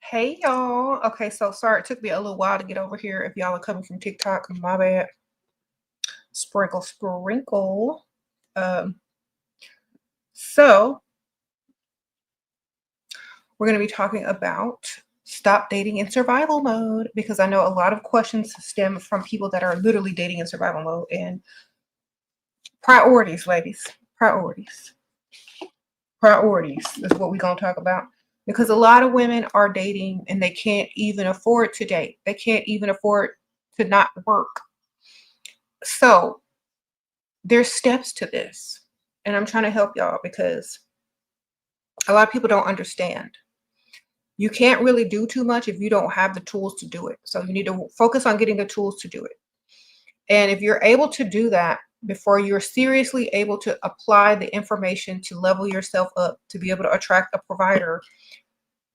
Hey y'all. Okay, so sorry it took me a little while to get over here. If y'all are coming from TikTok, my bad. Sprinkle, sprinkle. Um, so we're gonna be talking about stop dating in survival mode because I know a lot of questions stem from people that are literally dating in survival mode and priorities, ladies. Priorities. Priorities is what we're gonna talk about. Because a lot of women are dating and they can't even afford to date. They can't even afford to not work. So there's steps to this. And I'm trying to help y'all because a lot of people don't understand. You can't really do too much if you don't have the tools to do it. So you need to focus on getting the tools to do it. And if you're able to do that before you're seriously able to apply the information to level yourself up to be able to attract a provider,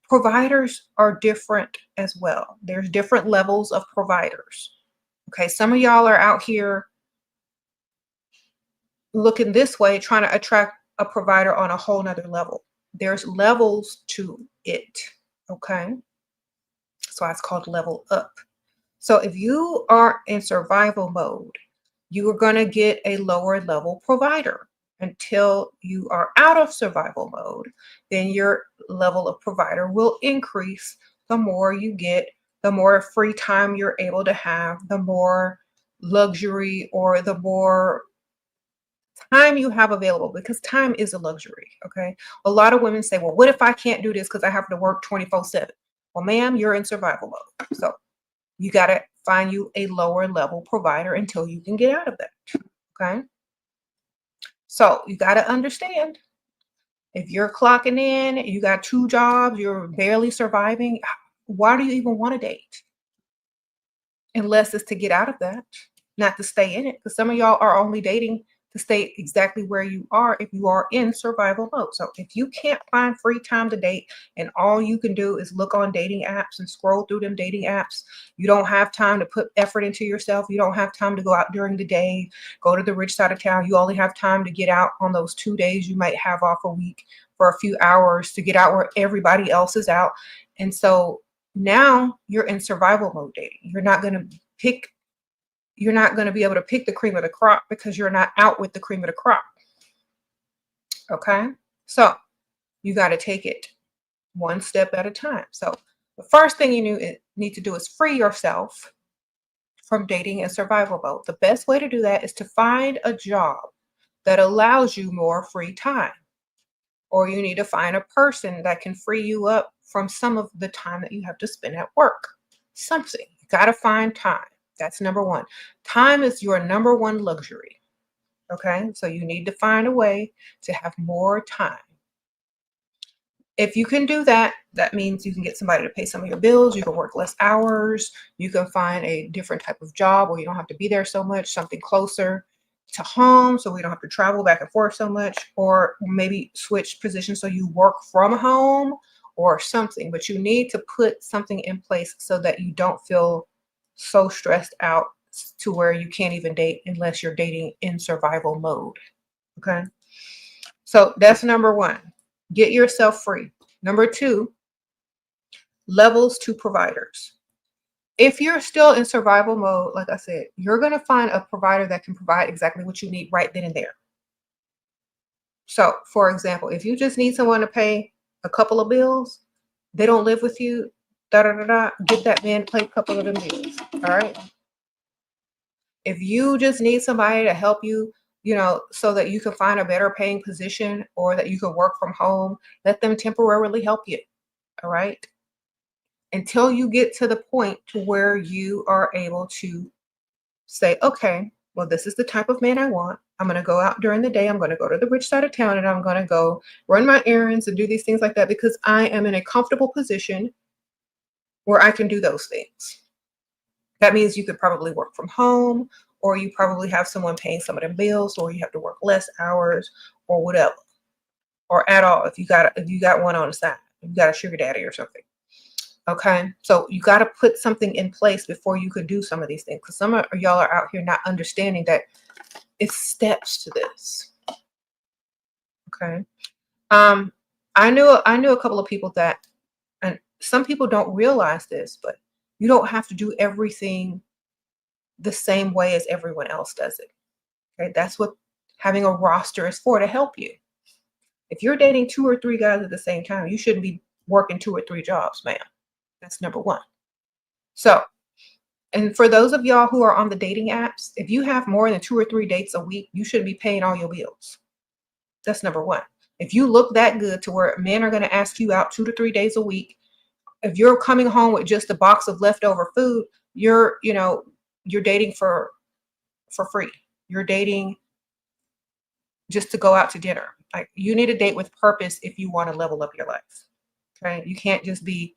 providers are different as well. There's different levels of providers. Okay, some of y'all are out here looking this way, trying to attract a provider on a whole nother level. There's levels to it. Okay. So it's called level up. So if you are in survival mode, you are going to get a lower level provider until you are out of survival mode. Then your level of provider will increase. The more you get, the more free time you're able to have, the more luxury or the more time you have available, because time is a luxury. Okay. A lot of women say, well, what if I can't do this because I have to work 24/7? Well, ma'am, you're in survival mode. So you got to find you a lower level provider until you can get out of that. Okay. So you got to understand, if you're clocking in, you got 2 jobs, you're barely surviving, why do you even want to date? Unless it's to get out of that, not to stay in it. Because some of y'all are only dating to stay exactly where you are if you are in survival mode. So if you can't find free time to date and all you can do is look on dating apps and scroll through them dating apps, you don't have time to put effort into yourself. You don't have time to go out during the day, go to the rich side of town. You only have time to get out on those 2 days you might have off a week for a few hours to get out where everybody else is out. And so now you're in survival mode dating. You're not going to be able to pick the cream of the crop because you're not out with the cream of the crop. Okay. So you got to take it one step at a time. So the first thing you need to do is free yourself from dating in survival mode. The best way to do that is to find a job that allows you more free time. Or you need to find a person that can free you up from some of the time that you have to spend at work. Something. You got to find time. That's number one. Time is your number one luxury. Okay. So you need to find a way to have more time. If you can do that, that means you can get somebody to pay some of your bills. You can work less hours. You can find a different type of job where you don't have to be there so much, something closer to home so we don't have to travel back and forth so much, or maybe switch positions so you work from home or something. But you need to put something in place so that you don't feel so stressed out to where you can't even date unless you're dating in survival mode. Okay. So that's number one. Get yourself free. Number two, levels to providers. If you're still in survival mode, like I said, you're going to find a provider that can provide exactly what you need right then and there. So, for example, if you just need someone to pay a couple of bills, they don't live with you, get that man to pay a couple of them bills. All right. If you just need somebody to help you, so that you can find a better paying position or that you can work from home, let them temporarily help you. All right. Until you get to the point to where you are able to say, okay, well, this is the type of man I want. I'm going to go out during the day. I'm going to go to the rich side of town and I'm going to go run my errands and do these things like that because I am in a comfortable position where I can do those things. That means you could probably work from home, or you probably have someone paying some of the bills, or you have to work less hours or whatever, or at all. If you got one on the side, you got a sugar daddy or something. Okay. So you got to put something in place before you could do some of these things. Because some of y'all are out here not understanding that it's steps to this. Okay. I knew a couple of people that, and some people don't realize this, but you don't have to do everything the same way as everyone else does it. Okay, that's what having a roster is for, to help you. If you're dating 2 or 3 guys at the same time, you shouldn't be working 2 or 3 jobs, ma'am. That's number one. So, and for those of y'all who are on the dating apps, if you have more than 2 or 3 dates a week, you shouldn't be paying all your bills. That's number one. If you look that good to where men are going to ask you out 2 to 3 days a week, if you're coming home with just a box of leftover food, you're dating for free. You're dating just to go out to dinner. Like, you need a date with purpose if you want to level up your life. Okay, you can't just be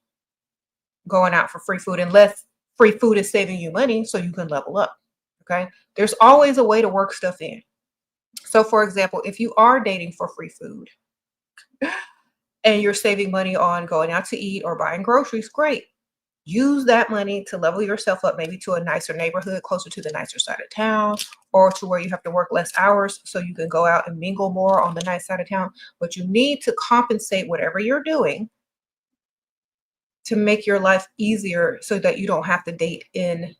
going out for free food unless free food is saving you money so you can level up. Okay, there's always a way to work stuff in. So, for example, if you are dating for free food and you're saving money on going out to eat or buying groceries, great. Use that money to level yourself up, maybe to a nicer neighborhood, closer to the nicer side of town, or to where you have to work less hours so you can go out and mingle more on the nice side of town. But you need to compensate whatever you're doing to make your life easier so that you don't have to date in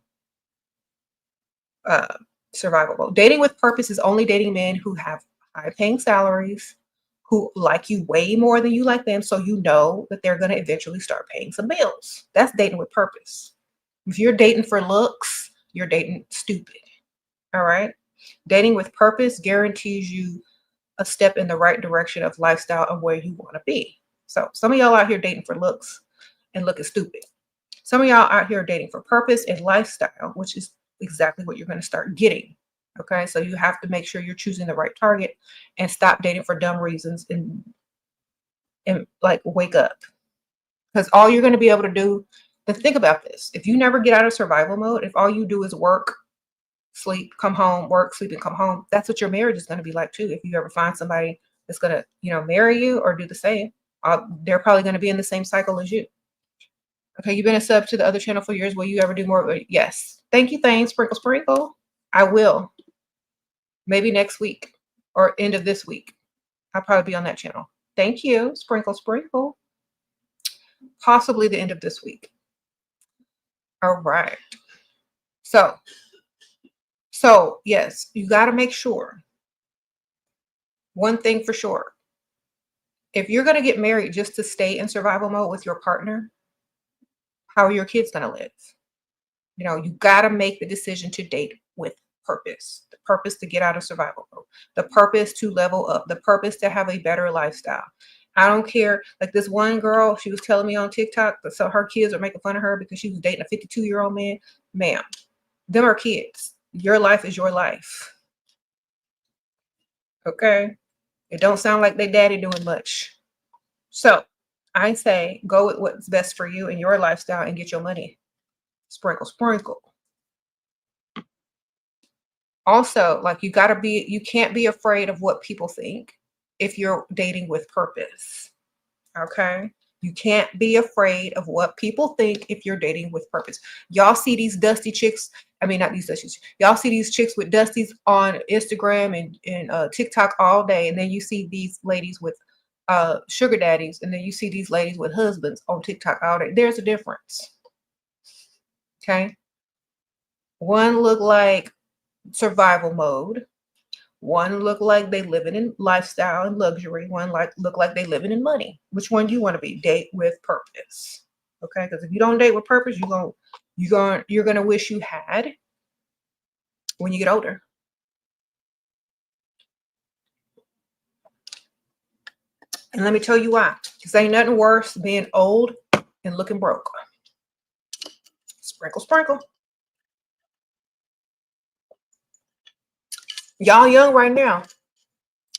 survival mode. Dating with purpose is only dating men who have high paying salaries, who like you way more than you like them, so you know that they're going to eventually start paying some bills. That's dating with purpose. If you're dating for looks, you're dating stupid. All right? Dating with purpose guarantees you a step in the right direction of lifestyle and where you want to be. So some of y'all out here dating for looks and looking stupid. Some of y'all out here dating for purpose and lifestyle, which is exactly what you're going to start getting. Okay, so you have to make sure you're choosing the right target and stop dating for dumb reasons and like wake up. Because all you're going to be able to do, think about this. If you never get out of survival mode, if all you do is work, sleep, come home, work, sleep, and come home, that's what your marriage is going to be like too. If you ever find somebody that's going to, marry you or do the same, they're probably going to be in the same cycle as you. Okay, you've been a sub to the other channel for years. Will you ever do more? Yes. Thank you, Thane. Sprinkle, sprinkle. I will. Maybe next week or end of this week. I'll probably be on that channel. Thank you. Sprinkle, sprinkle. Possibly the end of this week. All right. So yes, you got to make sure. One thing for sure. If you're going to get married just to stay in survival mode with your partner, how are your kids going to live? You got to make the decision to date with purpose. The purpose to get out of survival mode. The purpose to level up. The purpose to have a better lifestyle. I don't care. Like this one girl, she was telling me on TikTok, so her kids are making fun of her because she was dating a 52-year-old man. Ma'am, them are kids. Your life is your life. Okay? It don't sound like they daddy doing much. So I say go with what's best for you and your lifestyle and get your money. Sprinkle, sprinkle. Also, like you can't be afraid of what people think if you're dating with purpose. Okay? You can't be afraid of what people think if you're dating with purpose. Y'all see these dusty chicks. I mean, not these dusty chicks. Y'all see these chicks with dusties on Instagram and TikTok all day. And then you see these ladies with sugar daddies. And then you see these ladies with husbands on TikTok all day. There's a difference. Okay? One look like survival mode. One look like they living in lifestyle and luxury. One look like they living in money. Which one do you want to be? Date with purpose. Okay, because if you don't date with purpose, you're gonna wish you had when you get older. And let me tell you why. Because ain't nothing worse being old and looking broke. Sprinkle, sprinkle. Y'all young right now.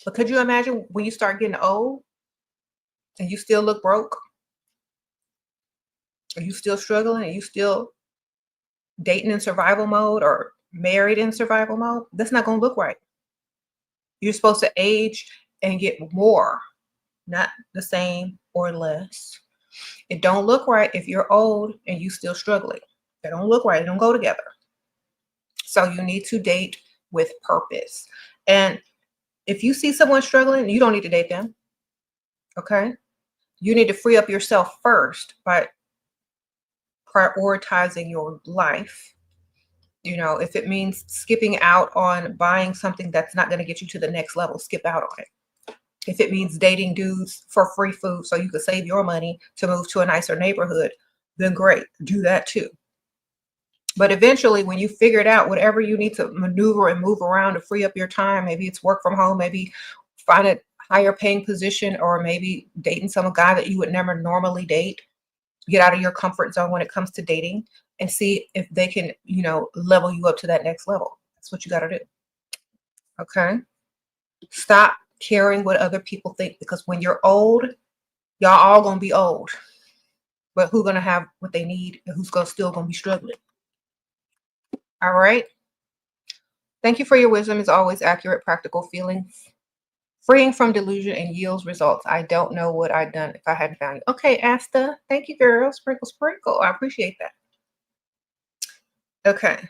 But could you imagine when you start getting old and you still look broke? Are you still struggling? Are you still dating in survival mode or married in survival mode? That's not going to look right. You're supposed to age and get more, not the same or less. It don't look right if you're old and you still struggling. They don't look right. They don't go together. So you need to date with purpose. And if you see someone struggling, you don't need to date them. Okay? You need to free up yourself first by prioritizing your life. You know, if it means skipping out on buying something that's not going to get you to the next level, skip out on it. If it means dating dudes for free food so you could save your money to move to a nicer neighborhood, then great, do that too. But eventually, when you figure it out, whatever you need to maneuver and move around to free up your time, maybe it's work from home, maybe find a higher paying position, or maybe dating some guy that you would never normally date. Get out of your comfort zone when it comes to dating and see if they can, you know, level you up to that next level. That's what you got to do. Okay. Stop caring what other people think, because when you're old, y'all all gonna be old. But who's gonna have what they need and who's still gonna be struggling? All right. Thank you for your wisdom. Is always accurate, practical feelings. Freeing from delusion and yields results. I don't know what I'd done if I hadn't found you. Okay, Asta. Thank you, girl. Sprinkle, sprinkle. I appreciate that. Okay.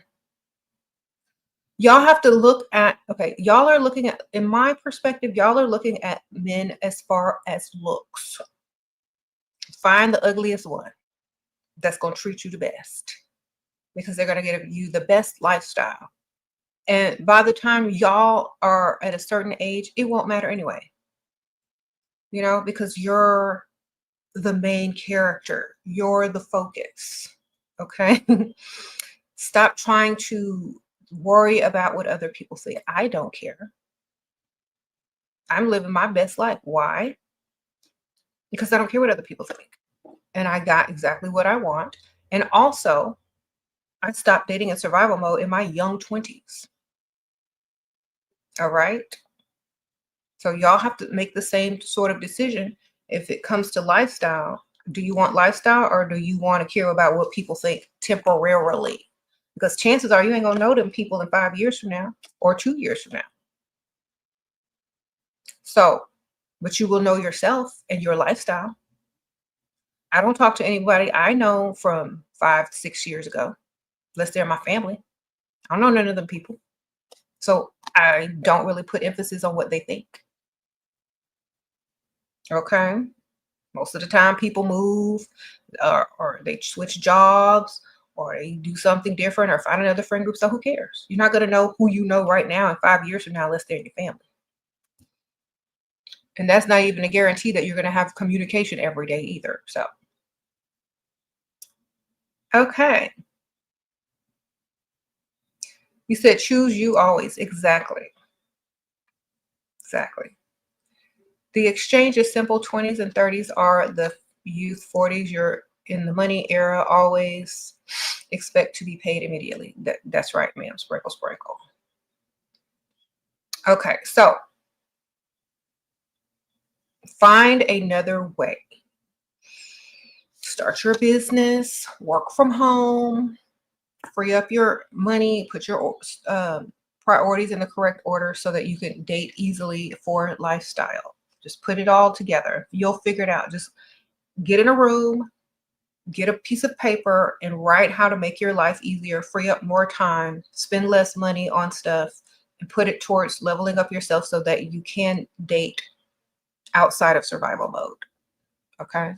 Y'all have to look at, okay, y'all are looking at, in my perspective, y'all are looking at men as far as looks. Find the ugliest one that's going to treat you the best, because they're going to give you the best lifestyle. And by the time y'all are at a certain age, it won't matter anyway. You know, because you're the main character. You're the focus. Okay? Stop trying to worry about what other people say. I don't care. I'm living my best life. Why? Because I don't care what other people think. And I got exactly what I want. And also, I stopped dating in survival mode in my young 20s. All right. So y'all have to make the same sort of decision if it comes to lifestyle. Do you want lifestyle, or do you want to care about what people think temporarily? Because chances are you ain't gonna know them people in 5 years from now or 2 years from now. So, but you will know yourself and your lifestyle. I don't talk to anybody I know from 5 to 6 years ago, unless they're my family. I don't know none of them people. So I don't really put emphasis on what they think. Okay. Most of the time people move, or they switch jobs, or they do something different, or find another friend group. So who cares? You're not going to know who you know right now and 5 years from now unless they're in your family. And that's not even a guarantee that you're going to have communication every day either. So, okay. You said choose you always. Exactly. Exactly. The exchange is simple. 20s and 30s are the youth. 40s, you're in the money era. Always expect to be paid immediately. That's right, ma'am. Sprinkle, sprinkle. Okay, so find another way. Start your business, work from home, free up your money, put your priorities in the correct order so that you can date easily for lifestyle. Just put it all together. You'll figure it out. Just get in a room, get a piece of paper, and write how to make your life easier, free up more time, spend less money on stuff, and put it towards leveling up yourself so that you can date outside of survival mode. Okay.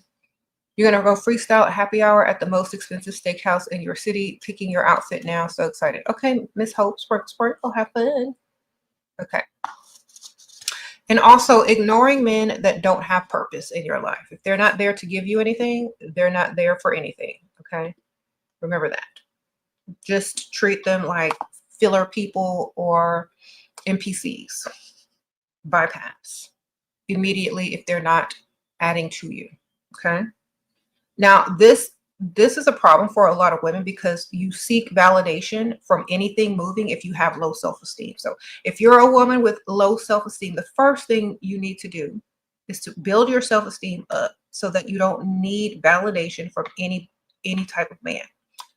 You're going to go freestyle at happy hour at the most expensive steakhouse in your city, picking your outfit now. So excited. Okay, Miss Hope, sprinkle, have fun. Okay. And also ignoring men that don't have purpose in your life. If they're not there to give you anything, they're not there for anything. Okay. Remember that. Just treat them like filler people or NPCs. Bypass immediately if they're not adding to you. Okay. Now, this is a problem for a lot of women because you seek validation from anything moving if you have low self-esteem. So if you're a woman with low self-esteem, the first thing you need to do is to build your self-esteem up so that you don't need validation from any type of man.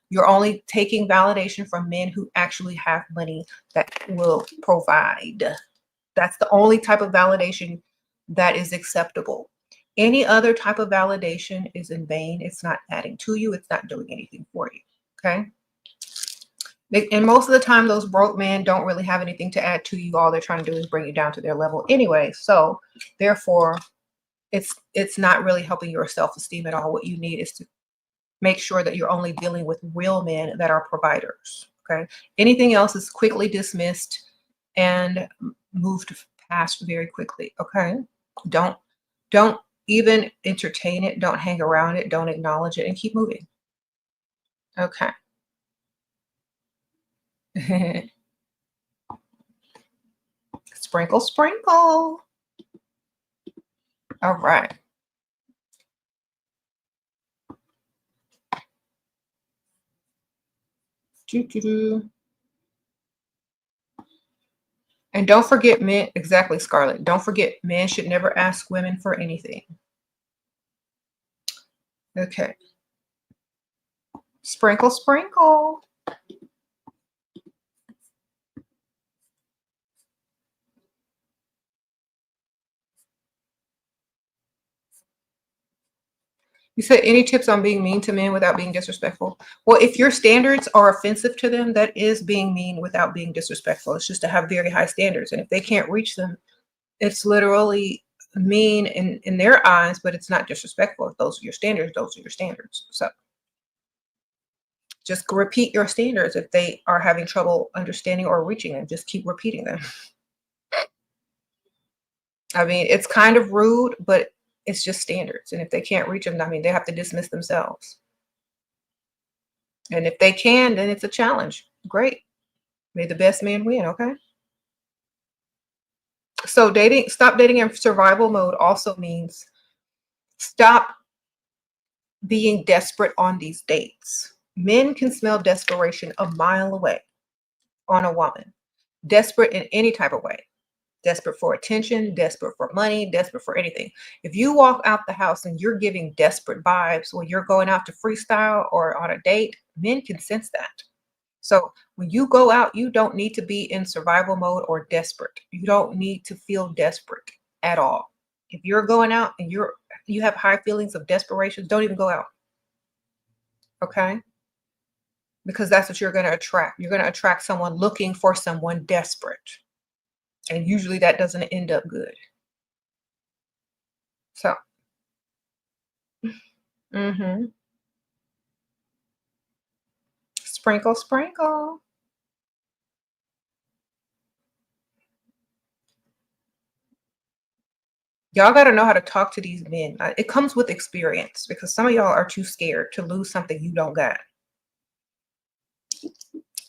You're only taking validation from men who actually have money that will provide. That's the only type of validation that is acceptable. Any other type of validation is in vain. It's not adding to you. It's not doing anything for you. Okay. And most of the time, those broke men don't really have anything to add to you. All they're trying to do is bring you down to their level anyway. So therefore, it's not really helping your self-esteem at all. What you need is to make sure that you're only dealing with real men that are providers. Okay. Anything else is quickly dismissed and moved past very quickly. Okay. Don't don't even entertain it. Don't hang around it. Don't acknowledge it and keep moving. Okay. Sprinkle, sprinkle. All right. Doo-doo-doo. And don't forget men, exactly, Scarlett. Don't forget, men should never ask women for anything. Okay. Sprinkle, sprinkle. You said any tips on being mean to men without being disrespectful? Well, if your standards are offensive to them, that is being mean without being disrespectful. It's just to have very high standards. And if they can't reach them, it's literally mean in their eyes, but it's not disrespectful. If those are your standards, those are your standards. So just repeat your standards. If they are having trouble understanding or reaching them, just keep repeating them. I mean, it's kind of rude, but it's just standards. And if they can't reach them, I mean, they have to dismiss themselves. And if they can, then it's a challenge. Great. May the best man win. Okay. So stop dating in survival mode also means stop being desperate on these dates. Men can smell desperation a mile away on a woman. Desperate in any type of way. Desperate for attention, desperate for money, desperate for anything. If you walk out the house and you're giving desperate vibes when you're going out to freestyle or on a date, men can sense that. So when you go out, you don't need to be in survival mode or desperate. You don't need to feel desperate at all. If you're going out and you have high feelings of desperation, don't even go out. Okay? Because that's what you're going to attract. You're going to attract someone looking for someone desperate. And usually that doesn't end up good. So, sprinkle, sprinkle. Y'all got to know how to talk to these men. It comes with experience because some of y'all are too scared to lose something you don't got.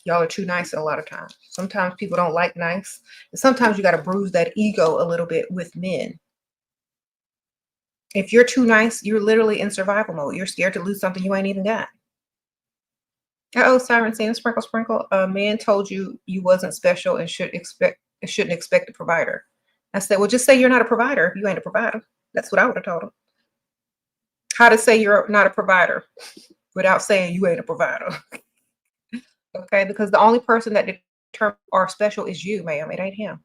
Y'all are too nice a lot of times. Sometimes people don't like nice. And sometimes you got to bruise that ego a little bit with men. If you're too nice, you're literally in survival mode. You're scared to lose something you ain't even got. Uh-oh, Siren saying sprinkle, sprinkle. A man told you you wasn't special and shouldn't expect a provider. I said, well, just say you're not a provider if you ain't a provider. That's what I would have told him. How to say you're not a provider without saying you ain't a provider. Okay, because the only person that determines are special is you, ma'am. It ain't him.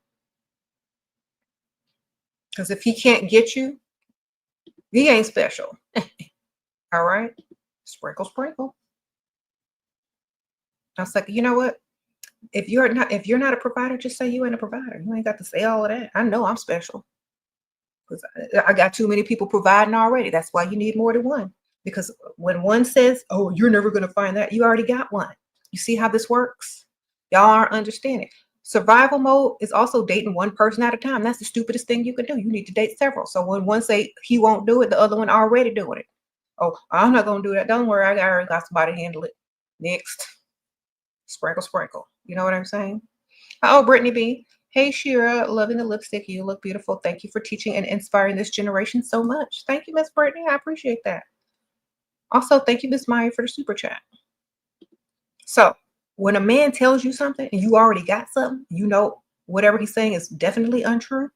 Because if he can't get you, he ain't special. All right. Sprinkle, sprinkle. I was like, you know what? If you're not a provider, just say you ain't a provider. You ain't got to say all of that. I know I'm special. Because I got too many people providing already. That's why you need more than one. Because when one says, oh, you're never going to find that, you already got one. You see how this works? Y'all aren't understanding. Survival mode is also dating one person at a time. That's the stupidest thing you can do. You need to date several. So when one say he won't do it, the other one already doing it. Oh, I'm not going to do that. Don't worry. I already got somebody to handle it. Next. Sprinkle, sprinkle. You know what I'm saying? Oh, Brittany B. Hey, Shira, loving the lipstick. You look beautiful. Thank you for teaching and inspiring this generation so much. Thank you, Miss Brittany. I appreciate that. Also, thank you, Miss Maya, for the super chat. So when a man tells you something and you already got something, you know whatever he's saying is definitely untrue.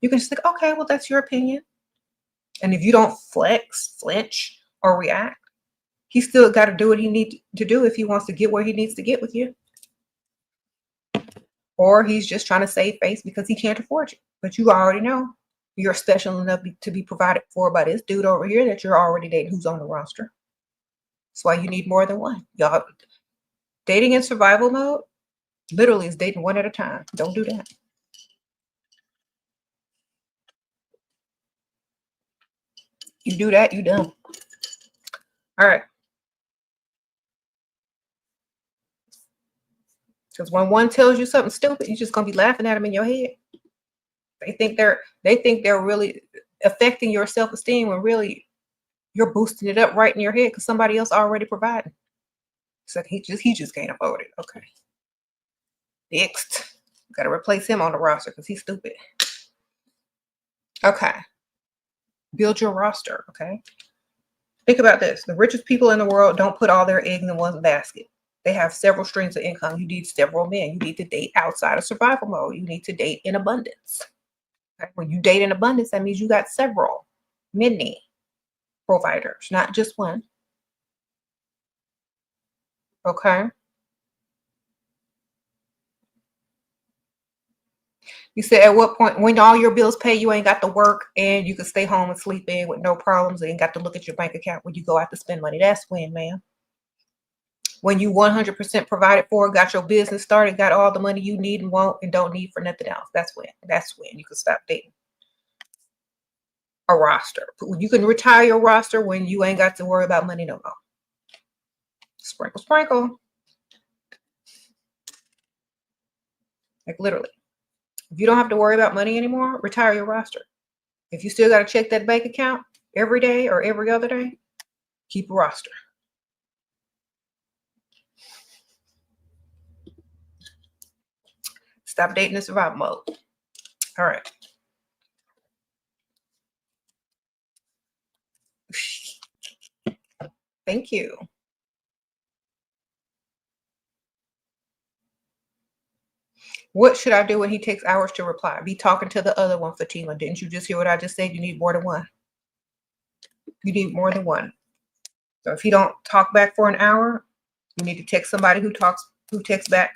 You can just think, okay, well, that's your opinion. And if you don't flinch, or react, he's still got to do what he needs to do if he wants to get where he needs to get with you. Or he's just trying to save face because he can't afford you. But you already know you're special enough to be provided for by this dude over here that you're already dating who's on the roster. That's why you need more than one. Y'all dating in survival mode literally is dating one at a time. Don't do that. You do that, you done. All right. Because when one tells you something stupid, you're just gonna be laughing at them in your head. They think they're really affecting your self-esteem when really you're boosting it up right in your head because somebody else already provided. It's like he just can't afford it. Okay. Next. Gotta replace him on the roster because he's stupid. Okay. Build your roster. Okay. Think about this. The richest people in the world don't put all their eggs in one basket. They have several streams of income. You need several men. You need to date outside of survival mode. You need to date in abundance. Okay? When you date in abundance, that means you got many providers, not just one. Okay. You said at what point, when all your bills pay, you ain't got to work and you can stay home and sleep in with no problems and ain't got to look at your bank account when you go out to spend money. That's when, man. When you 100% provided for, got your business started, got all the money you need and want and don't need for nothing else. That's when you can stop dating. A roster. You can retire your roster when you ain't got to worry about money no more. Sprinkle, sprinkle. Like literally. If you don't have to worry about money anymore, retire your roster. If you still got to check that bank account every day or every other day, keep a roster. Stop dating in survival mode. All right. Thank you. What should I do when he takes hours to reply? Be talking to the other one, Fatima. Didn't you just hear what I just said? You need more than one. You need more than one. So if he don't talk back for an hour, you need to text somebody who texts back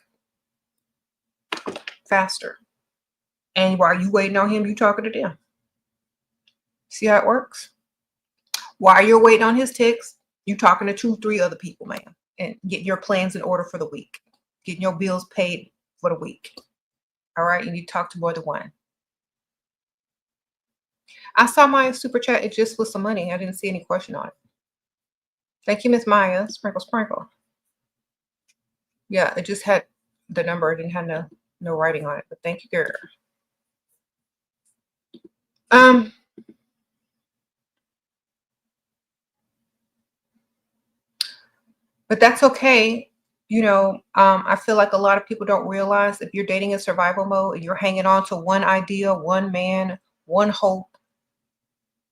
faster. And while you waiting on him, you talking to them. See how it works? While you're waiting on his text, you talking to 2-3 other people, man, and getting your plans in order for the week, getting your bills paid for the week. All right, you need to talk to more than one. I saw my super chat. It just was some money. I didn't see any question on it. Thank you, Miss Maya. Sprinkle, sprinkle. Yeah, it just had the number. It didn't have no writing on it. But thank you, girl. But that's okay. You know, I feel like a lot of people don't realize if you're dating in survival mode and you're hanging on to one idea, one man, one hope,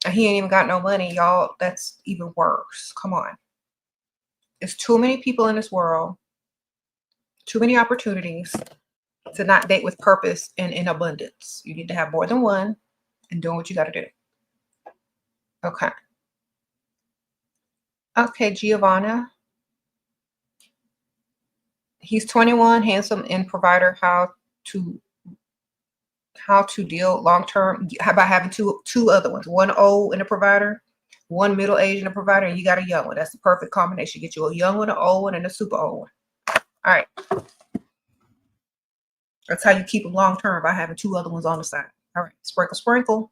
and he ain't even got no money, y'all, that's even worse. Come on. There's too many people in this world, too many opportunities to not date with purpose and in abundance. You need to have more than one and doing what you got to do. Okay. Okay, Giovanna. He's 21, handsome, and provider. How to deal long term? How about having two other ones? One old and a provider, one middle age and a provider, and you got a young one. That's the perfect combination. Get you a young one, an old one, and a super old one. All right. That's how you keep them long term, by having two other ones on the side. All right. Sprinkle, sprinkle.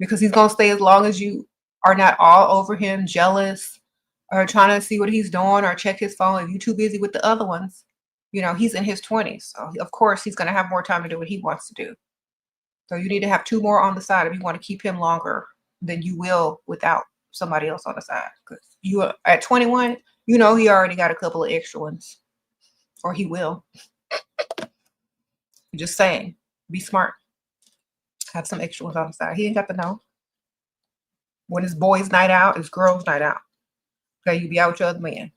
Because he's gonna stay as long as you are not all over him, jealous, or trying to see what he's doing or check his phone. If you're too busy with the other ones, you know, he's in his 20s. So of course he's going to have more time to do what he wants to do. So you need to have two more on the side if you want to keep him longer than you will without somebody else on the side. Because you are at 21, you know, he already got a couple of extra ones, or he will. I'm just saying, be smart. Have some extra ones on the side. He ain't got to know. When it's boys' night out, it's girls' night out. Okay, you be out with your other man.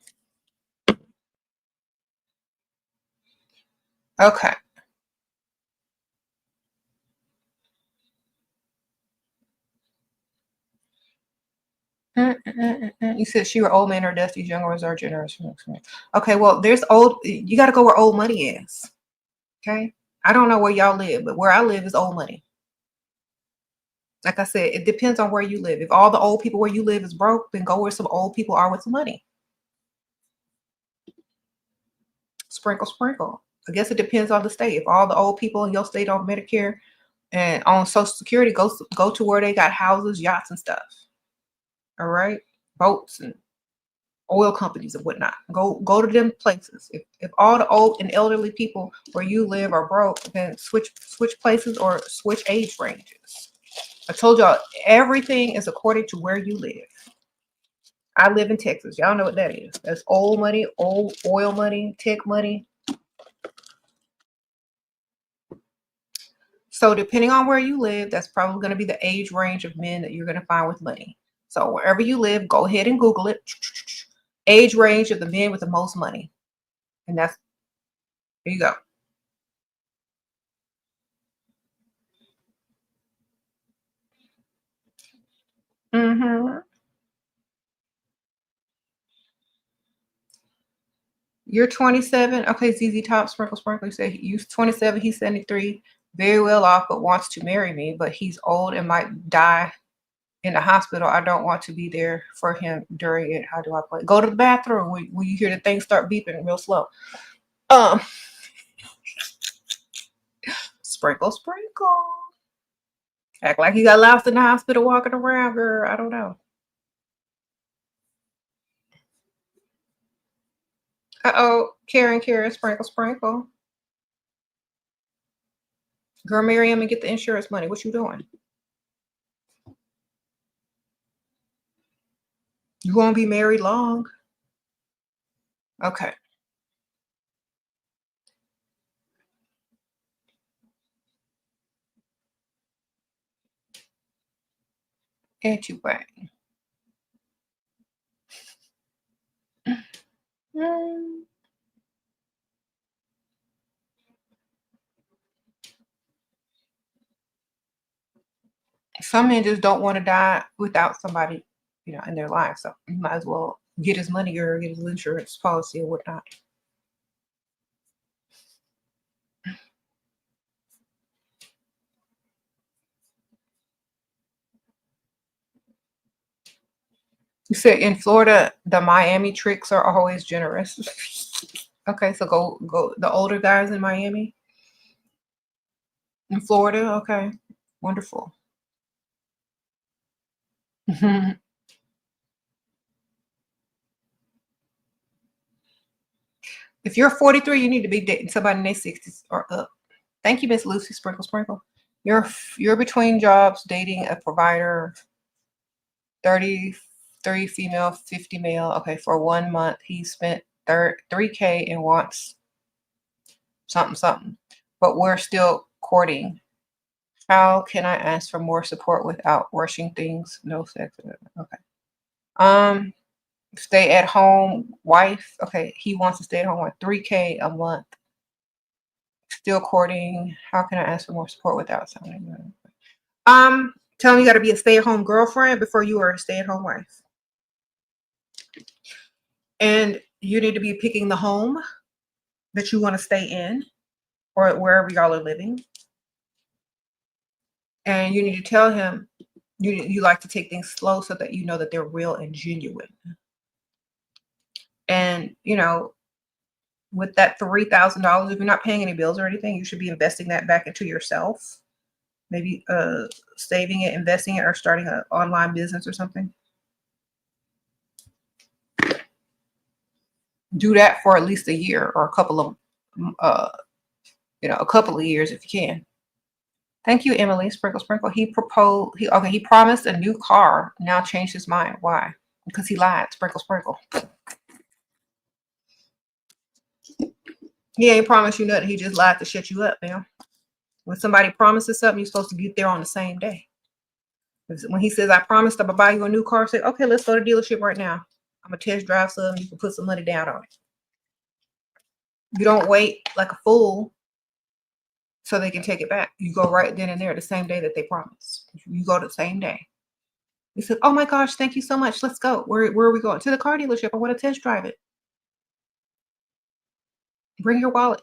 Okay. You said she were old man or Dusty's younger was our generation. Okay, well, there's old. You got to go where old money is. Okay, I don't know where y'all live, but where I live is old money. Like I said, it depends on where you live. If all the old people where you live is broke, then go where some old people are with some money. Sprinkle, sprinkle. I guess it depends on the state. If all the old people in your state on Medicare, And on Social Security, go to where they got houses, yachts, and stuff. All right, boats and oil companies and whatnot. Go to them places. If all the old and elderly people where you live are broke, then switch places or switch age ranges. I told y'all everything is according to where you live. I live in Texas. Y'all know what that is. That's old money, old oil money, tech money. So depending on where you live, that's probably going to be the age range of men that you're going to find with money. So wherever you live, go ahead and Google it. Age range of the men with the most money. And there you go. Mm-hmm. You're 27. Okay, ZZ Top, Sprinkle. You say you're 27, he's 73. Very well off, but wants to marry me. But he's old and might die in the hospital. I don't want to be there for him during it. How do I play? Go to the bathroom when you hear the thing start beeping real slow. Sprinkle. Act like you got lost in the hospital walking around, girl. I don't know. Uh-oh, Karen, Sprinkle. Girl, marry him and get the insurance money. What you doing? You won't be married long. Okay. Anyway. Some men just don't want to die without somebody, in their life. So you might as well get his money or get his insurance policy or whatnot. You said in Florida, the Miami tricks are always generous. Okay, so go the older guys in Miami. In Florida, okay. Wonderful. If you're 43, you need to be dating somebody in their 60s or up. Thank you, Miss Lucy Sprinkle. You're between jobs, dating a provider, 30 female, 50 male. Okay, for 1 month, he spent $3K and wants something. But we're still courting. How can I ask for more support without rushing things? No sex. Okay. Stay at home wife. Okay, he wants to stay at home wife. 3K a month. Still courting. How can I ask for more support without sounding good? Tell him you got to be a stay-at-home girlfriend before you are a stay-at-home wife. And you need to be picking the home that you want to stay in or wherever y'all are living. And you need to tell him you like to take things slow so that you know that they're real and genuine. And, with that $3,000, if you're not paying any bills or anything, you should be investing that back into yourself. Maybe saving it, investing it, or starting an online business or something. Do that for at least a year or a couple of years if you can. Thank you, Emily. Sprinkle. He promised a new car. Now changed his mind. Why? Because he lied. Sprinkle. He ain't promised you nothing. He just lied to shut you up, man. When somebody promises something, you're supposed to get there on the same day. When he says, I promised I'm going to buy you a new car, say, okay, let's go to the dealership right now. I'm going to test drive some. You can put some money down on it. You don't wait like a fool so they can take it back. You go right then and there the same day that they promised. You go the same day. He said, oh my gosh, thank you so much. Let's go. Where are we going? To the car dealership. I want to test drive it. Bring your wallet.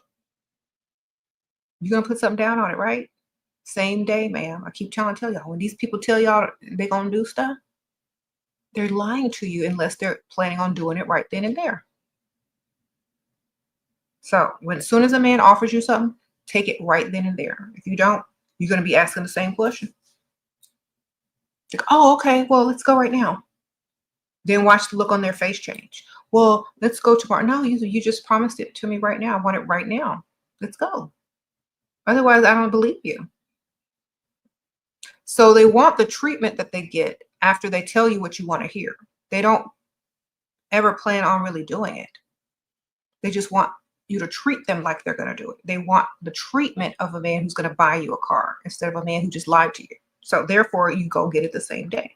You're going to put something down on it, right? Same day, ma'am. I keep trying to tell y'all. When these people tell y'all they're going to do stuff, they're lying to you unless they're planning on doing it right then and there. So as soon as a man offers you something, take it right then and there. If you don't, You're going to be asking the same question. Like, oh, okay, well, let's go right now. Then watch the look on their face change. Well, let's go tomorrow. No, you just promised it to me right now. I want it right now. Let's go. Otherwise, I don't believe you. So they want the treatment that they get after they tell you what you want to hear. They don't ever plan on really doing it. They just want you to treat them like they're going to do it. They want the treatment of a man who's going to buy you a car instead of a man who just lied to you. So therefore, you go get it the same day.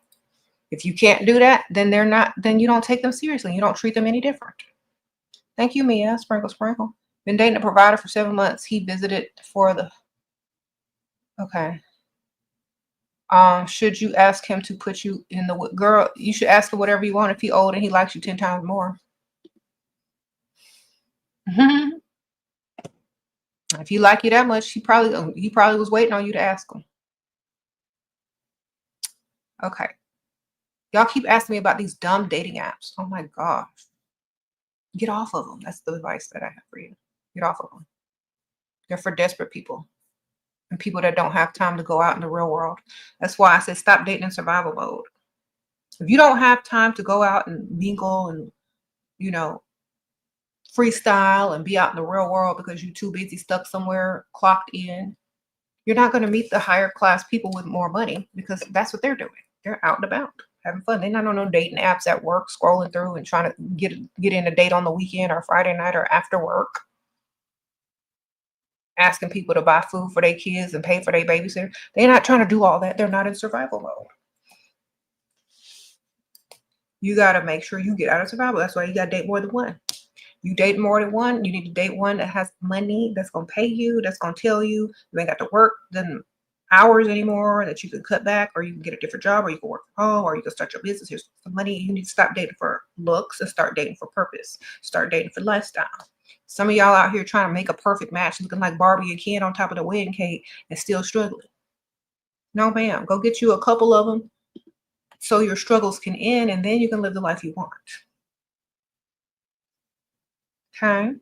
If you can't do that, then then you don't take them seriously. You don't treat them any different. Thank you, Mia. Sprinkle, sprinkle. Been dating a provider for 7 months. He visited for the, okay. Should you ask him to put you in the, girl, you should ask him whatever you want if he's old and he likes you 10 times more. If he like you that much, he probably was waiting on you to ask him. Okay. Y'all keep asking me about these dumb dating apps. Oh my gosh. Get off of them. That's the advice that I have for you. Get off of them. They're for desperate people and people that don't have time to go out in the real world. That's why I said stop dating in survival mode. If you don't have time to go out and mingle and, you know, freestyle and be out in the real world because you're too busy stuck somewhere clocked in, you're not going to meet the higher class people with more money because that's what they're doing. They're out and about having fun. They're not on no dating apps at work, scrolling through and trying to get in a date on the weekend or Friday night or after work, asking people to buy food for their kids and pay for their babysitter. They're not trying to do all that. They're not in survival mode. You got to make sure you get out of survival. That's why you got to date more than one. You date more than one, you need to date one that has money, that's going to pay you, that's going to tell you ain't got to work then hours anymore, that you can cut back, or you can get a different job, or you can work from home, or you can start your business. Here's some money. You need to stop dating for looks and start dating for purpose. Start dating for lifestyle. Some of y'all out here trying to make a perfect match, looking like Barbie and Ken on top of the wedding cake and still struggling. No, ma'am. Go get you a couple of them so your struggles can end, and then you can live the life you want. Okay?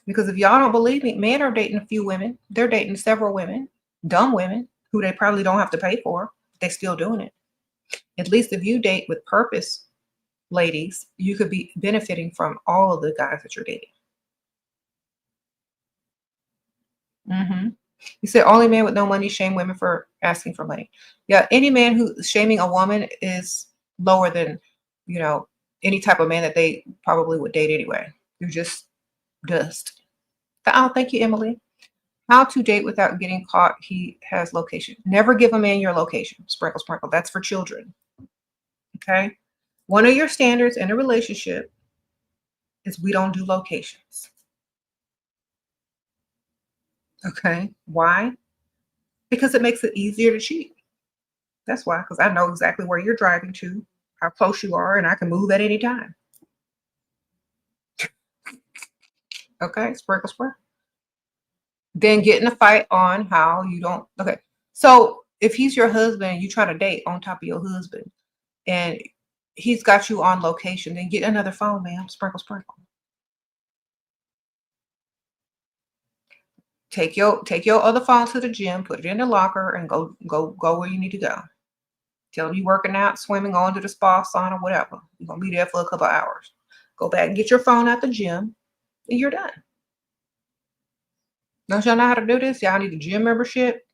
Because if y'all don't believe me, men are dating a few women. They're dating several women, dumb women, who they probably don't have to pay for. They're still doing it. At least if you date with purpose, ladies, you could be benefiting from all of the guys that you're dating. You said only men with no money shame women for asking for money. Yeah, any man who's shaming a woman is lower than, you know, any type of man that they probably would date anyway. You're just dust. Oh, thank you, Emily. How to date without getting caught. He has location. Never give a man your location. Sprinkle, sprinkle. That's for children. Okay. One of your standards in a relationship is we don't do locations. Okay. Why? Because it makes it easier to cheat. That's why. Because I know exactly where you're driving to, how close you are, and I can move at any time. Okay. Sprinkle, sprinkle. Then get in a fight on how you don't. Okay. So if he's your husband, you try to date on top of your husband and he's got you on location, then get another phone, ma'am. Sprinkle, sprinkle. Take your other phone to the gym, put it in the locker, and go where you need to go. Tell him you're working out, swimming, going to the spa, sauna, whatever. You're gonna be there for a couple of hours. Go back and get your phone out the gym, and you're done. Don't y'all know how to do this? Y'all need a gym membership.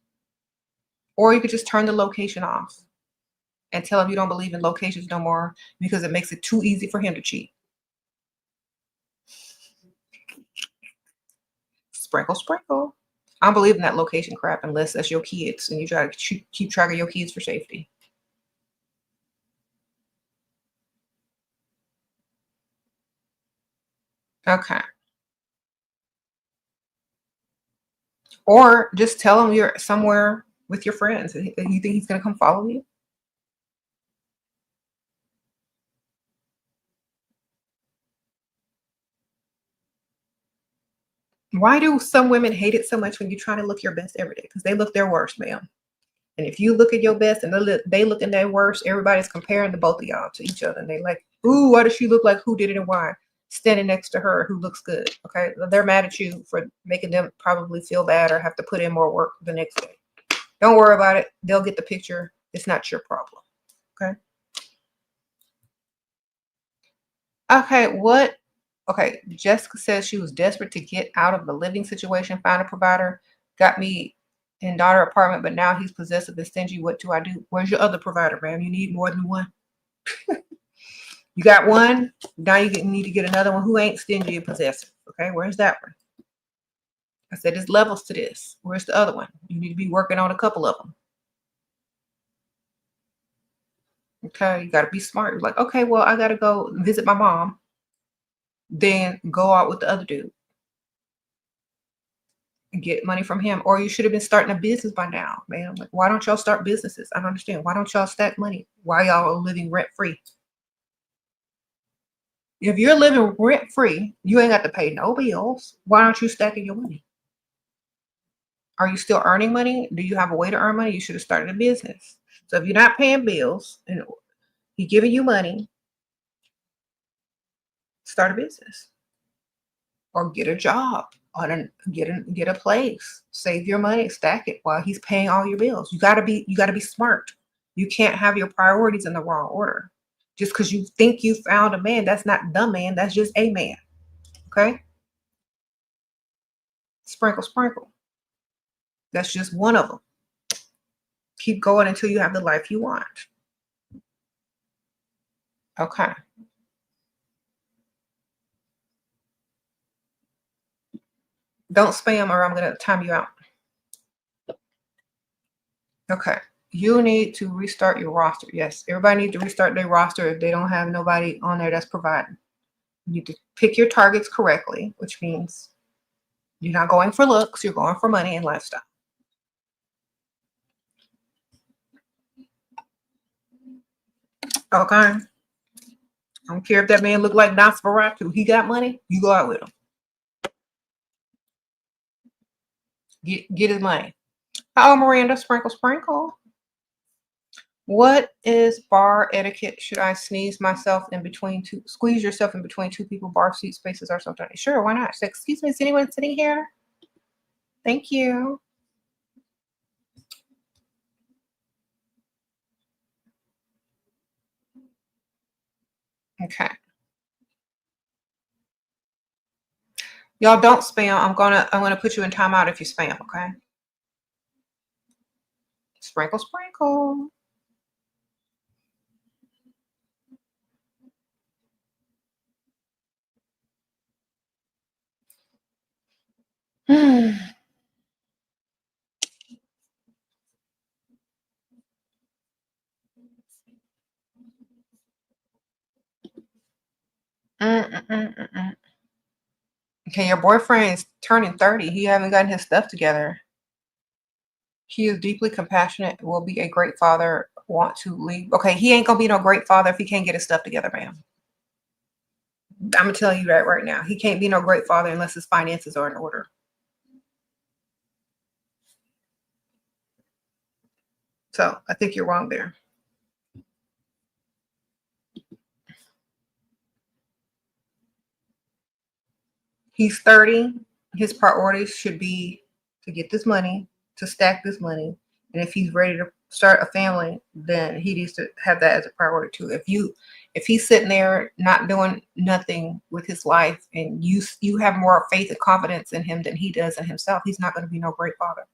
Or you could just turn the location off and tell him you don't believe in locations no more because it makes it too easy for him to cheat. Sprinkle, sprinkle. I don't believe in that location crap unless that's your kids and you try to keep track of your kids for safety. Okay. Or just tell him you're somewhere with your friends and you think he's going to come follow you. Why do some women hate it so much when you try to look your best every day? Because they look their worst, ma'am. And if you look at your best and they look in their worst, everybody's comparing the both of y'all to each other. And they like, ooh, why does she look like who did it and why? standing next to her who looks good. Okay, they're mad at you for making them probably feel bad or have to put in more work the next day. Don't worry about it. They'll get the picture. It's not your problem. Okay. Okay, what? Okay, Jessica says she was desperate to get out of the living situation, found a provider, got me in daughter apartment, but now he's possessive and stingy. What do I do? Where's your other provider, ma'am? You need more than one. You got one. Now you need to get another one who ain't stingy and possessive. Okay, where's that one? I said there's levels to this. Where's the other one? You need to be working on a couple of them. Okay, you got to be smart. You're like, okay, well, I got to go visit my mom. Then go out with the other dude and get money from him. Or you should have been starting a business by now, man. Like, why don't y'all start businesses? I don't understand. Why don't y'all stack money? Why y'all are living rent free? If you're living rent free, you ain't got to pay no bills. Why aren't you stacking your money? Are you still earning money? Do you have a way to earn money? You should have started a business. So if you're not paying bills and he's giving you money, start a business or get a job. Get a place. Save your money, stack it while he's paying all your bills. You gotta be smart. You can't have your priorities in the wrong order. Just because you think you found a man, that's not the man, that's just a man. Okay? Sprinkle, sprinkle. That's just one of them. Keep going until you have the life you want. Okay. Don't spam or I'm going to time you out. Okay. You need to restart your roster. Yes, everybody needs to restart their roster if they don't have nobody on there that's providing. You need to pick your targets correctly, which means you're not going for looks, you're going for money and lifestyle. Okay. I don't care if that man look like Nosferatu. He got money, you go out with him. Get his money. Oh, Miranda, sprinkle, sprinkle. What is bar etiquette? Should I squeeze yourself in between two people, bar seat spaces or something? Sure, why not? So, excuse me, is anyone sitting here? Thank you. Okay. Y'all don't spam. I'm gonna put you in timeout if you spam, okay? Sprinkle, sprinkle. Okay, your boyfriend is turning 30. He haven't gotten his stuff together. He is deeply compassionate, will be a great father, want to leave. Okay, he ain't gonna be no great father if he can't get his stuff together, ma'am. I'm gonna tell you that right now. He can't be no great father unless his finances are in order. So I think you're wrong there. He's 30. His priorities should be to get this money, to stack this money. And if he's ready to start a family, then he needs to have that as a priority too. If he's sitting there not doing nothing with his life and you have more faith and confidence in him than he does in himself, he's not going to be no great father.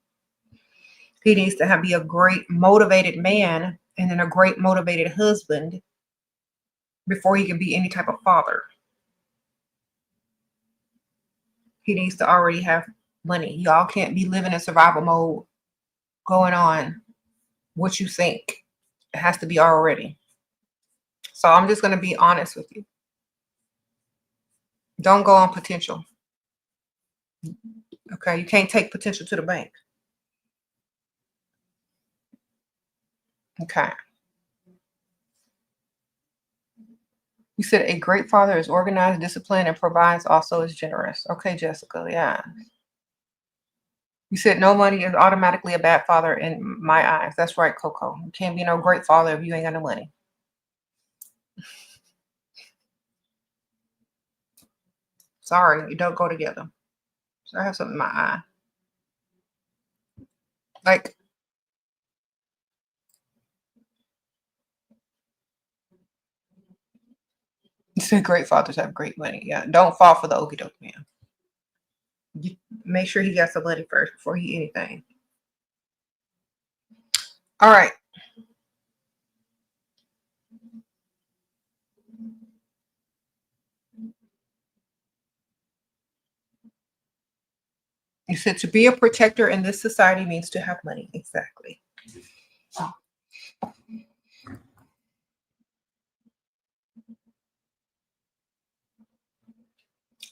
He needs to be a great motivated man and then a great motivated husband before he can be any type of father. He needs to already have money. Y'all can't be living in survival mode going on what you think. It has to be already. So I'm just going to be honest with you. Don't go on potential. Okay, you can't take potential to the bank. Okay. You said a great father is organized, disciplined, and provides, also is generous. Okay, Jessica, yeah. You said no money is automatically a bad father in my eyes. That's right, Coco. You can't be no great father if you ain't got no money. Sorry, you don't go together. So I have something in my eye. Like, you said great fathers have great money. Yeah, don't fall for the okie doke man. You make sure he got some money first before he anything. All right. You said to be a protector in this society means to have money. Exactly.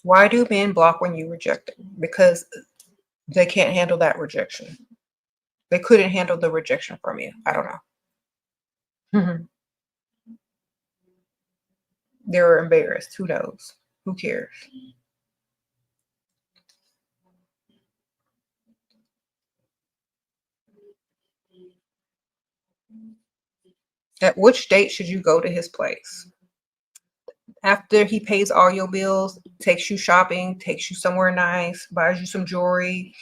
Why do men block when you reject them? Because they can't handle that rejection. They couldn't handle the rejection from you. I don't know. Mhm. They were embarrassed. Who knows? Who cares? At which date should you go to his place? After he pays all your bills, takes you shopping, takes you somewhere nice, buys you some jewelry,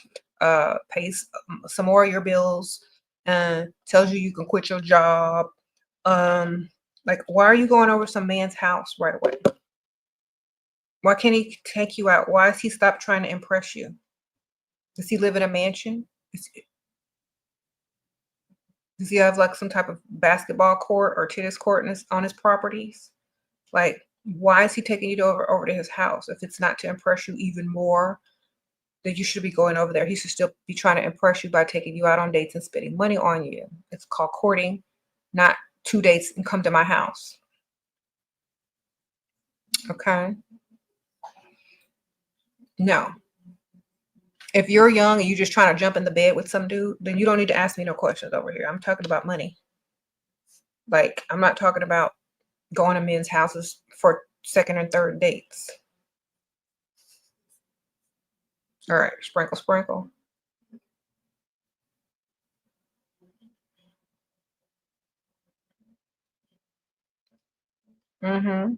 pays some more of your bills, and tells you you can quit your job. Like, why are you going over some man's house right away? Why can't he take you out? Why has he stopped trying to impress you? Does he live in a mansion? Does he have like some type of basketball court or tennis court on his properties? Like, why is he taking you over to his house? If it's not to impress you even more, then you should be going over there. He should still be trying to impress you by taking you out on dates and spending money on you. It's called courting, not 2 dates and come to my house. Okay? No. If you're young and you're just trying to jump in the bed with some dude, then you don't need to ask me no questions over here. I'm talking about money. Like, I'm not talking about going to men's houses for second and third dates. All right, sprinkle, sprinkle. Mm-hmm.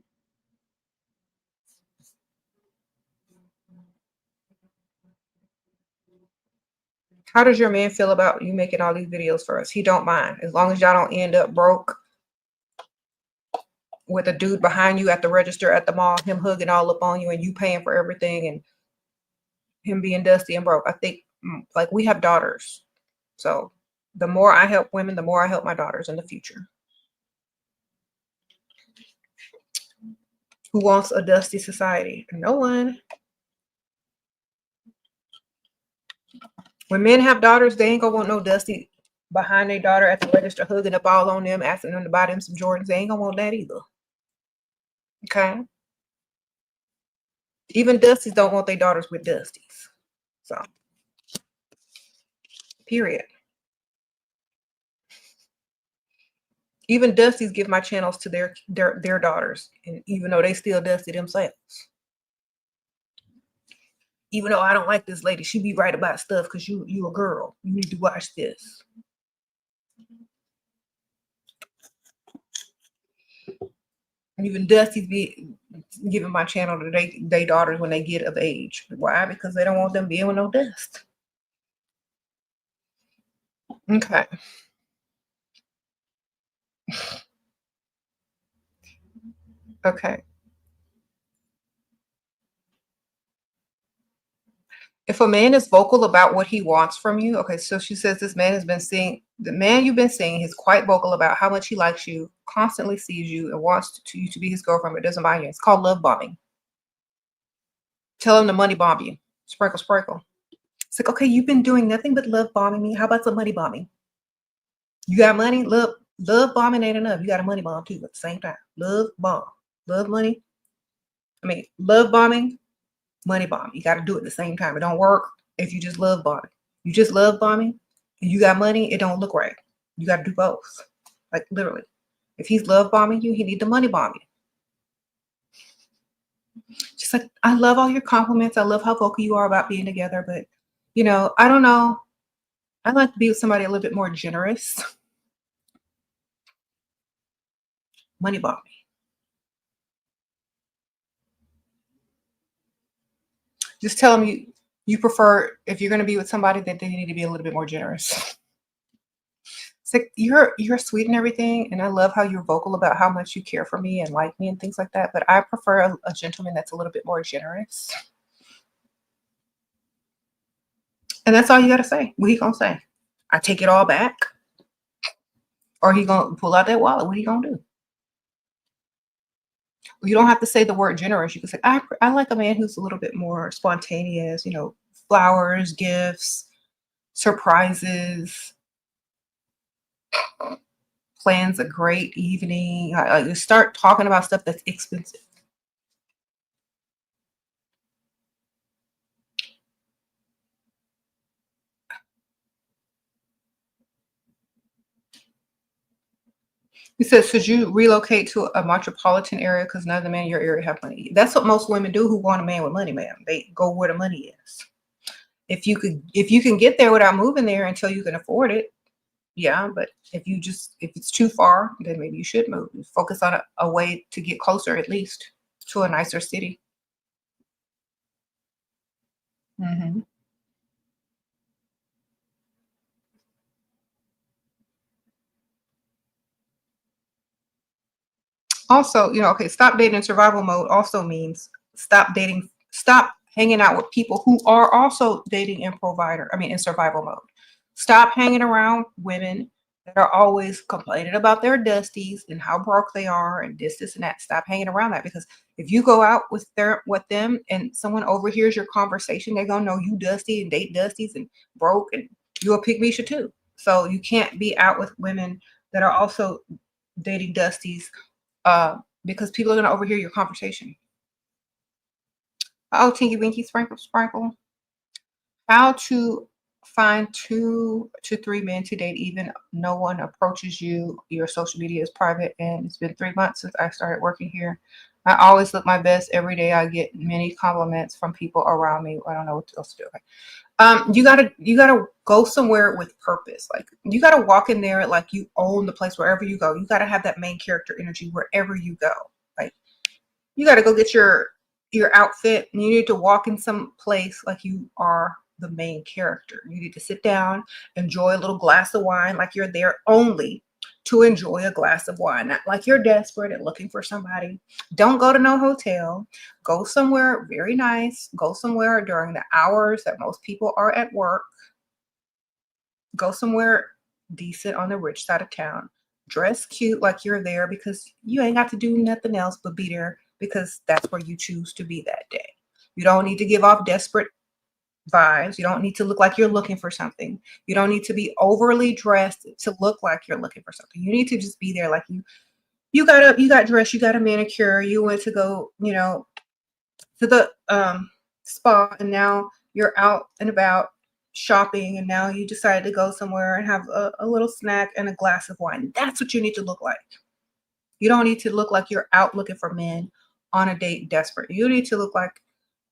How does your man feel about you making all these videos for us? He don't mind. As long as y'all don't end up broke with a dude behind you at the register at the mall, him hugging all up on you and you paying for everything and him being dusty and broke. I think like we have daughters. So the more I help women, the more I help my daughters in the future. Who wants a dusty society? No one. When men have daughters, they ain't gonna want no dusty behind their daughter at the register, hugging up all on them, asking them to buy them some Jordans. They ain't gonna want that either. Okay. Even dusties don't want their daughters with dusties. So, period. Even dusties give my channels to their daughters, and even though they still dusty themselves. Even though I don't like this lady, she be right about stuff because you a girl. You need to watch this. Even dusties be giving my channel to they daughters when they get of age. Why? Because they don't want them being with no dust. Okay. Okay. If a man is vocal about what he wants from you, okay, so she says this man has been seeing, the man you've been seeing is quite vocal about how much he likes you, constantly sees you, and wants you to be his girlfriend, but doesn't buy you. It's called love bombing. Tell him to money bomb you. Sprinkle, sprinkle. It's like, okay, you've been doing nothing but love bombing me. How about some money bombing? You got money? Love bombing ain't enough. You got a money bomb too at the same time. Love bomb. Love money. Love bombing, money bomb. You got to do it at the same time. It don't work if you just love bombing. You just love bombing and you got money, it don't look right. You got to do both. Like literally. If he's love bombing you, he need to money bomb you. Just like, I love all your compliments. I love how vocal you are about being together, but I don't know. I'd like to be with somebody a little bit more generous. Money bomb me. Just tell them you prefer, if you're going to be with somebody, that they need to be a little bit more generous. It's like, you're sweet and everything, and I love how you're vocal about how much you care for me and like me and things like that, but I prefer a gentleman that's a little bit more generous. And that's all you gotta say. What he gonna say? I take it all back? Or he gonna pull out that wallet? What are you gonna do? You don't have to say the word generous. You can say, I like a man who's a little bit more spontaneous, flowers, gifts, surprises, plans a great evening. You start talking about stuff that's expensive. He says, should you relocate to a metropolitan area because none of the men in your area have money? That's what most women do who want a man with money, ma'am. They go where the money is. If you can get there without moving there until you can afford it, yeah. But if it's too far, then maybe you should move. Focus on a way to get closer, at least to a nicer city. Hmm. Also, okay, stop dating in survival mode also means stop hanging out with people who are also dating in in survival mode. Stop hanging around women that are always complaining about their dusties and how broke they are and this and that. Stop hanging around that, because if you go out with them and someone overhears your conversation, they're gonna know you dusty and date dusties and broke, and you a pygmisha too. So you can't be out with women that are also dating dusties, because people are going to overhear your conversation. Oh, Tinky Winky Sprinkle Sprinkle. How to find 2 to 3 men to date, even no one approaches you. Your social media is private, and it's been 3 months since I started working here. I always look my best every day. I get many compliments from people around me. I don't know what else to do. You gotta go somewhere with purpose. Like, you gotta walk in there like you own the place wherever you go. You gotta have that main character energy wherever you go. Like, you gotta go get your outfit, and you need to walk in some place like you are the main character. You need to sit down, enjoy a little glass of wine, like you're there only to enjoy a glass of wine, not like you're desperate and looking for somebody. Don't go to no hotel. Go somewhere very nice. Go somewhere during the hours that most people are at work. Go somewhere decent on the rich side of town. Dress cute like you're there, because you ain't got to do nothing else but be there because that's where you choose to be that day. You don't need to give off desperate vibes. You don't need to look like you're looking for something. You don't need to be overly dressed to look like you're looking for something. You need to just be there like you got dressed, you got a manicure, you went to go, to the spa, and now you're out and about shopping, and now you decided to go somewhere and have a little snack and a glass of wine. That's what you need to look like. You don't need to look like you're out looking for men on a date desperate. You need to look like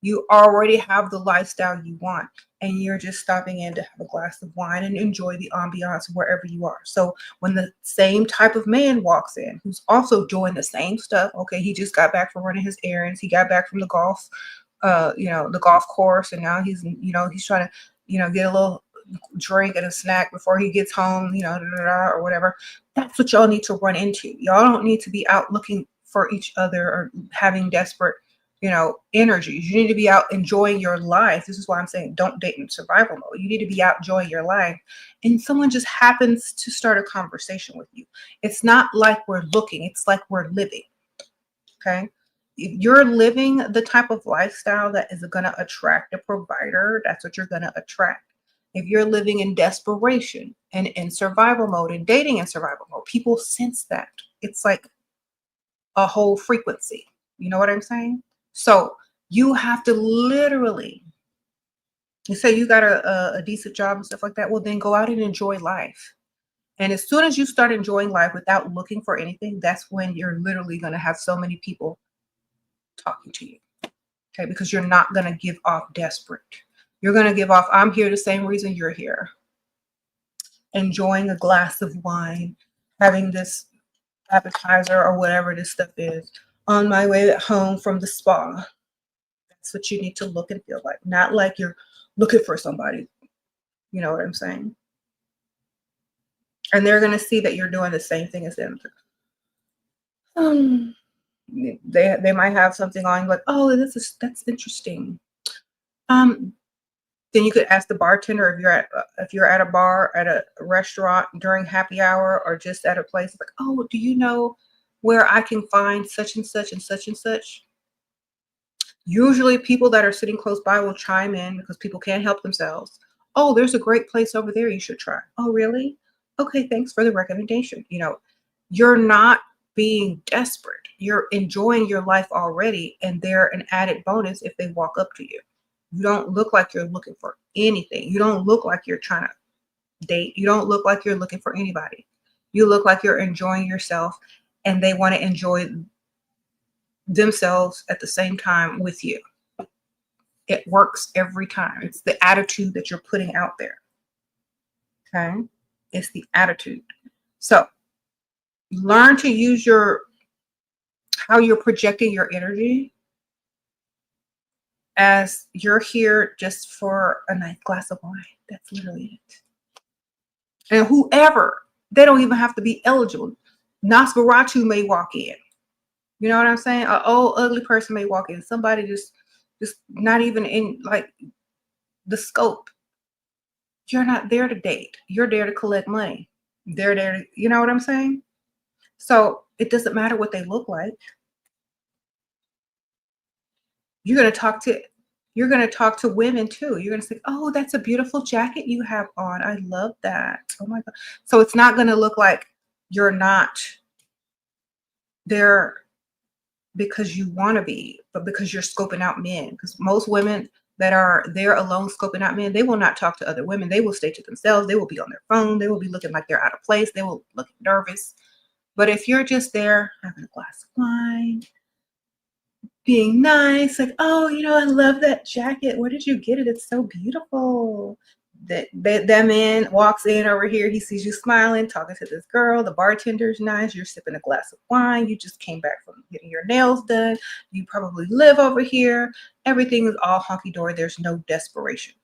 you already have the lifestyle you want, and you're just stopping in to have a glass of wine and enjoy the ambiance wherever you are. So when the same type of man walks in who's also doing the same stuff, okay, he just got back from running his errands, he got back from the golf, the golf course, and now he's trying to, get a little drink and a snack before he gets home, or whatever. That's what y'all need to run into. Y'all don't need to be out looking for each other or having desperate, energies. You need to be out enjoying your life. This is why I'm saying don't date in survival mode. You need to be out enjoying your life. And someone just happens to start a conversation with you. It's not like we're looking, it's like we're living. Okay. If you're living the type of lifestyle that is going to attract a provider, that's what you're going to attract. If you're living in desperation and in survival mode and dating in survival mode, people sense that. It's like a whole frequency. You know what I'm saying? So you have to literally, you say you got a decent job and stuff like that. Well, then go out and enjoy life. And as soon as you start enjoying life without looking for anything, that's when you're literally going to have so many people talking to you. Okay, because you're not going to give off desperate. You're going to give off, I'm here the same reason you're here. Enjoying a glass of wine, having this appetizer or whatever this stuff is, on my way home from the spa. That's what you need to look and feel like, not like you're looking for somebody. You know what I'm saying? And they're going to see that you're doing the same thing as them. They might have something on like, oh, that's interesting. Then you could ask the bartender if you're at a bar, at a restaurant during happy hour, or just at a place like, oh, do you know where I can find such and such and such and such? Usually people that are sitting close by will chime in because people can't help themselves. Oh, there's a great place over there you should try. Oh, really? Okay, thanks for the recommendation. You know, you're not being desperate. You're enjoying your life already, and they're an added bonus if they walk up to you. You don't look like you're looking for anything. You don't look like you're trying to date. You don't look like you're looking for anybody. You look like you're enjoying yourself, and they want to enjoy themselves at the same time with you. It works every time. It's the attitude that you're putting out there. Okay? It's the attitude. So learn to use how you're projecting your energy as you're here just for a nice glass of wine. That's literally it. And whoever, they don't even have to be eligible. Nosferatu may walk in. You know what I'm saying? An old ugly person may walk in. Somebody just not even in like the scope. You're not there to date. You're there to collect money. They're there to, you know what I'm saying? So it doesn't matter what they look like. You're going to talk to women too. You're going to say, oh, that's a beautiful jacket you have on. I love that. Oh my God. So it's not going to look like you're not there because you want to be, but because you're scoping out men. Because most women that are there alone scoping out men, they will not talk to other women. They will stay to themselves. They will be on their phone. They will be looking like they're out of place. They will look nervous. But if you're just there having a glass of wine, being nice, like, oh, you know, I love that jacket. Where did you get it? It's so beautiful. That man walks in over here. He sees you smiling, talking to this girl. The bartender's nice. You're sipping a glass of wine. You just came back from getting your nails done. You probably live over here. Everything is all hunky-dory. There's no desperation.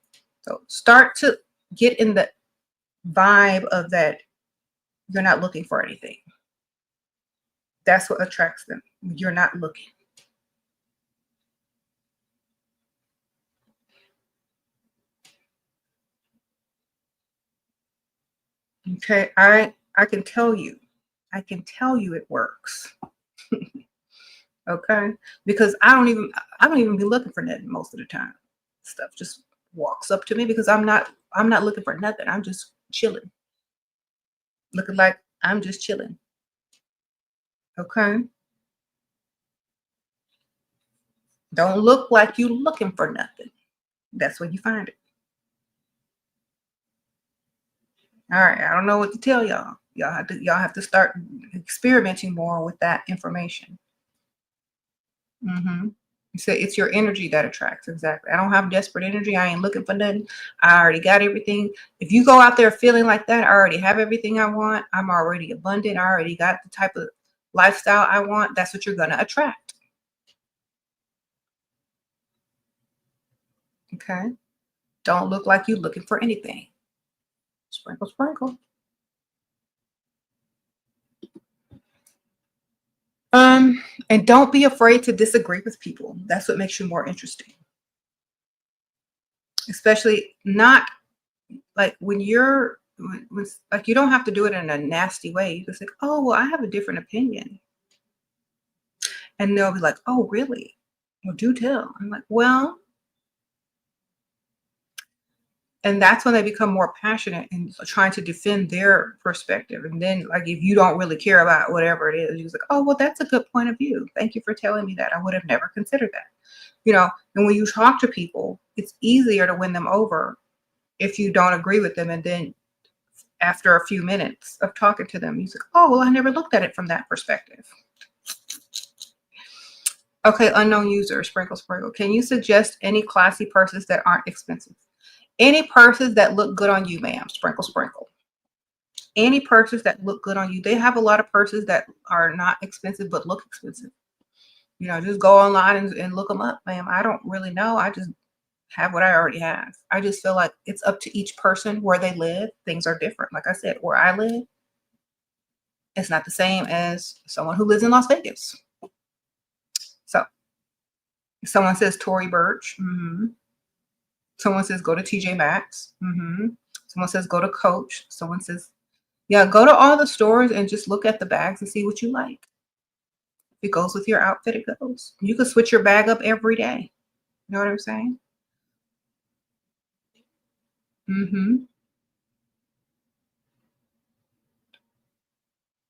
So start to get in the vibe of that you're not looking for anything. That's what attracts them. You're not looking. Okay, I can tell you. I can tell you it works. Okay? Because I don't even be looking for nothing most of the time. Stuff just walks up to me because I'm not looking for nothing. I'm just chilling. Looking like I'm just chilling. Okay? Don't look like you looking for nothing. That's when you find it. All right, I don't know what to tell y'all. Y'all have to start experimenting more with that information. You say it's your energy that attracts. Exactly. I don't have desperate energy. I ain't looking for nothing. I already got everything. If you go out there feeling like that, I already have everything I want. I'm already abundant. I already got the type of lifestyle I want. That's what you're going to attract. Okay. Don't look like you're looking for anything. Sprinkle, sprinkle. And don't be afraid to disagree with people. That's what makes you more interesting. Especially not like when like you don't have to do it in a nasty way. You can say, oh, well, I have a different opinion. And they'll be like, oh, really? Well, do tell. I'm like, well, and that's when they become more passionate and trying to defend their perspective. And then, like, if you don't really care about whatever it is, you're like, oh, well, that's a good point of view. Thank you for telling me that. I would have never considered that. You know, and when you talk to people, it's easier to win them over if you don't agree with them. And then after a few minutes of talking to them, you're like, oh, well, I never looked at it from that perspective. Okay, unknown user, sprinkle, sprinkle. Can you suggest any classy purses that aren't expensive? Any purses that look good on you, ma'am. Sprinkle, sprinkle. Any purses that look good on you. They have a lot of purses that are not expensive but look expensive. You know, just go online and look them up, ma'am. I don't really know. I just have what I already have. I just feel like it's up to each person where they live. Things are different. Like I said, where I live, it's not the same as someone who lives in Las Vegas. So someone says Tory Burch. Someone says go to TJ Maxx. Someone says go to Coach. Someone says, yeah, go to all the stores and just look at the bags and see what you like. If it goes with your outfit, it goes. You could switch your bag up every day. You know what I'm saying?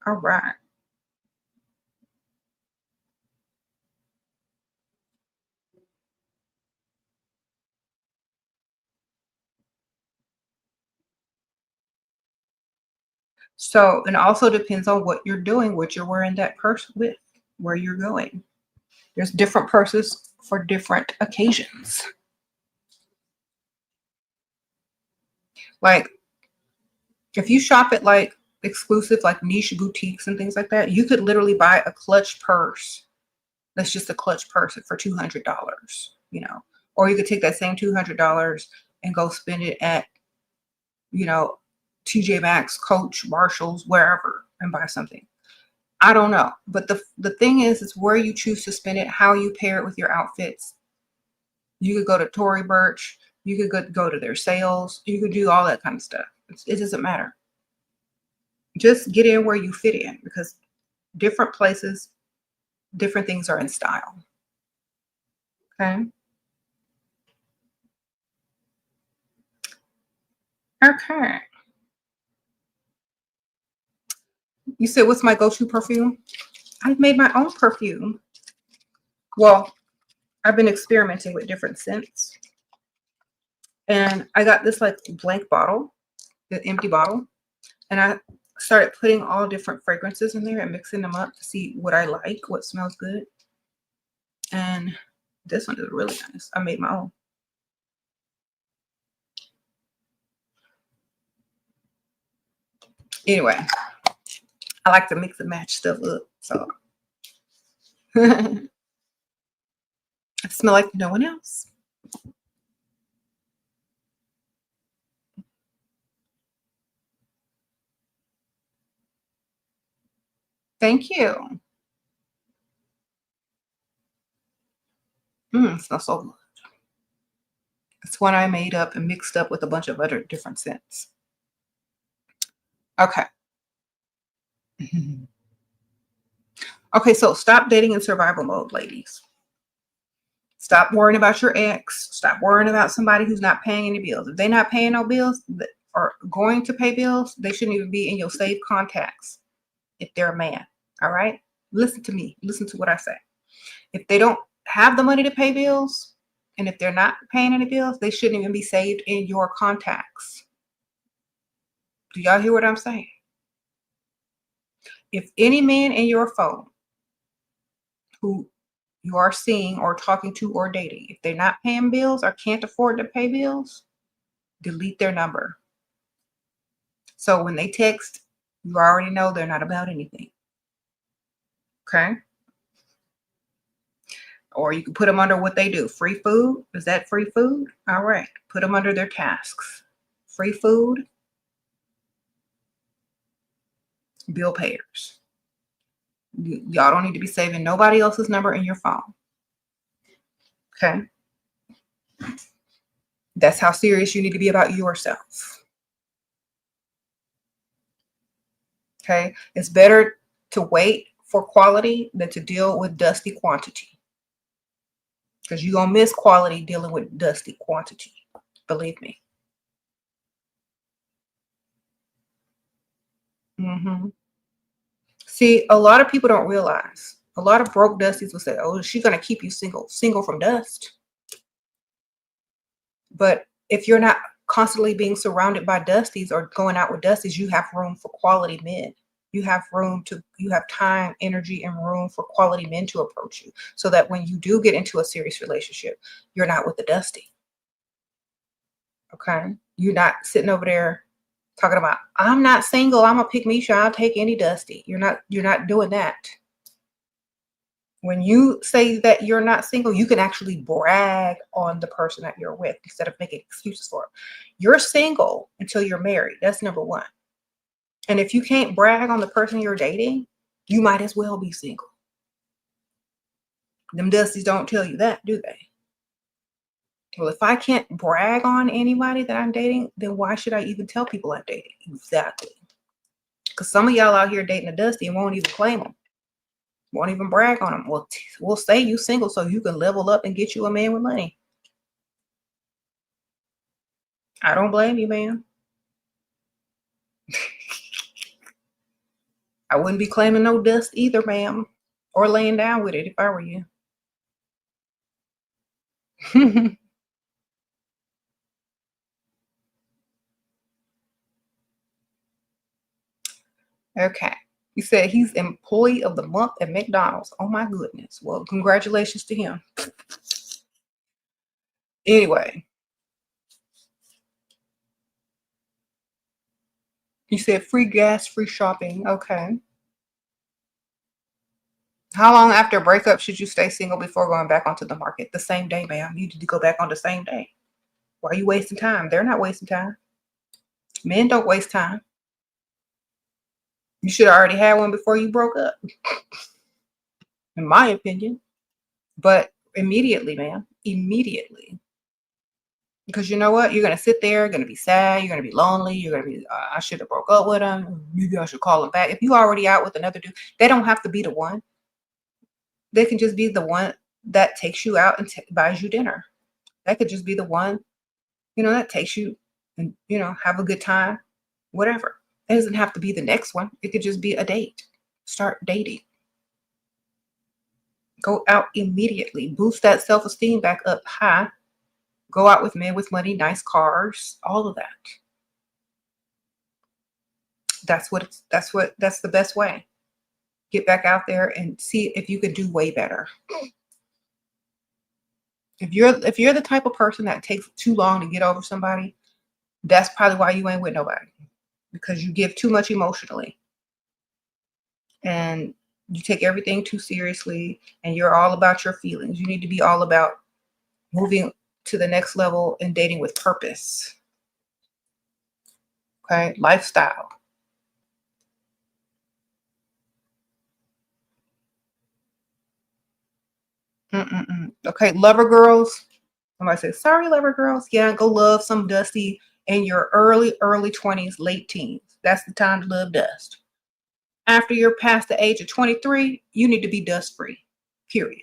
All right. So, and also depends on what you're doing, what you're wearing that purse with, where you're going. There's different purses for different occasions. Like if you shop at like exclusive, like niche boutiques and things like that, you could literally buy a clutch purse. That's just a clutch purse for $200, you know, or you could take that same $200 and go spend it at, you know, TJ Maxx, Coach, Marshalls, wherever, and buy something. I don't know. But the thing is where you choose to spend it, how you pair it with your outfits. You could go to Tory Burch. You could go to their sales. You could do all that kind of stuff. It doesn't matter. Just get in where you fit in, because different places, different things are in style. Okay. Okay. You said, what's my go-to perfume? I've made my own perfume. Well, I've been experimenting with different scents. And I got this like blank bottle, the empty bottle. And I started putting all different fragrances in there and mixing them up to see what I like, what smells good. And this one is really nice. I made my own. Anyway, I like to mix and match stuff up. So I smell like no one else. Thank you. It smells so good. It's one I made up and mixed up with a bunch of other different scents. Okay. Okay, so stop dating in survival mode, ladies. Stop worrying about your ex. Stop worrying about somebody who's not paying any bills. If they're not paying no bills or going to pay bills, they shouldn't even be in your saved contacts if they're a man. All right? Listen to me. Listen to what I say. If they don't have the money to pay bills, and if they're not paying any bills, they shouldn't even be saved in your contacts. Do y'all hear what I'm saying? If any man in your phone who you are seeing or talking to or dating, if they're not paying bills or can't afford to pay bills, delete their number. So when they text, you already know they're not about anything. Okay? Or you can put them under what they do. Free food. Is that free food? All right. Put them under their tasks. Free food. Bill payers. Y'all don't need to be saving nobody else's number in your phone. Okay? That's how serious you need to be about yourself. Okay? It's better to wait for quality than to deal with dusty quantity. Because you're going to miss quality dealing with dusty quantity. Believe me. See, a lot of people don't realize. A lot of broke dusties will say, oh, she's going to keep you single from dust. But if you're not constantly being surrounded by dusties or going out with dusties, you have room for quality men. You have time, energy, and room for quality men to approach you, so that when you do get into a serious relationship, you're not with the dusty. Okay? You're not sitting over there talking about, I'm not single, I'm a pick me, I'll take any dusty. You're not doing that. When you say that you're not single, you can actually brag on the person that you're with instead of making excuses for it. You're single until you're married. That's number one. And if you can't brag on the person you're dating, you might as well be single. Them dusties don't tell you that, do they? Well, if I can't brag on anybody that I'm dating, then why should I even tell people I'm dating? Exactly. Because some of y'all out here dating a dusty and won't even claim them. Won't even brag on them. Well, we'll say you single so you can level up and get you a man with money. I don't blame you, man. I wouldn't be claiming no dust either, ma'am, or laying down with it if I were you. Okay. He said he's employee of the month at McDonald's. Oh my goodness. Well, congratulations to him. Anyway. He said free gas, free shopping. Okay. How long after a breakup should you stay single before going back onto the market? The same day, ma'am. You need to go back on the same day. Why are you wasting time? They're not wasting time. Men don't waste time. You should have already had one before you broke up, in my opinion. But immediately, ma'am. Immediately. Because you know what? You're going to sit there, going to be sad. You're going to be lonely. You're going to be, I should have broke up with him. Maybe I should call him back. If you're already out with another dude, they don't have to be the one. They can just be the one that takes you out and buys you dinner. That could just be the one, that takes you and, have a good time, whatever. It doesn't have to be the next one. It could just be a date. Start dating. Go out immediately. Boost that self-esteem back up high. Go out with men with money, nice cars, all of that. That's the best way. Get back out there and see if you can do way better. If you're the type of person that takes too long to get over somebody, that's probably why you ain't with nobody. Because you give too much emotionally. And you take everything too seriously and you're all about your feelings. You need to be all about moving to the next level and dating with purpose. Okay, lifestyle. Okay, lover girls. Somebody says, sorry, lover girls. Yeah, go love some dusty in your early 20s, late teens. That's the time to love dust. After you're past the age of 23, you need to be dust free, period.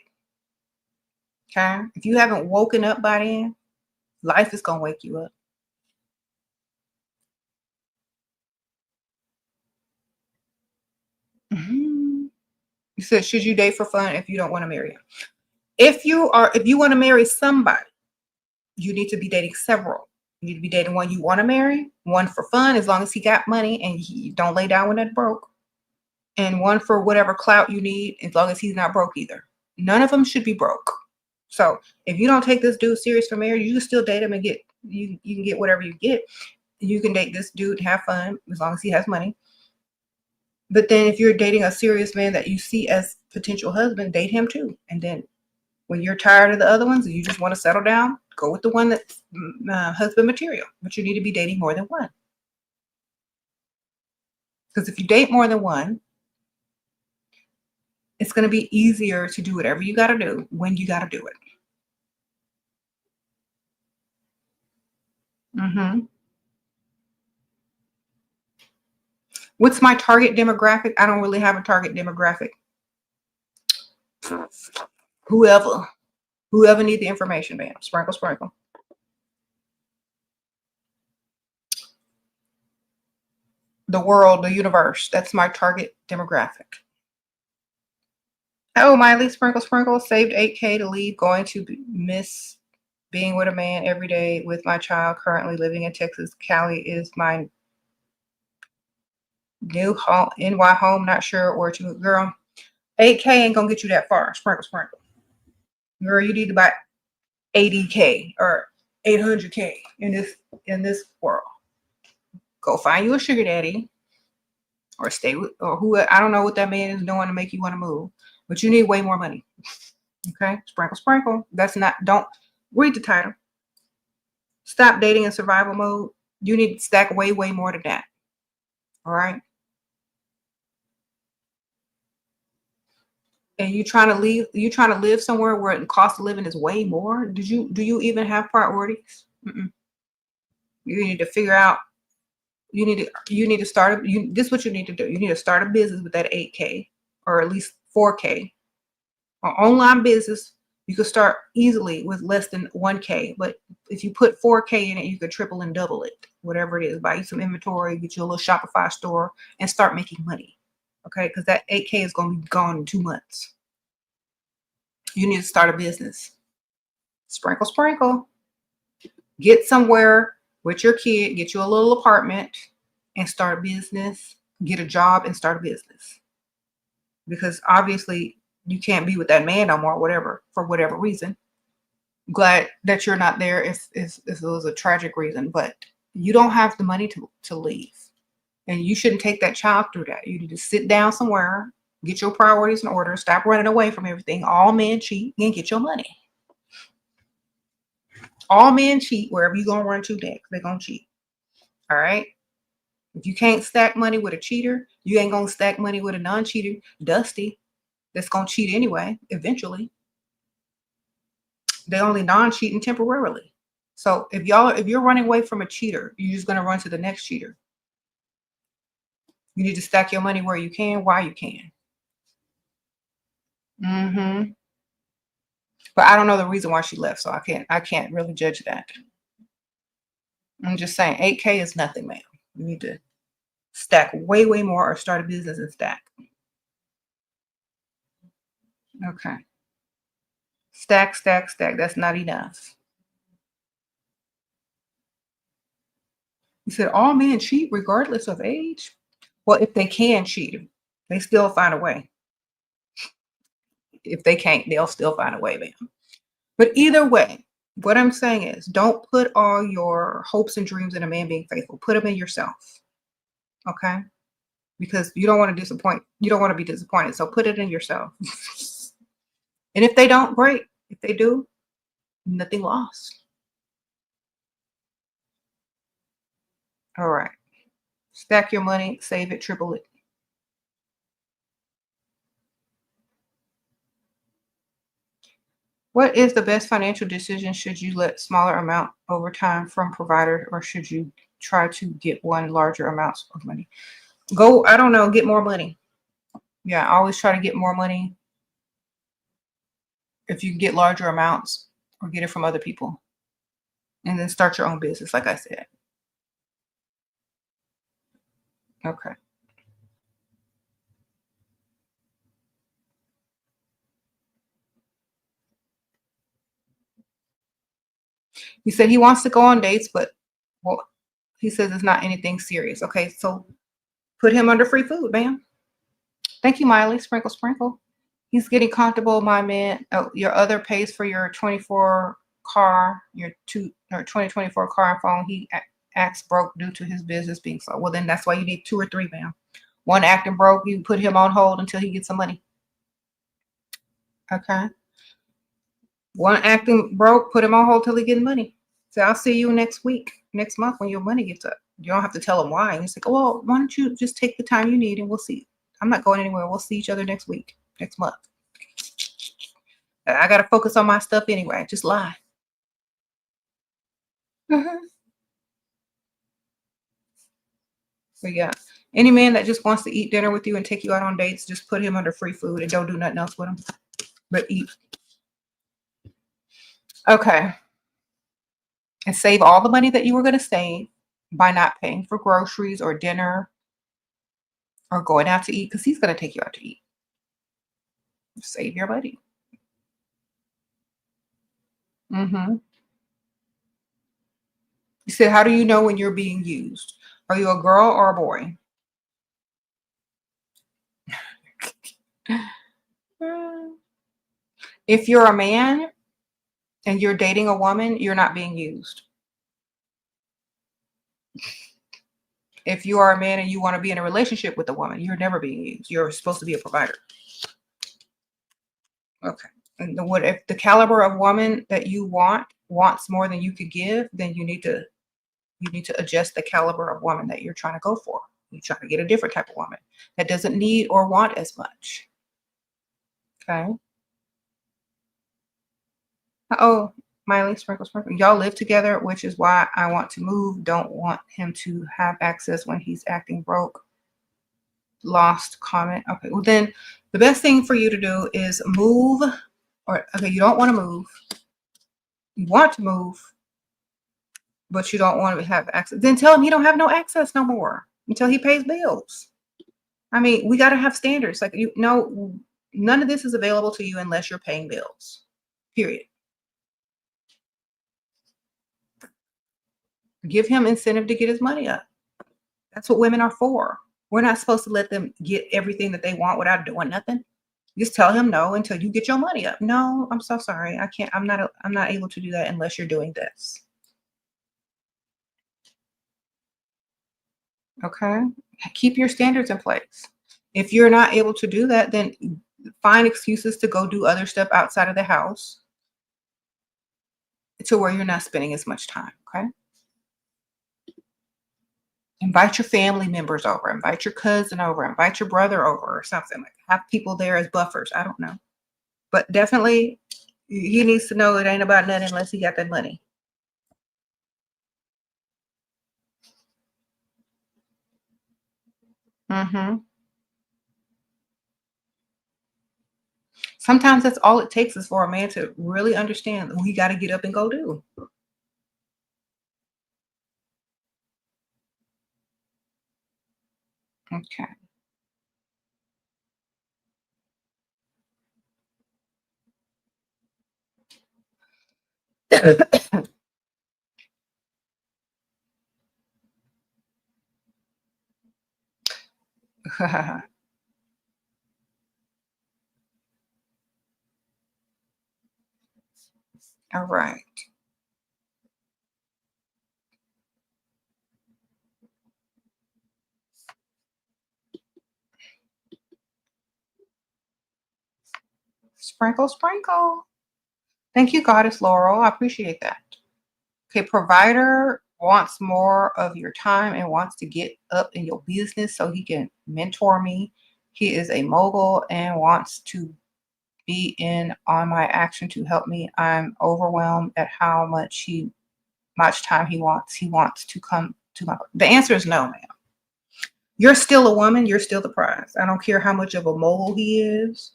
Okay, if you haven't woken up by then, life is gonna wake you up. You said, should you date for fun if you don't want to marry him? If you want to marry somebody, you need to be dating several. You need to be dating one you want to marry, one for fun, as long as he got money and he don't lay down when it's broke, and one for whatever clout you need, as long as he's not broke either. None of them should be broke. So if you don't take this dude serious for marriage, you can still date him and you can get whatever you get. You can date this dude and have fun as long as he has money. But then if you're dating a serious man that you see as potential husband, date him too. And then when you're tired of the other ones and you just want to settle down, go with the one that's husband material. But you need to be dating more than one. Because if you date more than one, it's going to be easier to do whatever you got to do when you got to do it. What's my target demographic? I don't really have a target demographic. Whoever need the information, man. Sprinkle, sprinkle. The world, the universe. That's my target demographic. Oh, Miley, sprinkle, sprinkle. Saved 8K to leave. Going to miss being with a man every day with my child. Currently living in Texas. Cali is my new home, NY home. Not sure where to move. Girl, 8K ain't gonna get you that far. Sprinkle, sprinkle. Girl, you need to buy 80K or 800K in this world. Go find you a sugar daddy or stay with, or who, I don't know what that man is doing to make you want to move. but you need way more money. Okay, sprinkle, sprinkle. That's not, don't read the title. Stop dating in survival mode. You need to stack way, way more than that. All right. And you trying to live somewhere where the cost of living is way more. Do you even have priorities? Mm-mm. You need to figure out, you need to start this is what you need to do. You need to start a business with that 8K or at least 4K. An online business, you could start easily with less than 1K, but if you put 4K in it, you could triple and double it, whatever it is. Buy you some inventory, get you a little Shopify store, and start making money. Okay, because that 8K is going to be gone in 2 months. You need to start a business. Sprinkle, sprinkle. Get somewhere with your kid, get you a little apartment, and start a business. Get a job and start a business. Because obviously, you can't be with that man no more, whatever, for whatever reason. Glad that you're not there if it was a tragic reason, but you don't have the money to leave. And you shouldn't take that child through that. You need to sit down somewhere, get your priorities in order, stop running away from everything. All men cheat and get your money. All men cheat wherever you're going to run to next. They're going to cheat. All right? If you can't stack money with a cheater, you ain't going to stack money with a non-cheater, Dusty, that's going to cheat anyway, eventually. They only non-cheating temporarily. So if you're running away from a cheater, you're just going to run to the next cheater. You need to stack your money where you can, while you can. But I don't know the reason why she left, so I can't really judge that. I'm just saying 8K is nothing, ma'am. You need to stack way, way more or start a business and stack. Okay. Stack, stack, stack. That's not enough. You said all men cheat regardless of age? Well, if they can cheat, they still find a way. If they can't, they'll still find a way, ma'am. But either way, what I'm saying is don't put all your hopes and dreams in a man being faithful. Put them in yourself. Okay? Because you don't want to disappoint. You don't want to be disappointed. So put it in yourself. And if they don't, great. If they do, nothing lost. All right. Stack your money, save it, triple it. What is the best financial decision? Should you let smaller amount over time from provider, or should you try to get one larger amounts of money? Go, I don't know, get more money. Yeah, always try to get more money. If you get larger amounts or get it from other people. And then start your own business, like I said. Okay. He said he wants to go on dates, but well, he says it's not anything serious. Okay, so put him under free food, ma'am. Thank you, Miley. Sprinkle, sprinkle. He's getting comfortable, my man. Oh, your other pays for your 24 car, your 2024 car and phone. He acts broke due to his business being slow. Well, then that's why you need 2 or 3, ma'am. One acting broke, you put him on hold until he gets some money. Okay. One acting broke, put him on hold till he gets money. So I'll see you next month when your money gets up. You don't have to tell him why. And it's like, oh, well, why don't you just take the time you need and we'll see. I'm not going anywhere. We'll see each other next month. I got to focus on my stuff anyway. Just lie. So yeah, any man that just wants to eat dinner with you and take you out on dates, just put him under free food and don't do nothing else with him but eat. Okay. And save all the money that you were going to save by not paying for groceries or dinner or going out to eat, because he's going to take you out to eat. Save your money. You said, how do you know when you're being used? Are you a girl or a boy? If you're a man and you're dating a woman, you're not being used. If you are a man and you want to be in a relationship with a woman, you're never being used. You're supposed to be a provider. Okay. And what if the caliber of woman that you wants more than you could give, then you need to adjust the caliber of woman that you're trying to go for. You're trying to get a different type of woman that doesn't need or want as much. Okay. Oh, Miley, sprinkle, sprinkle. Y'all live together, which is why I want to move. Don't want him to have access when he's acting broke. Lost comment. Okay, well then the best thing for you to do is move. Or okay, you don't want to move. You want to move, but you don't want to have access. Then tell him he don't have no access no more until he pays bills. I mean, we got to have standards. Like, you know, none of this is available to you unless you're paying bills. Period. Give him incentive to get his money up. That's what women are for. We're not supposed to let them get everything that they want without doing nothing. Just tell him no until you get your money up. No, I'm so sorry. I can't. I'm not able to do that unless you're doing this. Okay? Keep your standards in place. If you're not able to do that, then find excuses to go do other stuff outside of the house to where you're not spending as much time. Okay? Invite your family members over, invite your cousin over, invite your brother over or something. Like, have people there as buffers. I don't know. But definitely he needs to know it ain't about nothing unless he got that money. Sometimes that's all it takes is for a man to really understand we got to get up and go do. Okay. All right. Sprinkle, sprinkle. Thank you, Goddess Laurel. I appreciate that. Okay, provider wants more of your time and wants to get up in your business so he can mentor me. He is a mogul and wants to be in on my action to help me. I'm overwhelmed at how much time he wants. He wants to come to my. The answer is no, ma'am. You're still a woman. You're still the prize. I don't care how much of a mogul he is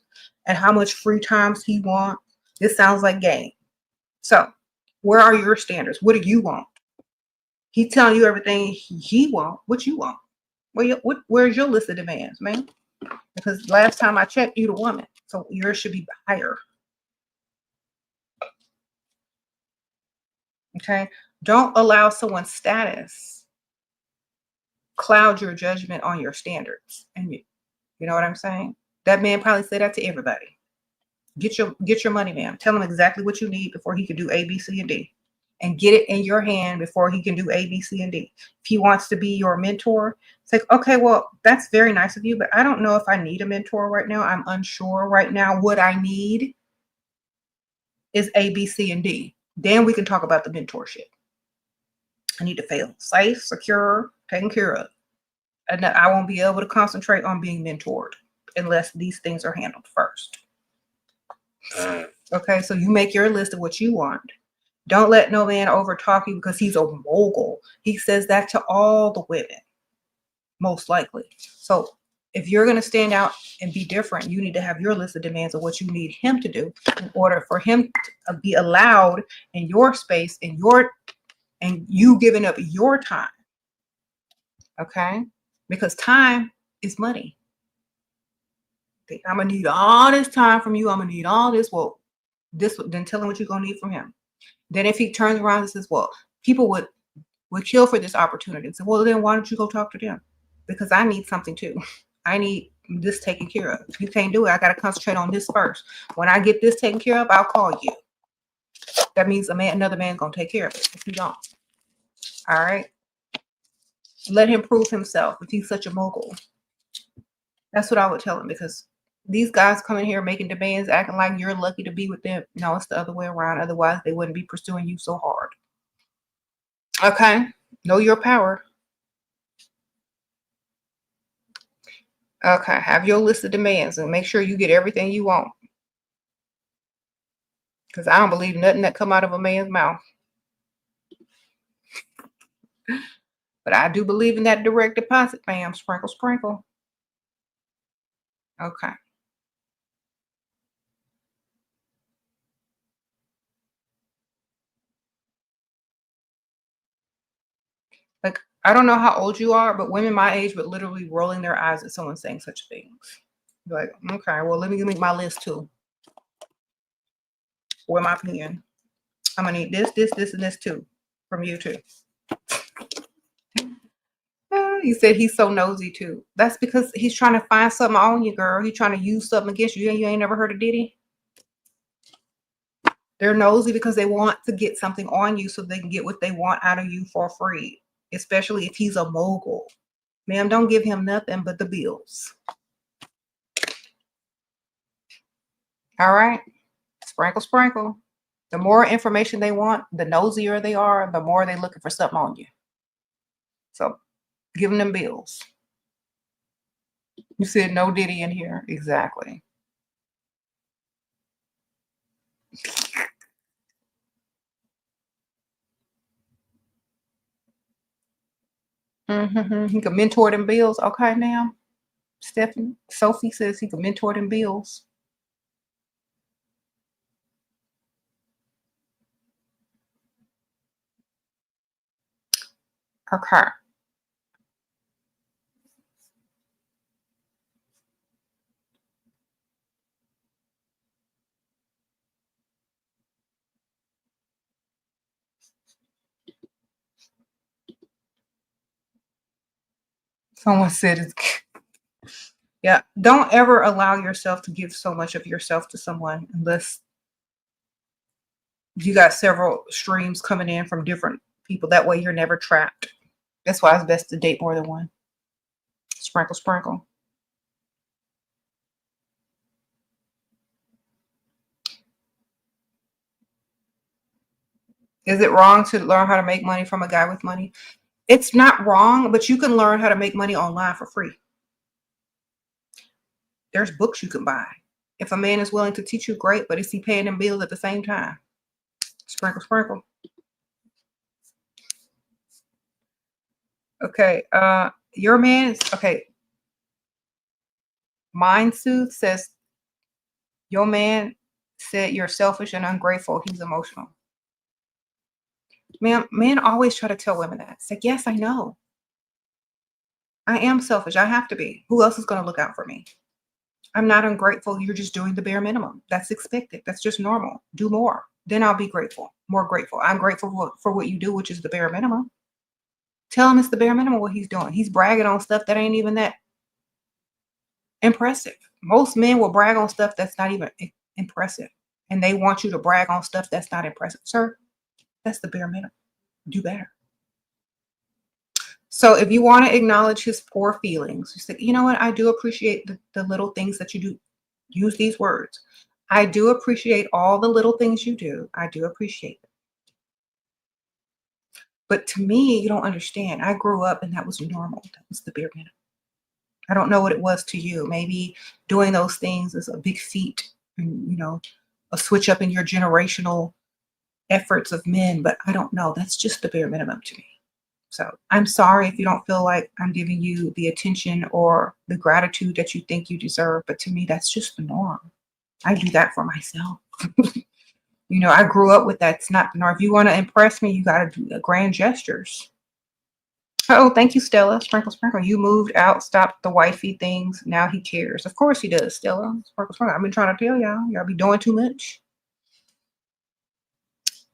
and how much free times he wants. This sounds like game. So, where are your standards? What do you want? He's telling you everything he wants. What you want? Where's your list of demands, man? Because last time I checked, you the woman, so yours should be higher. Okay. Don't allow someone's status cloud your judgment on your standards. And you know what I'm saying? That man probably said that to everybody. Get your money, man. Tell him exactly what you need before he can do A, B, C, and D. And get it in your hand before he can do A, B, C, and D. If he wants to be your mentor, it's like, okay, well, that's very nice of you, but I don't know if I need a mentor right now. I'm unsure right now. What I need is A, B, C, and D. Then we can talk about the mentorship. I need to feel safe, secure, taken care of. And I won't be able to concentrate on being mentored unless these things are handled first. Okay, so you make your list of what you want. Don't let no man over talk you because he's a mogul. He says that to all the women, most likely. So if you're going to stand out and be different, you need to have your list of demands of what you need him to do in order for him to be allowed in your space, and you giving up your time. Okay? Because time is money. I'm going to need all this time from you. I'm going to need all this. Well, then tell him what you're going to need from him. Then if he turns around and says, well, people would kill for this opportunity. So, well, then why don't you go talk to them? Because I need something too. I need this taken care of. If you can't do it, I got to concentrate on this first. When I get this taken care of, I'll call you. That means another man's going to take care of it if you don't. All right. Let him prove himself if he's such a mogul. That's what I would tell him, because These guys coming here making demands, acting like you're lucky to be with them. No, it's the other way around. Otherwise, they wouldn't be pursuing you so hard. Okay? Know your power. Okay, have your list of demands and make sure you get everything you want. Because I don't believe nothing that come out of a man's mouth. But I do believe in that direct deposit, ma'am. Sprinkle, sprinkle. Okay. Like, I don't know how old you are, but women my age would literally rolling their eyes at someone saying such things. Like, okay, well, let me make my list too. Where my pen? I'm gonna need this, this, this, and this too from you too. He said he's so nosy too. That's because he's trying to find something on you, girl. He's trying to use something against you. You ain't never heard of Diddy? They're nosy because they want to get something on you so they can get what they want out of you for free, especially if he's a mogul. Ma'am, don't give him nothing but the bills. All right. Sprinkle, sprinkle. The more information they want, the nosier they are, the more they're looking for something on you. So giving them bills. You said no Diddy in here. Exactly. He can mentor them bills. Okay, now. Stephanie. Sophie says he can mentor them bills. Okay. Someone said it's yeah. Don't ever allow yourself to give so much of yourself to someone unless you got several streams coming in from different people. That way you're never trapped. That's why it's best to date more than one. Sprinkle, sprinkle. Is it wrong to learn how to make money from a guy with money? It's not wrong, but you can learn how to make money online for free. There's books you can buy. If a man is willing to teach you, great, but is he paying them bills at the same time? Sprinkle, sprinkle. Okay, your man is, okay. Mind Soothe says, your man said you're selfish and ungrateful. He's emotional. Ma'am, men always try to tell women that. It's like, yes, I know. I am selfish. I have to be. Who else is going to look out for me? I'm not ungrateful. You're just doing the bare minimum. That's expected. That's just normal. Do more. Then I'll be grateful. More grateful. I'm grateful for what you do, which is the bare minimum. Tell him it's the bare minimum what he's doing. He's bragging on stuff that ain't even that impressive. Most men will brag on stuff that's not even impressive. And they want you to brag on stuff that's not impressive. Sir, that's the bare minimum. Do better. So if you want to acknowledge his poor feelings, you say, you know what? I do appreciate the little things that you do. Use these words. I do appreciate all the little things you do. I do appreciate it. But to me, you don't understand. I grew up and that was normal. That was the bare minimum. I don't know what it was to you. Maybe doing those things is a big feat, and, you know, a switch up in your generational efforts of men, but I don't know. That's just the bare minimum to me. So I'm sorry if you don't feel like I'm giving you the attention or the gratitude that you think you deserve, but to me, that's just the norm. I do that for myself. You know, I grew up with that. It's not the norm. If you want to impress me, you got to do the grand gestures. Oh, thank you, Stella. Sprinkle, sprinkle. You moved out, stopped the wifey things. Now he cares. Of course he does, Stella. Sprinkle, sprinkle. I've been trying to tell y'all. Y'all be doing too much.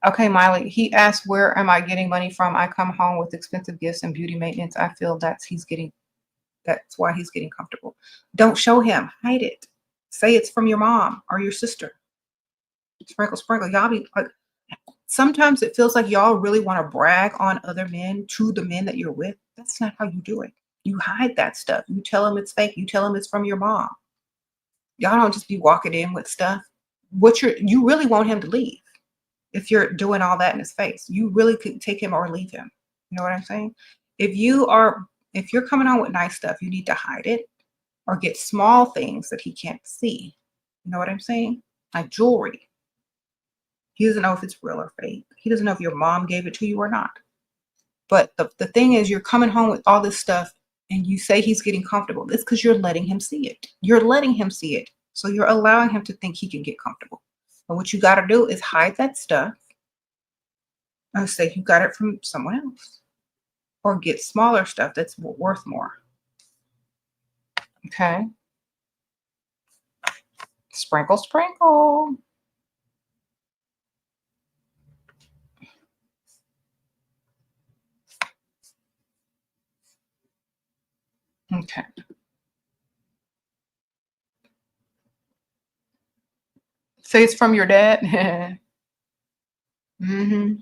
Okay, Miley. He asked, where am I getting money from? I come home with expensive gifts and beauty maintenance. I feel that's why he's getting comfortable. Don't show him. Hide it. Say it's from your mom or your sister. Sprinkle, sprinkle. Y'all be like, sometimes it feels like y'all really want to brag on other men to the men that you're with. That's not how you do it. You hide that stuff. You tell them it's fake. You tell them it's from your mom. Y'all don't just be walking in with stuff. You really want him to leave. If you're doing all that in his face, you really could take him or leave him. You know what I'm saying? If you're coming on with nice stuff, you need to hide it or get small things that he can't see. You know what I'm saying? Like jewelry. He doesn't know if it's real or fake. He doesn't know if your mom gave it to you or not. But the thing is, you're coming home with all this stuff and you say he's getting comfortable. It's because you're letting him see it. You're letting him see it. So you're allowing him to think he can get comfortable. But what you got to do is hide that stuff and say you got it from someone else. Or get smaller stuff that's worth more. Okay. Sprinkle, sprinkle. Okay. Say it's from your dad. Mm-hmm.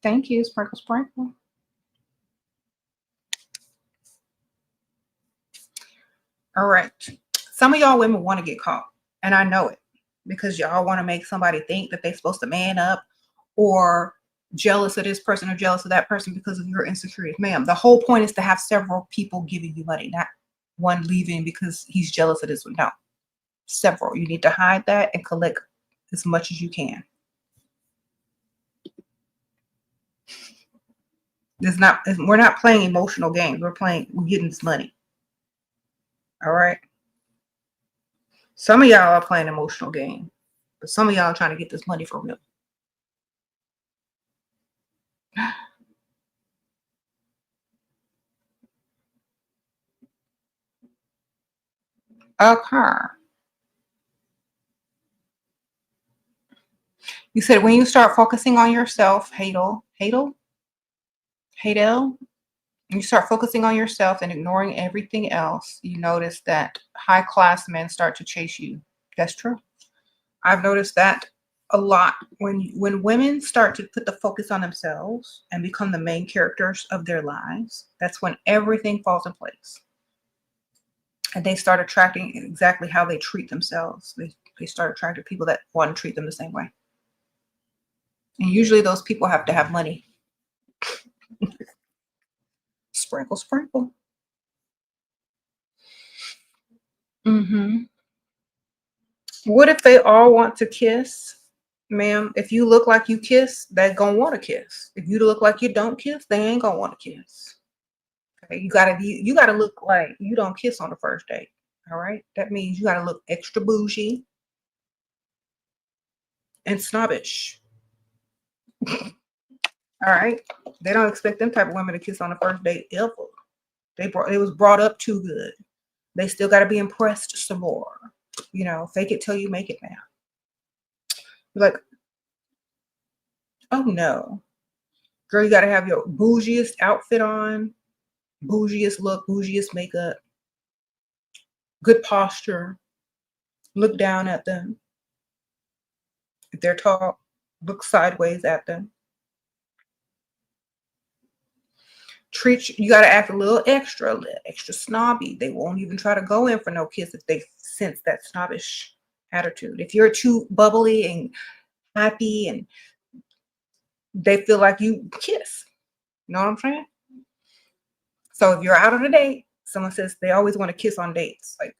Thank you, sprinkle, sprinkle. All right. Some of y'all women want to get caught, and I know it because y'all want to make somebody think that they're supposed to man up or jealous of this person or jealous of that person because of your insecurities. Ma'am, the whole point is to have several people giving you money, not one leaving because he's jealous of this one. No, several. You need to hide that and collect as much as you can. We're not playing emotional games. We're getting this money. All right. Some of y'all are playing emotional game, but some of y'all are trying to get this money for real. Okay. You said when you start focusing on yourself, Hadel, you start focusing on yourself and ignoring everything else, you notice that high class men start to chase you. That's true. I've noticed that a lot. When women start to put the focus on themselves and become the main characters of their lives, that's when everything falls in place. And they start attracting exactly how they treat themselves. They start attracting people that want to treat them the same way. And usually those people have to have money. Sprinkle, sprinkle. Mm-hmm. What if they all want to kiss? Ma'am, if you look like you kiss, they're gonna want to kiss. If you look like you don't kiss, they ain't gonna want to kiss. Okay, you gotta look like you don't kiss on the first date. All right. That means you gotta look extra bougie and snobbish. All right. They don't expect them type of women to kiss on the first date ever. It was brought up too good. They still gotta be impressed some more. You know, fake it till you make it now. Like, oh no. Girl, you gotta have your bougiest outfit on, bougiest look, bougiest makeup, good posture. Look down at them. If they're tall, look sideways at them. You gotta act a little extra snobby. They won't even try to go in for no kiss if they sense that snobbish attitude. If you're too bubbly and happy and they feel like you kiss. You know what I'm saying? So if you're out on a date, someone says they always want to kiss on dates. Like,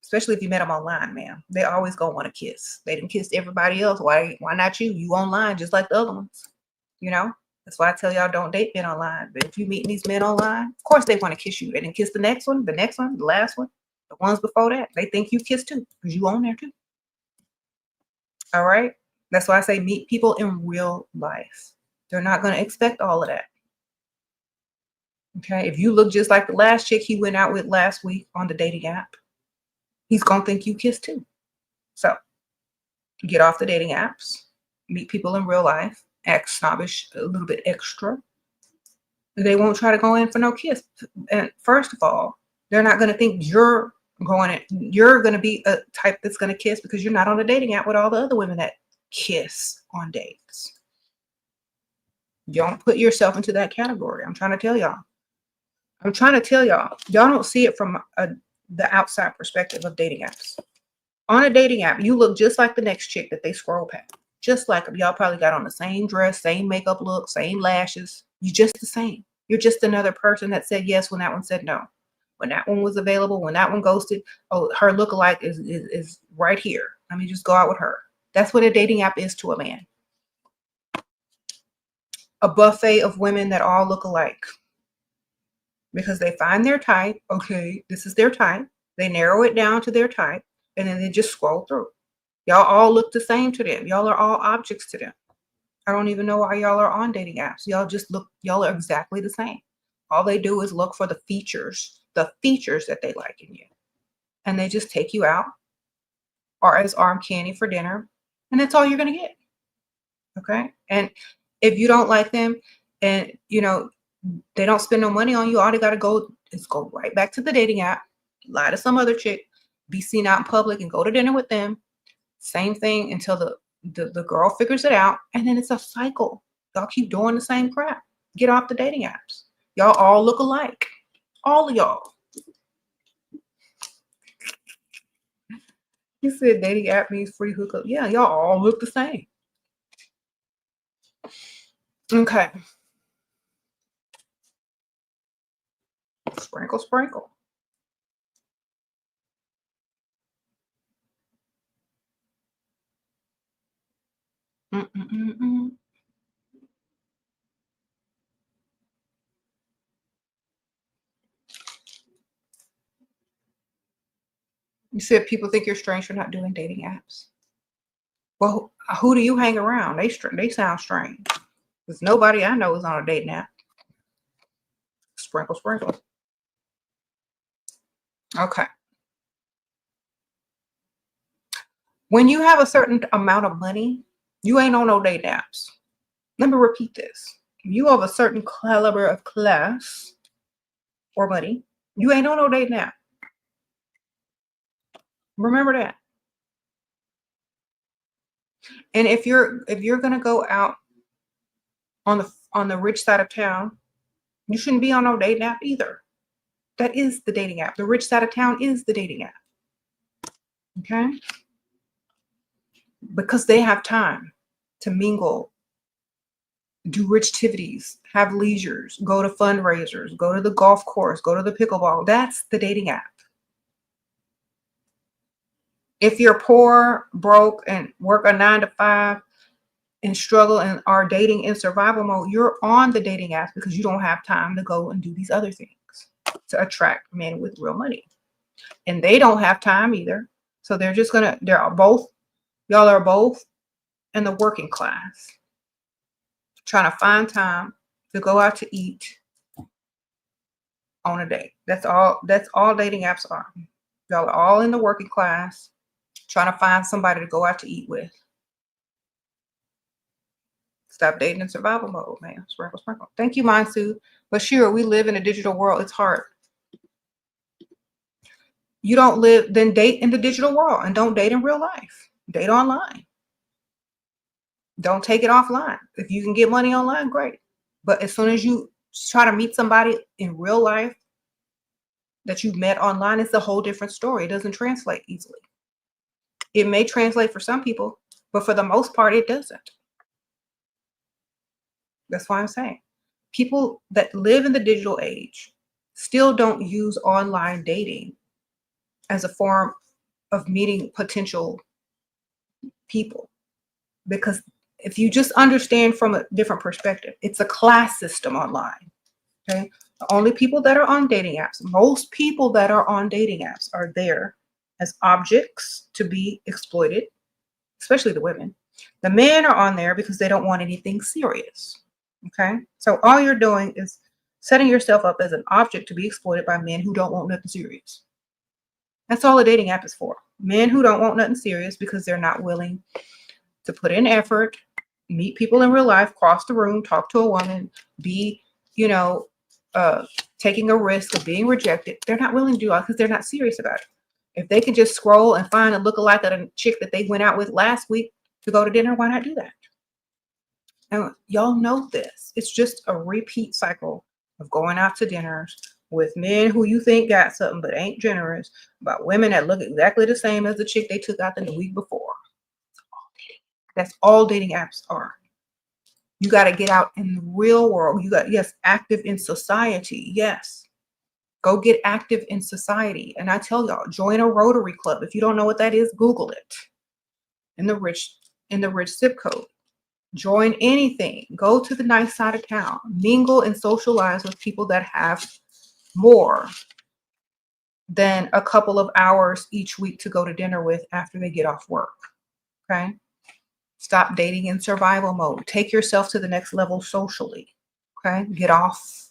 especially if you met them online, ma'am. They always gonna want to kiss. They didn't kiss everybody else. Why not you? You online just like the other ones. You know? That's why I tell y'all don't date men online. But if you meet these men online, of course they want to kiss you. They didn't kiss the next one, the last one, the ones before that. They think you kissed too, because you on there too. All right? That's why I say meet people in real life. They're not going to expect all of that. Okay? If you look just like the last chick he went out with last week on the dating app, he's going to think you kissed too. So get off the dating apps, meet people in real life, act snobbish, a little bit extra. They won't try to go in for no kiss. And first of all, they're not going to think you're going to be a type that's going to kiss because you're not on a dating app with all the other women that kiss on dates. Don't put yourself into that category. I'm trying to tell y'all. Y'all don't see it from the outside perspective of dating apps. On a dating app, you look just like the next chick that they scroll past. Just like them. Y'all probably got on the same dress, same makeup look, same lashes. You just the same. You're just another person that said yes when that one said no. When that one was available, when that one ghosted, oh, her lookalike is right here. Let me just go out with her. That's what a dating app is to a man. A buffet of women that all look alike. Because they find their type. Okay, this is their type. They narrow it down to their type. And then they just scroll through. Y'all all look the same to them. Y'all are all objects to them. I don't even know why y'all are on dating apps. Y'all are exactly the same. All they do is look for the features that they like in you. And they just take you out or as arm candy for dinner. And that's all you're going to get. Okay. And if you don't like them and, they don't spend no money on you, all they got to go is go right back to the dating app, lie to some other chick, be seen out in public and go to dinner with them. Same thing until the girl figures it out. And then it's a cycle. Y'all keep doing the same crap. Get off the dating apps. Y'all all look alike. All of y'all. You said dating app means free hookup. Yeah, y'all all look the same. Okay. Sprinkle, sprinkle. Mm-mm-mm-mm. You said people think you're strange for not doing dating apps. Well, who do you hang around? They sound strange. Because nobody I know is on a dating app. Sprinkle, sprinkle. Okay. When you have a certain amount of money, you ain't on no dating apps. Let me repeat this. You have a certain caliber of class or money, you ain't on no dating app. Remember that. And if you're gonna go out on the rich side of town, you shouldn't be on no dating app either. That is the dating app. The rich side of town is the dating app. Okay? Because they have time to mingle, do rich activities, have leisures, go to fundraisers, go to the golf course, go to the pickleball. That's the dating app. If you're poor, broke, and work a 9 to 5 and struggle and are dating in survival mode, you're on the dating apps because you don't have time to go and do these other things to attract men with real money. And they don't have time either. So y'all are both in the working class, trying to find time to go out to eat on a date. That's all dating apps are. Y'all are all in the working class, trying to find somebody to go out to eat with. Stop dating in survival mode, man. Sprinkle, sprinkle. Thank you, Mansu. But sure, we live in a digital world. It's hard. You don't live, then date in the digital world and don't date in real life. Date online. Don't take it offline. If you can get money online, great. But as soon as you try to meet somebody in real life that you've met online, it's a whole different story. It doesn't translate easily. It may translate for some people, but for the most part, it doesn't. That's why I'm saying people that live in the digital age still don't use online dating as a form of meeting potential people. Because if you just understand from a different perspective, it's a class system online. Okay. The only people that are on dating apps, most people that are on dating apps are there as objects to be exploited, especially the women. The men are on there because they don't want anything serious. Okay. So all you're doing is setting yourself up as an object to be exploited by men who don't want nothing serious. That's all a dating app is for. Men who don't want nothing serious because they're not willing to put in effort, meet people in real life, cross the room, talk to a woman, be, taking a risk of being rejected. They're not willing to do that because they're not serious about it. If they can just scroll and find a lookalike of a chick that they went out with last week to go to dinner, why not do that? And y'all know this. It's just a repeat cycle of going out to dinners, with men who you think got something but ain't generous, about women that look exactly the same as the chick they took out the week before. That's all dating apps are. You got to get out in the real world. You got, yes, active in society. Yes. Go get active in society. And I tell y'all, join a Rotary Club. If you don't know what that is, Google it. In the rich zip code. Join anything. Go to the nice side of town. Mingle and socialize with people that have more than a couple of hours each week to go to dinner with after they get off work. Okay? Stop dating in survival mode. Take yourself to the next level socially. Okay? Get off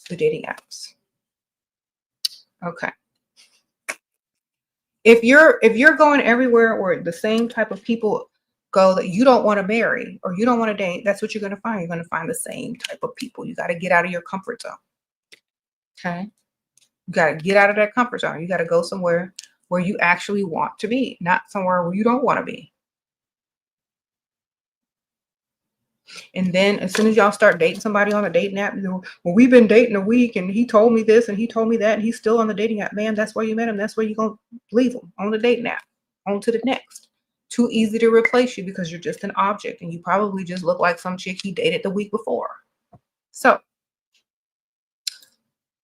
the dating apps. Okay. If you're going everywhere where the same type of people go that you don't want to marry or you don't want to date, that's what you're going to find. You're going to find the same type of people. You got to get out of your comfort zone. Okay? You got to get out of that comfort zone. You got to go somewhere where you actually want to be, not somewhere where you don't want to be. And then as soon as y'all start dating somebody on a dating app, you know, well, we've been dating a week and he told me this and he told me that and he's still on the dating app. Man, that's where you met him. That's where you're going to leave him, on the dating app, on to the next. Too easy to replace you because you're just an object and you probably just look like some chick he dated the week before. So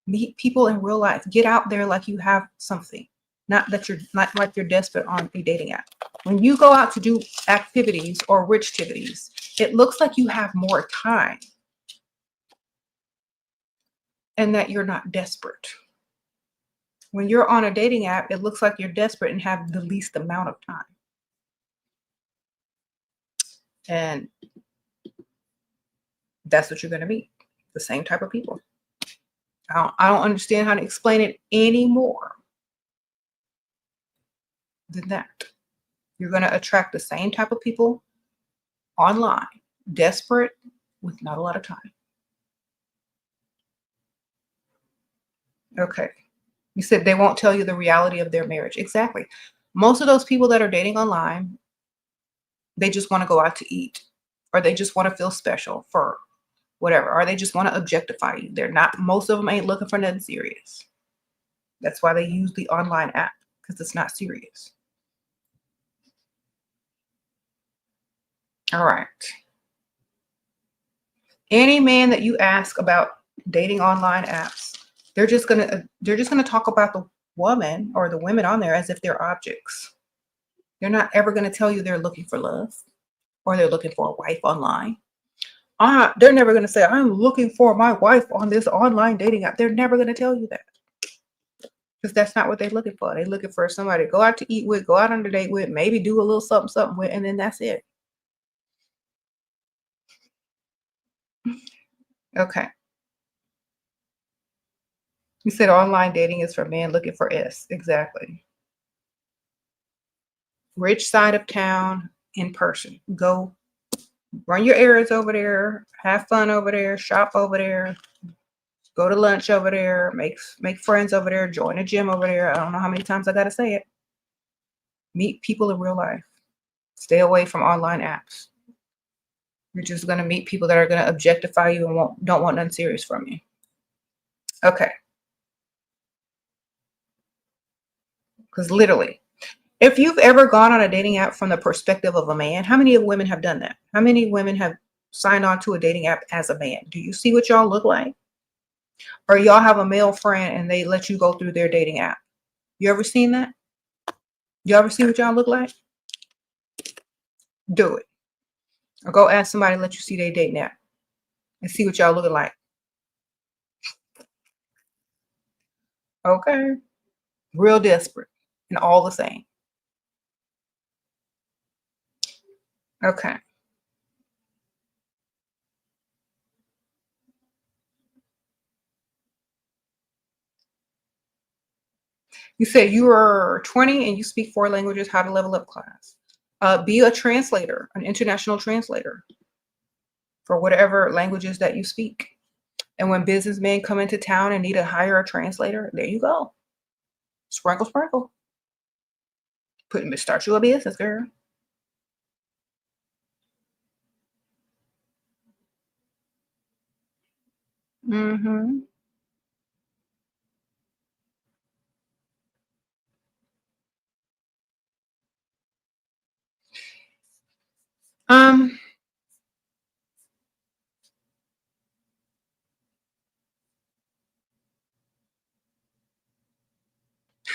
meet people in real life. Get out there like you have something. Not like you're desperate on a dating app. When you go out to do activities or rich activities, it looks like you have more time and that you're not desperate. When you're on a dating app, it looks like you're desperate and have the least amount of time. And that's what you're going to meet. The same type of people. I don't understand how to explain it any more than that. You're going to attract the same type of people online, desperate with not a lot of time. Okay. You said they won't tell you the reality of their marriage. Exactly. Most of those people that are dating online, they just want to go out to eat, or they just want to feel special for whatever, or they just want to objectify you. They're not, most of them ain't looking for nothing serious. That's why they use the online app, because it's not serious. All right. Any man that you ask about dating online apps, they're just gonna talk about the woman or the women on there as if they're objects. They're not ever gonna tell you they're looking for love or they're looking for a wife online. They're never gonna say, I'm looking for my wife on this online dating app. They're never gonna tell you that. Because that's not what they're looking for. They're looking for somebody to go out to eat with, go out on a date with, maybe do a little something, something with, and then that's it. Okay. You said online dating is for men looking for S. Exactly. Rich side of town, in person. Go run your errands over there, have fun over there, shop over there, go to lunch over there, make friends over there, join a gym over there. I don't know how many times I got to say it. Meet people in real life. Stay away from online apps. You're just going to meet people that are going to objectify you and don't want nothing serious from you. Okay. Because literally, if you've ever gone on a dating app from the perspective of a man, how many women have done that? How many women have signed on to a dating app as a man? Do you see what y'all look like? Or y'all have a male friend and they let you go through their dating app? You ever seen that? You ever see what y'all look like? Do it. Or go ask somebody to let you see their dating app and see what y'all looking like. Okay. Real desperate and all the same. Okay. You said you are 20 and you speak 4 languages. How to level up class? Be a translator, an international translator for whatever languages that you speak. And when businessmen come into town and need to hire a translator, there you go. Sprinkle, sprinkle. Start you a business, girl. Mm-hmm.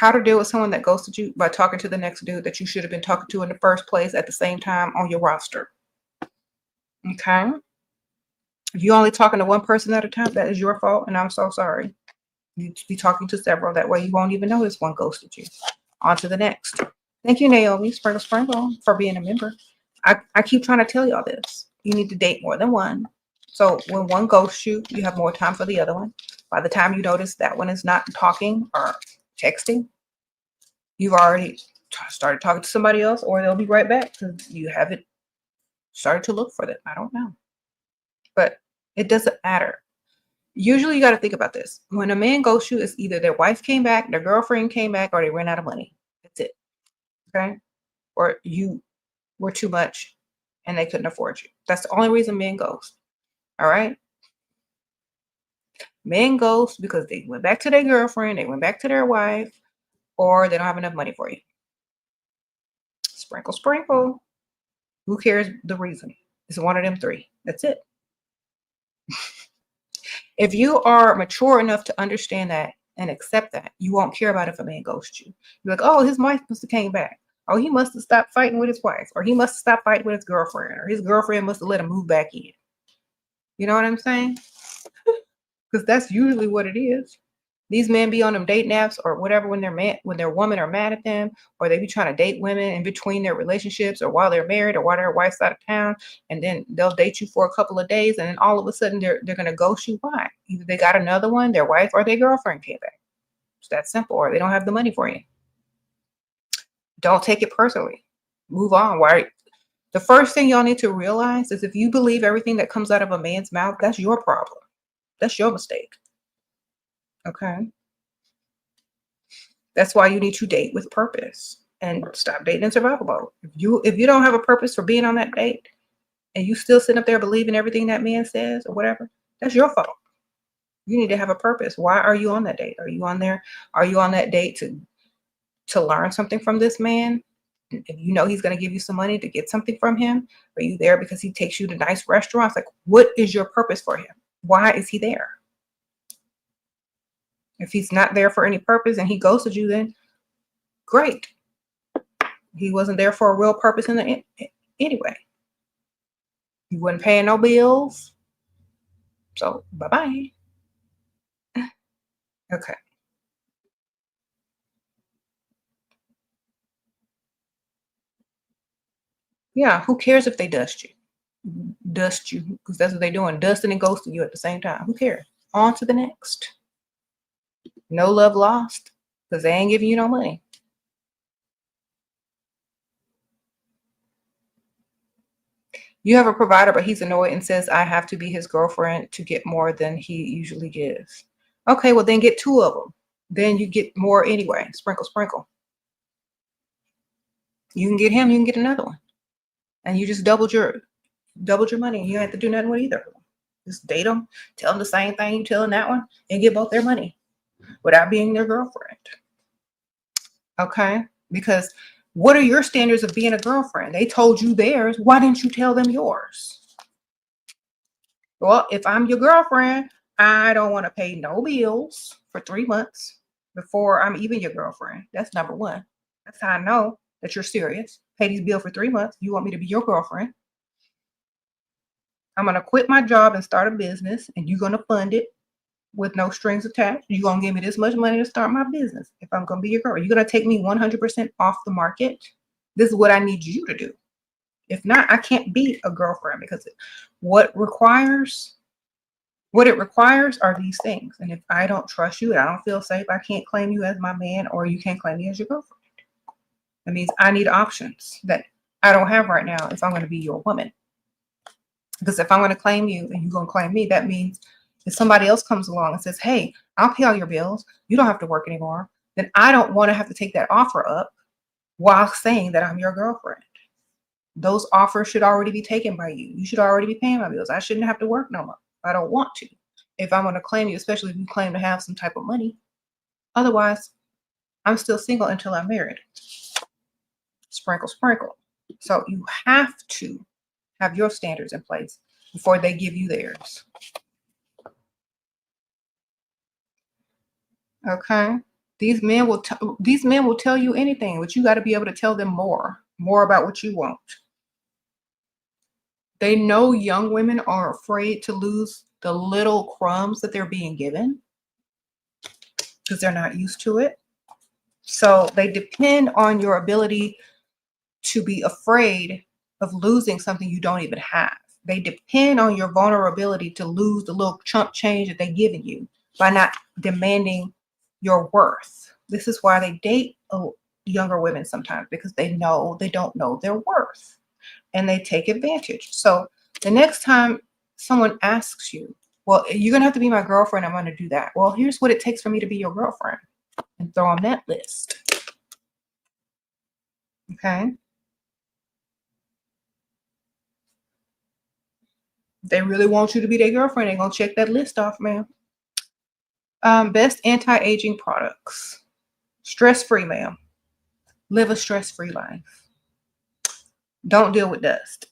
how to deal with someone that ghosted you by talking to the next dude that you should have been talking to in the first place at the same time on your roster. Okay? If you're only talking to one person at a time, that is your fault, and I'm so sorry. You be talking to several. That way you won't even notice one ghosted you. On to the next. Thank you, Naomi Sprinkle, for being a member. I keep trying to tell y'all this. You need to date more than one. So when one ghosts you, you have more time for the other one. By the time you notice that one is not talking or texting, you've already started talking to somebody else, or they'll be right back because you haven't started to look for them. I don't know. But it doesn't matter. Usually you got to think about this. When a man ghosts you, it's either their wife came back, their girlfriend came back, or they ran out of money. That's it. Okay? Or you were too much and they couldn't afford you. That's the only reason men ghost. All right? Men ghost because they went back to their girlfriend, they went back to their wife, or they don't have enough money for you. Sprinkle, sprinkle. Who cares the reason? It's one of them three. That's it. If you are mature enough to understand that and accept that, you won't care about if a man ghosts you. You're like, oh, his wife must have came back. Oh, he must have stopped fighting with his wife, or he must have stopped fighting with his girlfriend, or his girlfriend must have let him move back in. You know what I'm saying? Because that's usually what it is. These men be on them dating apps or whatever when their women are mad at them, or they be trying to date women in between their relationships, or while they're married, or while their wife's out of town, and then they'll date you for a couple of days, and then all of a sudden they're gonna ghost you. Why? Either they got another one, their wife or their girlfriend came back. It's that simple, or they don't have the money for you. Don't take it personally. Move on. Why? The first thing y'all need to realize is if you believe everything that comes out of a man's mouth, that's your problem. That's your mistake. Okay. That's why you need to date with purpose and stop dating in survival mode. If you don't have a purpose for being on that date and you still sit up there believing everything that man says or whatever, that's your fault. You need to have a purpose. Why are you on that date? Are you on there? Are you on that date to learn something from this man? If you know he's going to give you some money to get something from him, are you there because he takes you to nice restaurants? Like, what is your purpose for him? Why is he there? If he's not there for any purpose and he ghosted you, then great. He wasn't there for a real purpose anyway. He wasn't paying no bills. So bye-bye. Okay. Yeah, who cares if they dust you? Dust you, because that's what they're doing. Dusting and ghosting you at the same time. Who cares? On to the next. No love lost, because they ain't giving you no money. You have a provider, but he's annoyed and says, I have to be his girlfriend to get more than he usually gives. Okay, well then get two of them. Then you get more anyway. Sprinkle, sprinkle. You can get him, you can get another one. And you just doubled your money. You don't have to do nothing with either of them. Just date them, tell them the same thing you telling that one, and get both their money without being their girlfriend. Okay? Because what are your standards of being a girlfriend? They told you theirs. Why didn't you tell them yours? Well, if I'm your girlfriend, I don't want to pay no bills for 3 months before I'm even your girlfriend. That's number one. That's how I know that you're serious. Pay these bills for 3 months. You want me to be your girlfriend. I'm going to quit my job and start a business, and you're going to fund it with no strings attached. You're going to give me this much money to start my business if I'm going to be your girl. You're going to take me 100% off the market. This is what I need you to do. If not, I can't be a girlfriend, because what it requires are these things. And if I don't trust you and I don't feel safe, I can't claim you as my man, or you can't claim me as your girlfriend. That means I need options that I don't have right now if I'm going to be your woman. Because if I'm going to claim you and you're going to claim me, that means if somebody else comes along and says, hey, I'll pay all your bills, you don't have to work anymore, then I don't want to have to take that offer up while saying that I'm your girlfriend. Those offers should already be taken by you. You should already be paying my bills. I shouldn't have to work no more. I don't want to. If I'm going to claim you, especially if you claim to have some type of money. Otherwise, I'm still single until I'm married. Sprinkle, sprinkle. So you have to have your standards in place before they give you theirs. Okay. These men will tell you anything, but you got to be able to tell them more about what you want. They know young women are afraid to lose the little crumbs that they're being given because they're not used to it. So they depend on your ability to be afraid of losing something you don't even have. They depend on your vulnerability to lose the little chump change that they're giving you by not demanding your worth. This is why they date younger women sometimes, because they don't know their worth and they take advantage. So the next time someone asks you, well, you're going to have to be my girlfriend, I'm going to do that. Well, here's what it takes for me to be your girlfriend, and throw on that list. Okay. They really want you to be their girlfriend. They're going to check that list off, ma'am. Best anti-aging products. Stress-free, ma'am. Live a stress-free life. Don't deal with dust.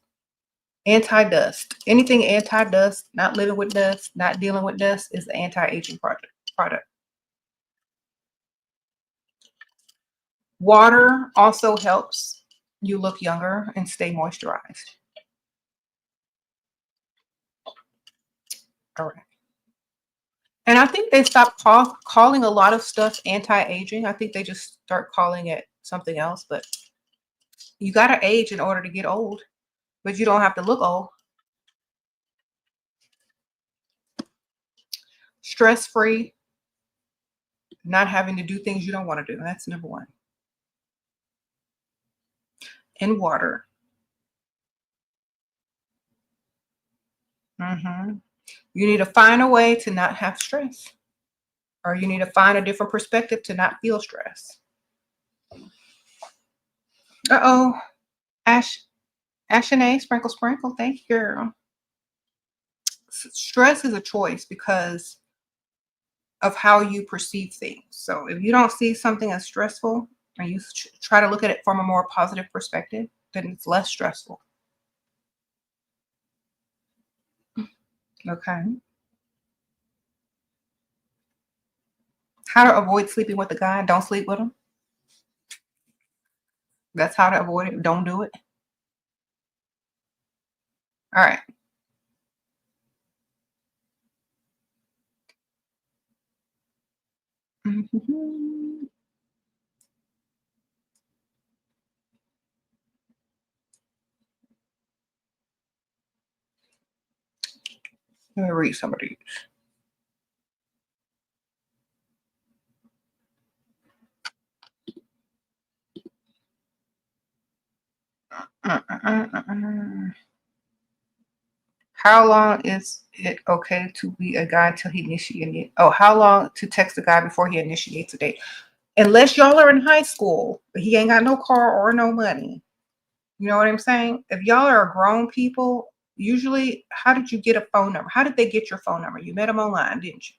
Anti-dust. Anything anti-dust, not living with dust, not dealing with dust, is the anti-aging product. Water also helps you look younger and stay moisturized. All right. And I think they stopped calling a lot of stuff anti-aging. I think they just start calling it something else. But you got to age in order to get old. But you don't have to look old. Stress-free. Not having to do things you don't want to do. That's number one. And water. You need to find a way to not have stress. Or you need to find a different perspective to not feel stress. Uh-oh. Ashanae, sprinkle. Thank you, girl. Stress is a choice because of how you perceive things. So if you don't see something as stressful and you try to look at it from a more positive perspective, then it's less stressful. Okay. How to avoid sleeping with a guy? Don't sleep with him. That's how to avoid it. Don't do it. All right. Let me read some of these. How long is it okay to be a guy till he initiates? Oh, how long to text a guy before he initiates a date? Unless y'all are in high school, but he ain't got no car or no money. You know what I'm saying? If y'all are grown people, usually, how did you get a phone number? How did they get your phone number? You met them online, didn't you?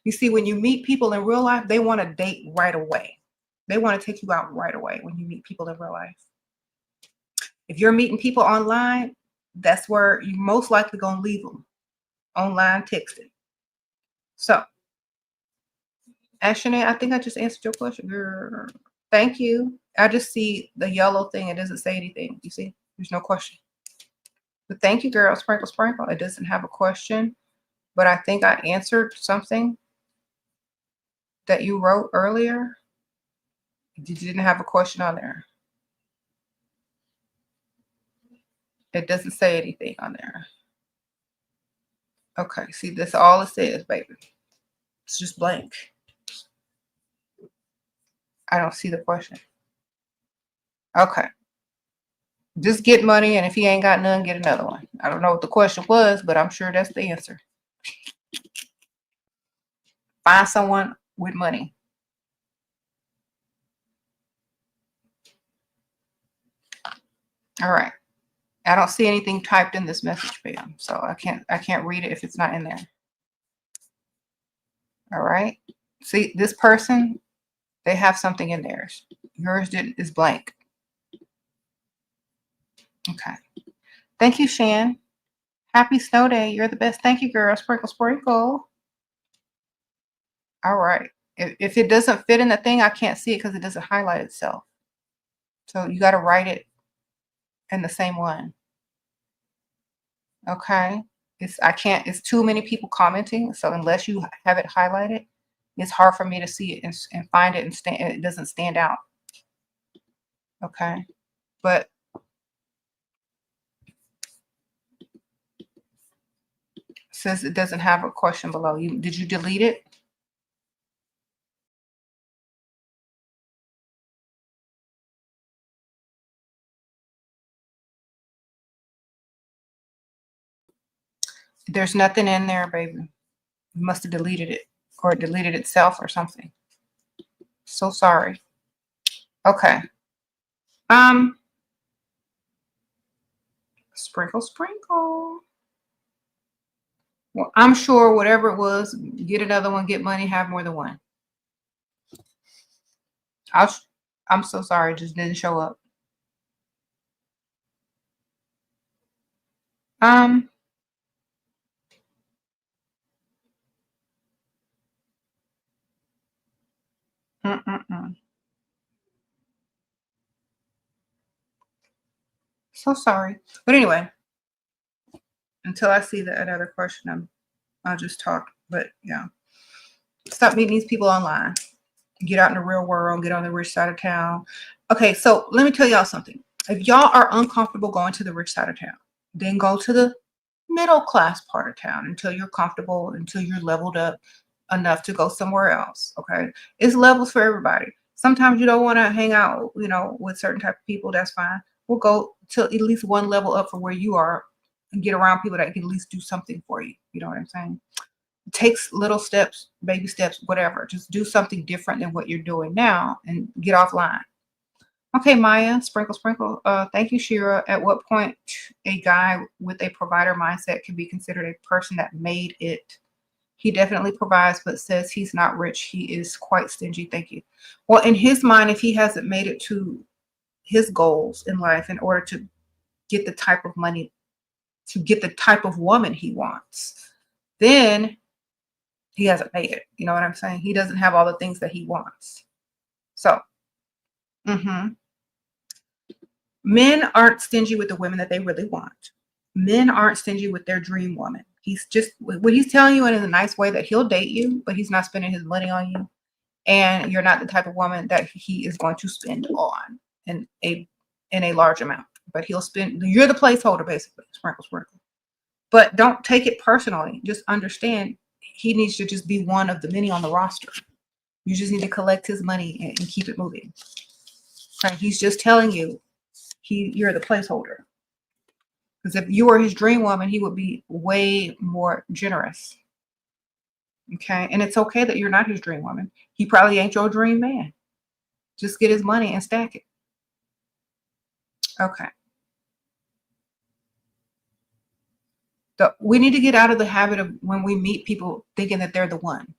You see, when you meet people in real life, they want to date right away. They want to take you out right away when you meet people in real life. If you're meeting people online, that's where you most likely going to leave them online texting. So, Ashanae, I think I just answered your question. Girl. Thank you. I just see the yellow thing. It doesn't say anything. You see, there's no question. But thank you, girl. Sprinkle. It doesn't have a question, but I think I answered something that you wrote earlier. You didn't have a question on there. It doesn't say anything on there. Okay, see, that's all it says, baby. It's just blank. I don't see the question. Okay. Just get money, and if he ain't got none, get another one. I don't know what the question was, but I'm sure that's the answer. Find someone with money. All right. I don't see anything typed in this message, Pam, so I can't read it if it's not in there. All right. See, this person, they have something in theirs. Yours is blank. Okay. Thank you, Shan. Happy snow day. You're the best. Thank you, girl. Sprinkle. All right. If it doesn't fit in the thing, I can't see it because it doesn't highlight itself. So you got to write it in the same one. Okay. It's too many people commenting. So unless you have it highlighted, it's hard for me to see it and find it, and it doesn't stand out. Okay. But says it doesn't have a question below. Did you delete it? There's nothing in there, baby. You must have deleted it, or it deleted itself or something. So sorry. Okay. Sprinkle, sprinkle. Well, I'm sure whatever it was, get another one, get money, have more than one. I'm so sorry, it just didn't show up. So sorry. But anyway, until I see another question, I'll just talk. But yeah, stop meeting these people online. Get out in the real world. Get on the rich side of town. Okay, so let me tell y'all something. If y'all are uncomfortable going to the rich side of town, then go to the middle class part of town until you're comfortable, until you're leveled up enough to go somewhere else. Okay, it's levels for everybody. Sometimes you don't want to hang out, with certain type of people. That's fine. We'll go to at least one level up from where you are and get around people that can at least do something for you. You know what I'm saying? It takes little steps, baby steps, whatever. Just do something different than what you're doing now and get offline. Okay, Maya, sprinkle, sprinkle. Thank you, Shira. At what point a guy with a provider mindset can be considered a person that made it? He definitely provides, but says he's not rich. He is quite stingy. Thank you. Well, in his mind, if he hasn't made it to his goals in life in order to get the type of money, to get the type of woman he wants, then he hasn't made it. You know what I'm saying? He doesn't have all the things that he wants. So, men aren't stingy with the women that they really want. Men aren't stingy with their dream woman. He's just, what he's telling you in a nice way, that he'll date you, but he's not spending his money on you. And you're not the type of woman that he is going to spend on in a large amount. But he'll spend, you're the placeholder, basically. Sprinkle, sprinkle. But don't take it personally. Just understand he needs to just be one of the many on the roster. You just need to collect his money and keep it moving. Okay? He's just telling you you're the placeholder. Because if you were his dream woman, he would be way more generous. Okay? And it's okay that you're not his dream woman. He probably ain't your dream man. Just get his money and stack it. Okay. We need to get out of the habit of when we meet people thinking that they're the one.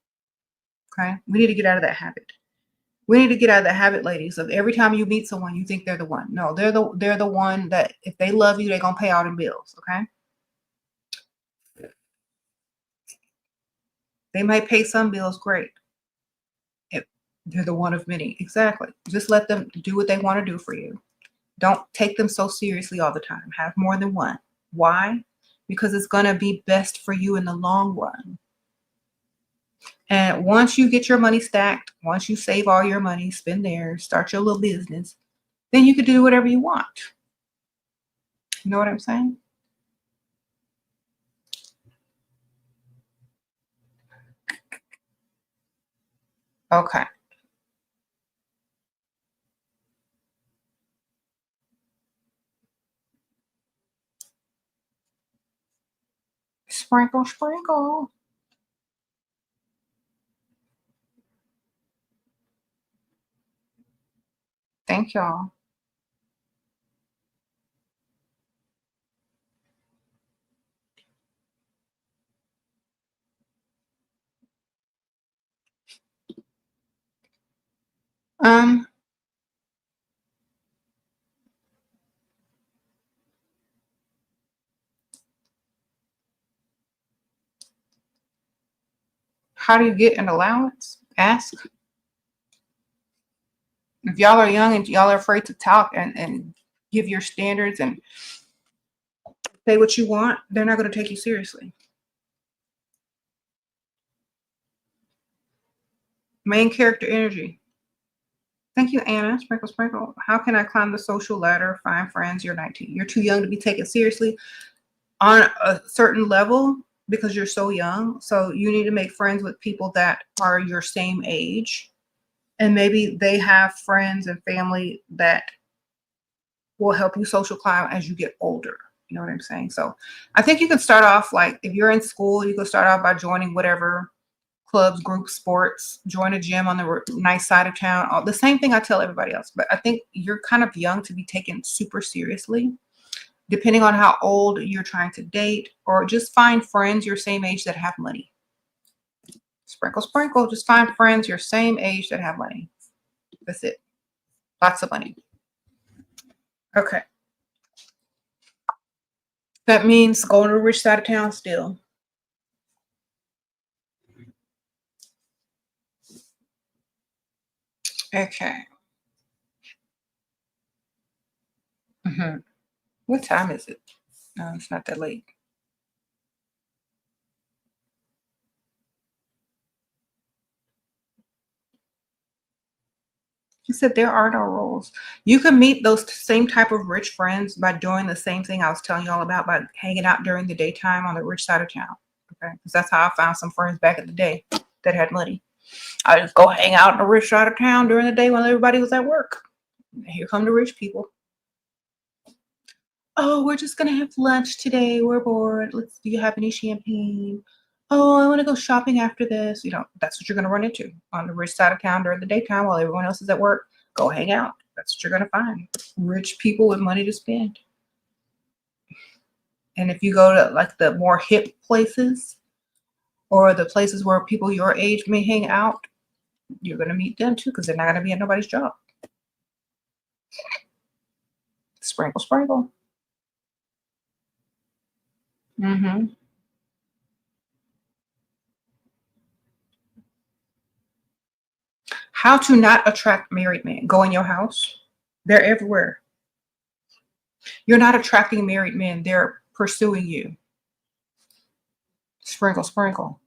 Okay? We need to get out of that habit. We need to get out of the habit, ladies, of every time you meet someone, you think they're the one. No, they're the one that if they love you, they're gonna pay all them bills. Okay? They might pay some bills, great. If they're the one of many. Exactly. Just let them do what they want to do for you. Don't take them so seriously all the time. Have more than one. Why? Because it's gonna be best for you in the long run. And once you get your money stacked, once you save all your money, spend there, start your little business, then you can do whatever you want. You know what I'm saying? Okay. Sprinkle, sprinkle. Thank y'all. How do you get an allowance? Ask. If y'all are young and y'all are afraid to talk and give your standards and say what you want, they're not going to take you seriously. Main character energy. Thank you, Anna. Sprinkle, sprinkle. How can I climb the social ladder? Find friends. You're 19. You're too young to be taken seriously on a certain level because you're so young. So you need to make friends with people that are your same age. And maybe they have friends and family that will help you social climb as you get older. You know what I'm saying? So I think you can start off, like, if you're in school, you can start off by joining whatever clubs, groups, sports, join a gym on the nice side of town. All the same thing I tell everybody else. But I think you're kind of young to be taken super seriously, depending on how old you're trying to date, or just find friends your same age that have money. Sprinkle, sprinkle. Just find friends your same age that have money. That's it. Lots of money. Okay. That means going to the rich side of town still. Okay. What time is it? No, it's not that late. He said there are no rules. You can meet those same type of rich friends by doing the same thing I was telling you all about, by hanging out during the daytime on the rich side of town. Okay, because that's how I found some friends back in the day that had money. I just go hang out in the rich side of town during the day when everybody was at work. Here come the rich people. Oh, we're just gonna have lunch today. We're bored. Do you have any champagne? Oh, I want to go shopping after this. You know, that's what you're gonna run into on the rich side of town during the daytime while everyone else is at work. Go hang out. That's what you're gonna find. Rich people with money to spend. And if you go to like the more hip places or the places where people your age may hang out, you're gonna meet them too, because they're not gonna be at nobody's job. Sprinkle, sprinkle. How to not attract married men. Go in your house. They're everywhere. You're not attracting married men. They're pursuing you. Sprinkle, sprinkle.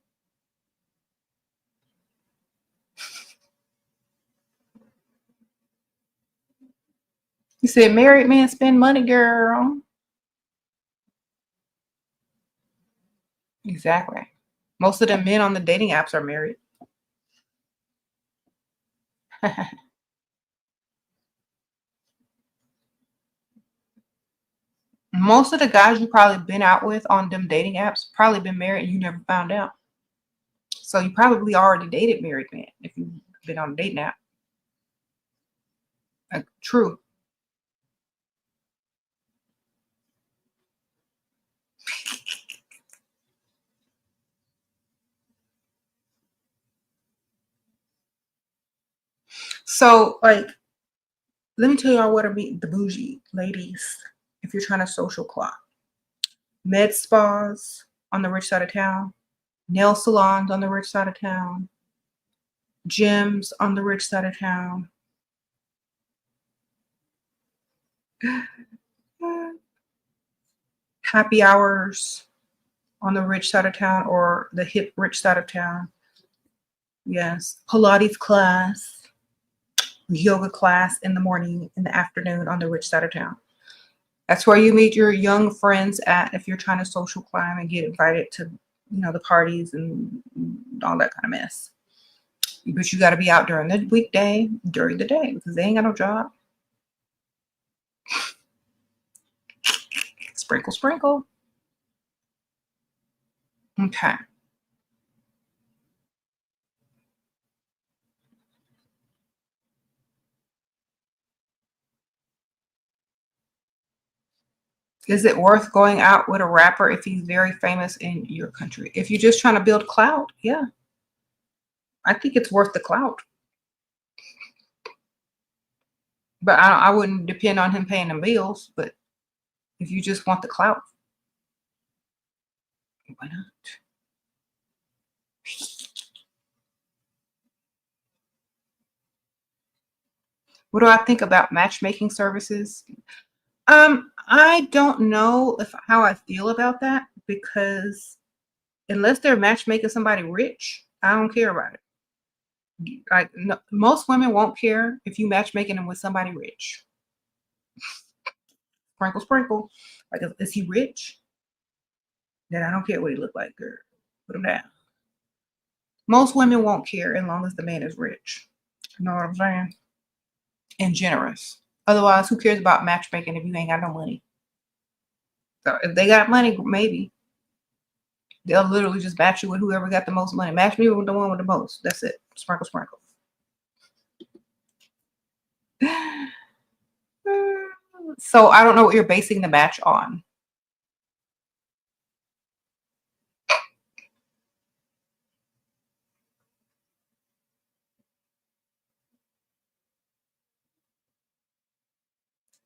You said married men spend money, girl. Exactly. Most of the men on the dating apps are married. Most of the guys you probably been out with on them dating apps probably been married and you never found out. So you probably already dated married men if you've been on a dating app. True. So, like, let me tell y'all what I mean, the bougie ladies, if you're trying to social clock. Med spas on the rich side of town, nail salons on the rich side of town, gyms on the rich side of town. Happy hours on the rich side of town or the hip rich side of town. Yes. Pilates class, yoga class in the morning, in the afternoon on the rich side of town. That's where you meet your young friends at if you're trying to social climb and get invited to, the parties and all that kind of mess. But you got to be out during the weekday, during the day, because they ain't got no job. Sprinkle, sprinkle. Okay. Is it worth going out with a rapper if he's very famous in your country? If you're just trying to build clout, yeah. I think it's worth the clout. But I wouldn't depend on him paying the bills. But if you just want the clout, why not? What do I think about matchmaking services? I don't know if how I feel about that because unless they're matchmaking somebody rich, I don't care about it. Like no, most women won't care if you matchmaking them with somebody rich. Sprinkle, sprinkle. Like, is he rich? Then I don't care what he look like, girl. Put him down. Most women won't care as long as the man is rich. You know what I'm saying? And generous. Otherwise, who cares about matchmaking if you ain't got no money? So if they got money, maybe they'll literally just match you with whoever got the most money. Match me with the one with the most. That's it. Sprinkle, sprinkle. So I don't know what you're basing the match on.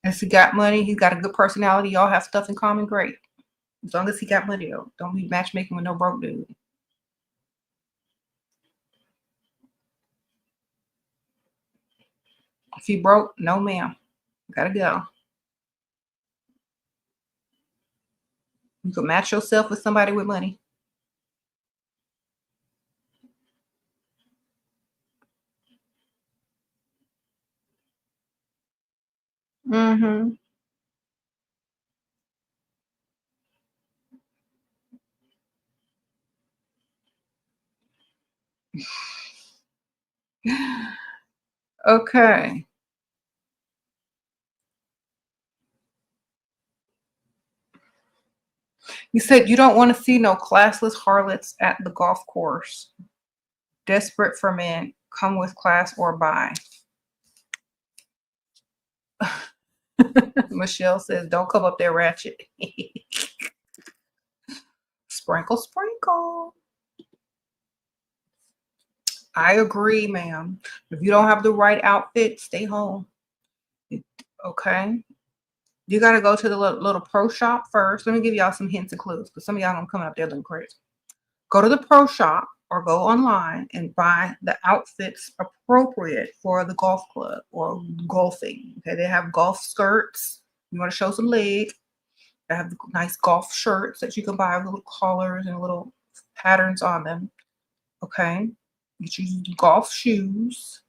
If he got money, he's got a good personality, y'all have stuff in common, great. As long as he got money, though. Don't be matchmaking with no broke dude. If he broke, no ma'am. Gotta go. You can match yourself with somebody with money. Mm-hmm. Okay. You said you don't want to see no classless harlots at the golf course. Desperate for men. Come with class or buy. Michelle says, don't come up there ratchet. Sprinkle, sprinkle. I agree, ma'am. If you don't have the right outfit, stay home. Okay. You got to go to the little pro shop first. Let me give y'all some hints and clues because some of y'all don't come up there looking crazy. Go to the pro shop or go online and buy the outfits appropriate for the golf club or golfing. Okay. They have golf skirts. You want to show some leg. They have nice golf shirts that you can buy with little collars and little patterns on them. Okay. Get you golf shoes,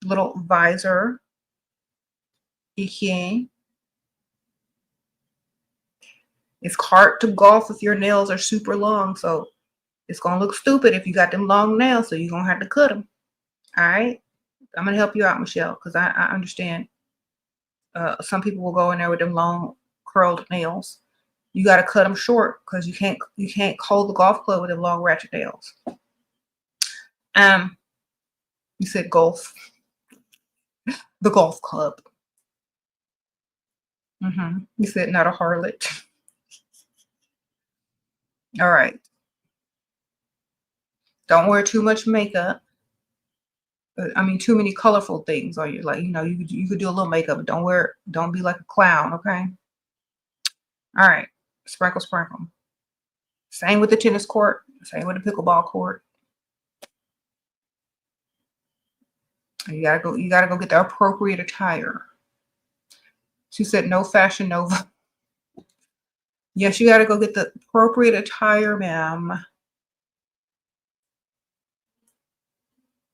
little visor. Okay. It's hard to golf if your nails are super long, so it's gonna look stupid if you got them long nails, so you're gonna have to cut them. All right. I'm gonna help you out, Michelle, because I understand. Some people will go in there with them long curled nails. You got to cut them short because you can't hold the golf club with them long ratchet nails. You said golf, the golf club. You said not a harlot. All right. Don't wear too much makeup. I mean, too many colorful things on you. Like, you could do a little makeup, but don't be like a clown, okay? All right. Sprinkle, sprinkle. Same with the tennis court. Same with the pickleball court. You gotta go get the appropriate attire. She said no Fashion Nova. Yes, you gotta go get the appropriate attire, ma'am.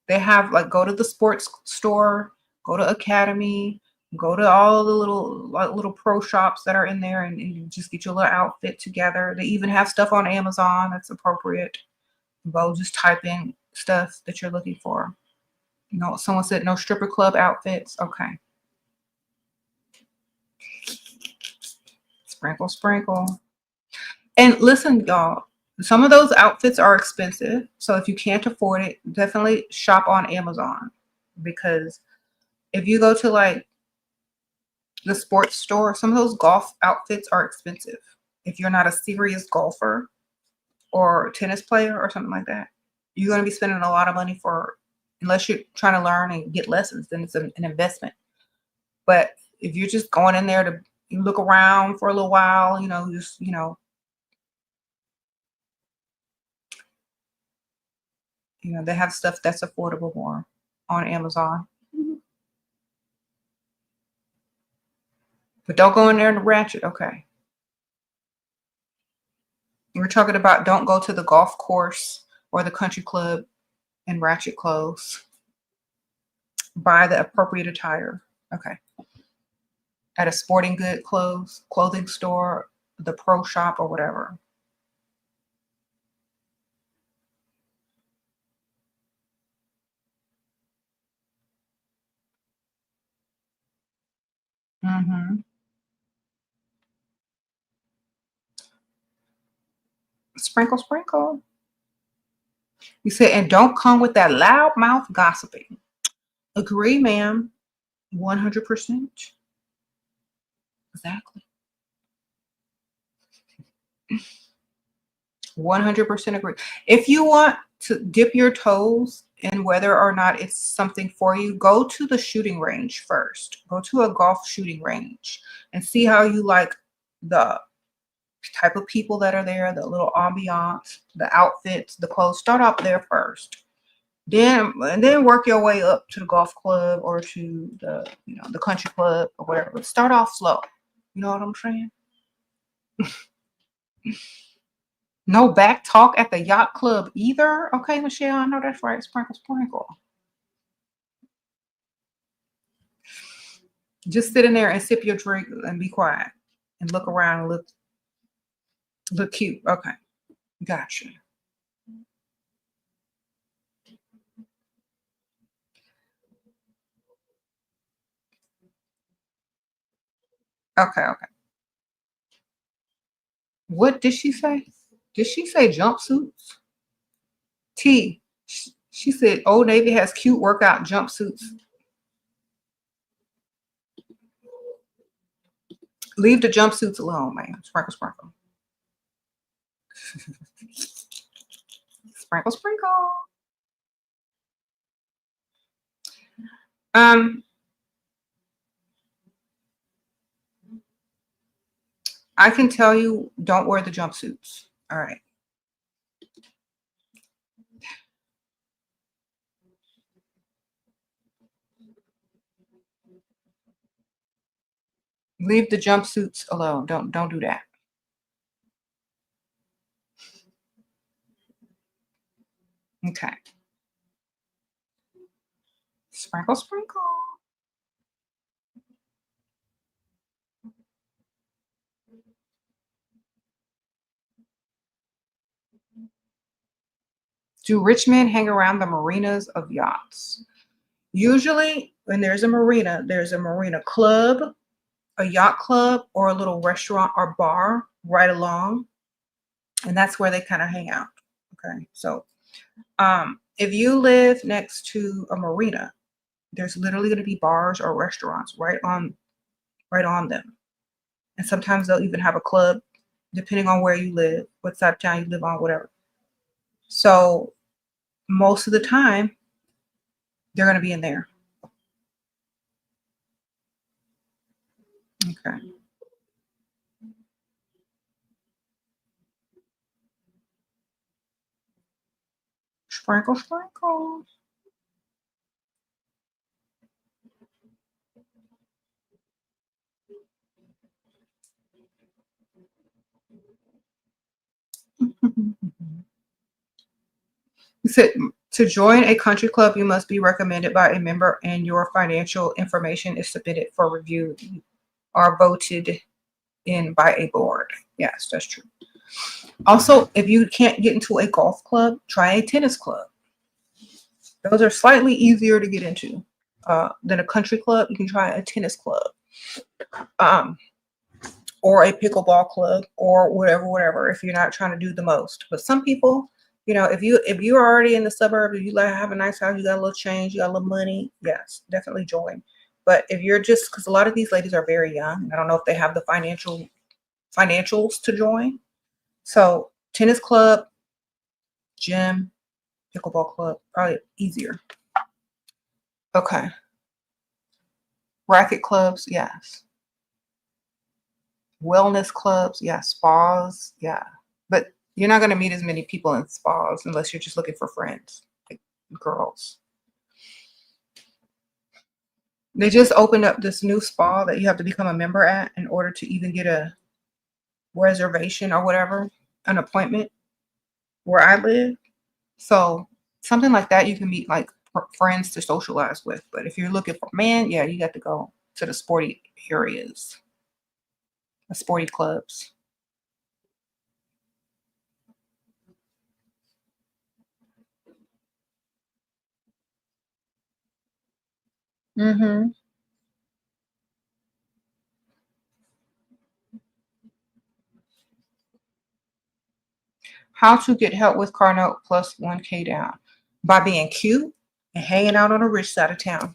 They have like go to the sports store, go to Academy, go to all the little pro shops that are in there and you just get your little outfit together. They even have stuff on Amazon that's appropriate. Go just type in stuff that you're looking for. Someone said no stripper club outfits. Okay. Sprinkle, sprinkle. And listen, y'all, some of those outfits are expensive. So if you can't afford it, definitely shop on Amazon. Because if you go to like the sports store, some of those golf outfits are expensive. If you're not a serious golfer or tennis player or something like that, you're going to be spending a lot of money unless you're trying to learn and get lessons, then it's an investment. But if you're just going in there to look around for a little while, they have stuff that's affordable more on Amazon. But don't go in there and ratchet. Okay. We're talking about don't go to the golf course or the country club in ratchet clothes. Buy the appropriate attire. Okay. At a sporting good clothing store, the pro shop, or whatever. Mm-hmm. Sprinkle, sprinkle. You said, and don't come with that loud mouth gossiping. Agree, ma'am. 100%. Exactly. 100% agree. If you want to dip your toes in whether or not it's something for you, go to the shooting range first. Go to a golf shooting range and see how you like the type of people that are there, the little ambiance, the outfits, the clothes. Start off there first. Then work your way up to the golf club or to the country club or whatever. But start off slow. You know what I'm saying? No back talk at the yacht club either. Okay, Michelle, I know that's right. Sprinkle, sprinkle. Just sit in there and sip your drink and be quiet and look around and look cute. Okay, gotcha. Okay, okay. What did she say? Did she say jumpsuits? T. She said Old Navy has cute workout jumpsuits. Leave the jumpsuits alone, man. Sprinkle, sprinkle. Sprinkle, sprinkle. I can tell you, don't wear the jumpsuits. All right. Leave the jumpsuits alone. Don't do that. Okay. Sprinkle, sprinkle. Do rich men hang around the marinas of yachts? Usually, when there's a marina club, a yacht club, or a little restaurant or bar right along. And that's where they kind of hang out. Okay. So if you live next to a marina, there's literally going to be bars or restaurants right on them. And sometimes they'll even have a club, depending on where you live, what side of town you live on, whatever. So most of the time, they're going to be in there. Okay. Sprinkle, sprinkle. You said to join a country club, you must be recommended by a member and your financial information is submitted for review. You are voted in by a board. Yes, that's true. Also, if you can't get into a golf club, try a tennis club. Those are slightly easier to get into than a country club. You can try a tennis club or a pickleball club or whatever, if you're not trying to do the most. But some people, if you're already in the suburbs, if you like have a nice house, you got a little change, you got a little money, yes, definitely join. But if you're just, because a lot of these ladies are very young, I don't know if they have the financials to join. So tennis club, gym, pickleball club, probably easier. Okay. Racket clubs, yes. Wellness clubs, yeah. Spas, yeah. But you're not going to meet as many people in spas unless you're just looking for friends, like girls. They just opened up this new spa that you have to become a member at in order to even get a reservation or whatever, an appointment where I live. So something like that, you can meet like friends to socialize with. But if you're looking for men, yeah, you got to go to the sporty areas, the sporty clubs. Mm-hmm. How to get help with car note plus 1K down? By being cute and hanging out on the rich side of town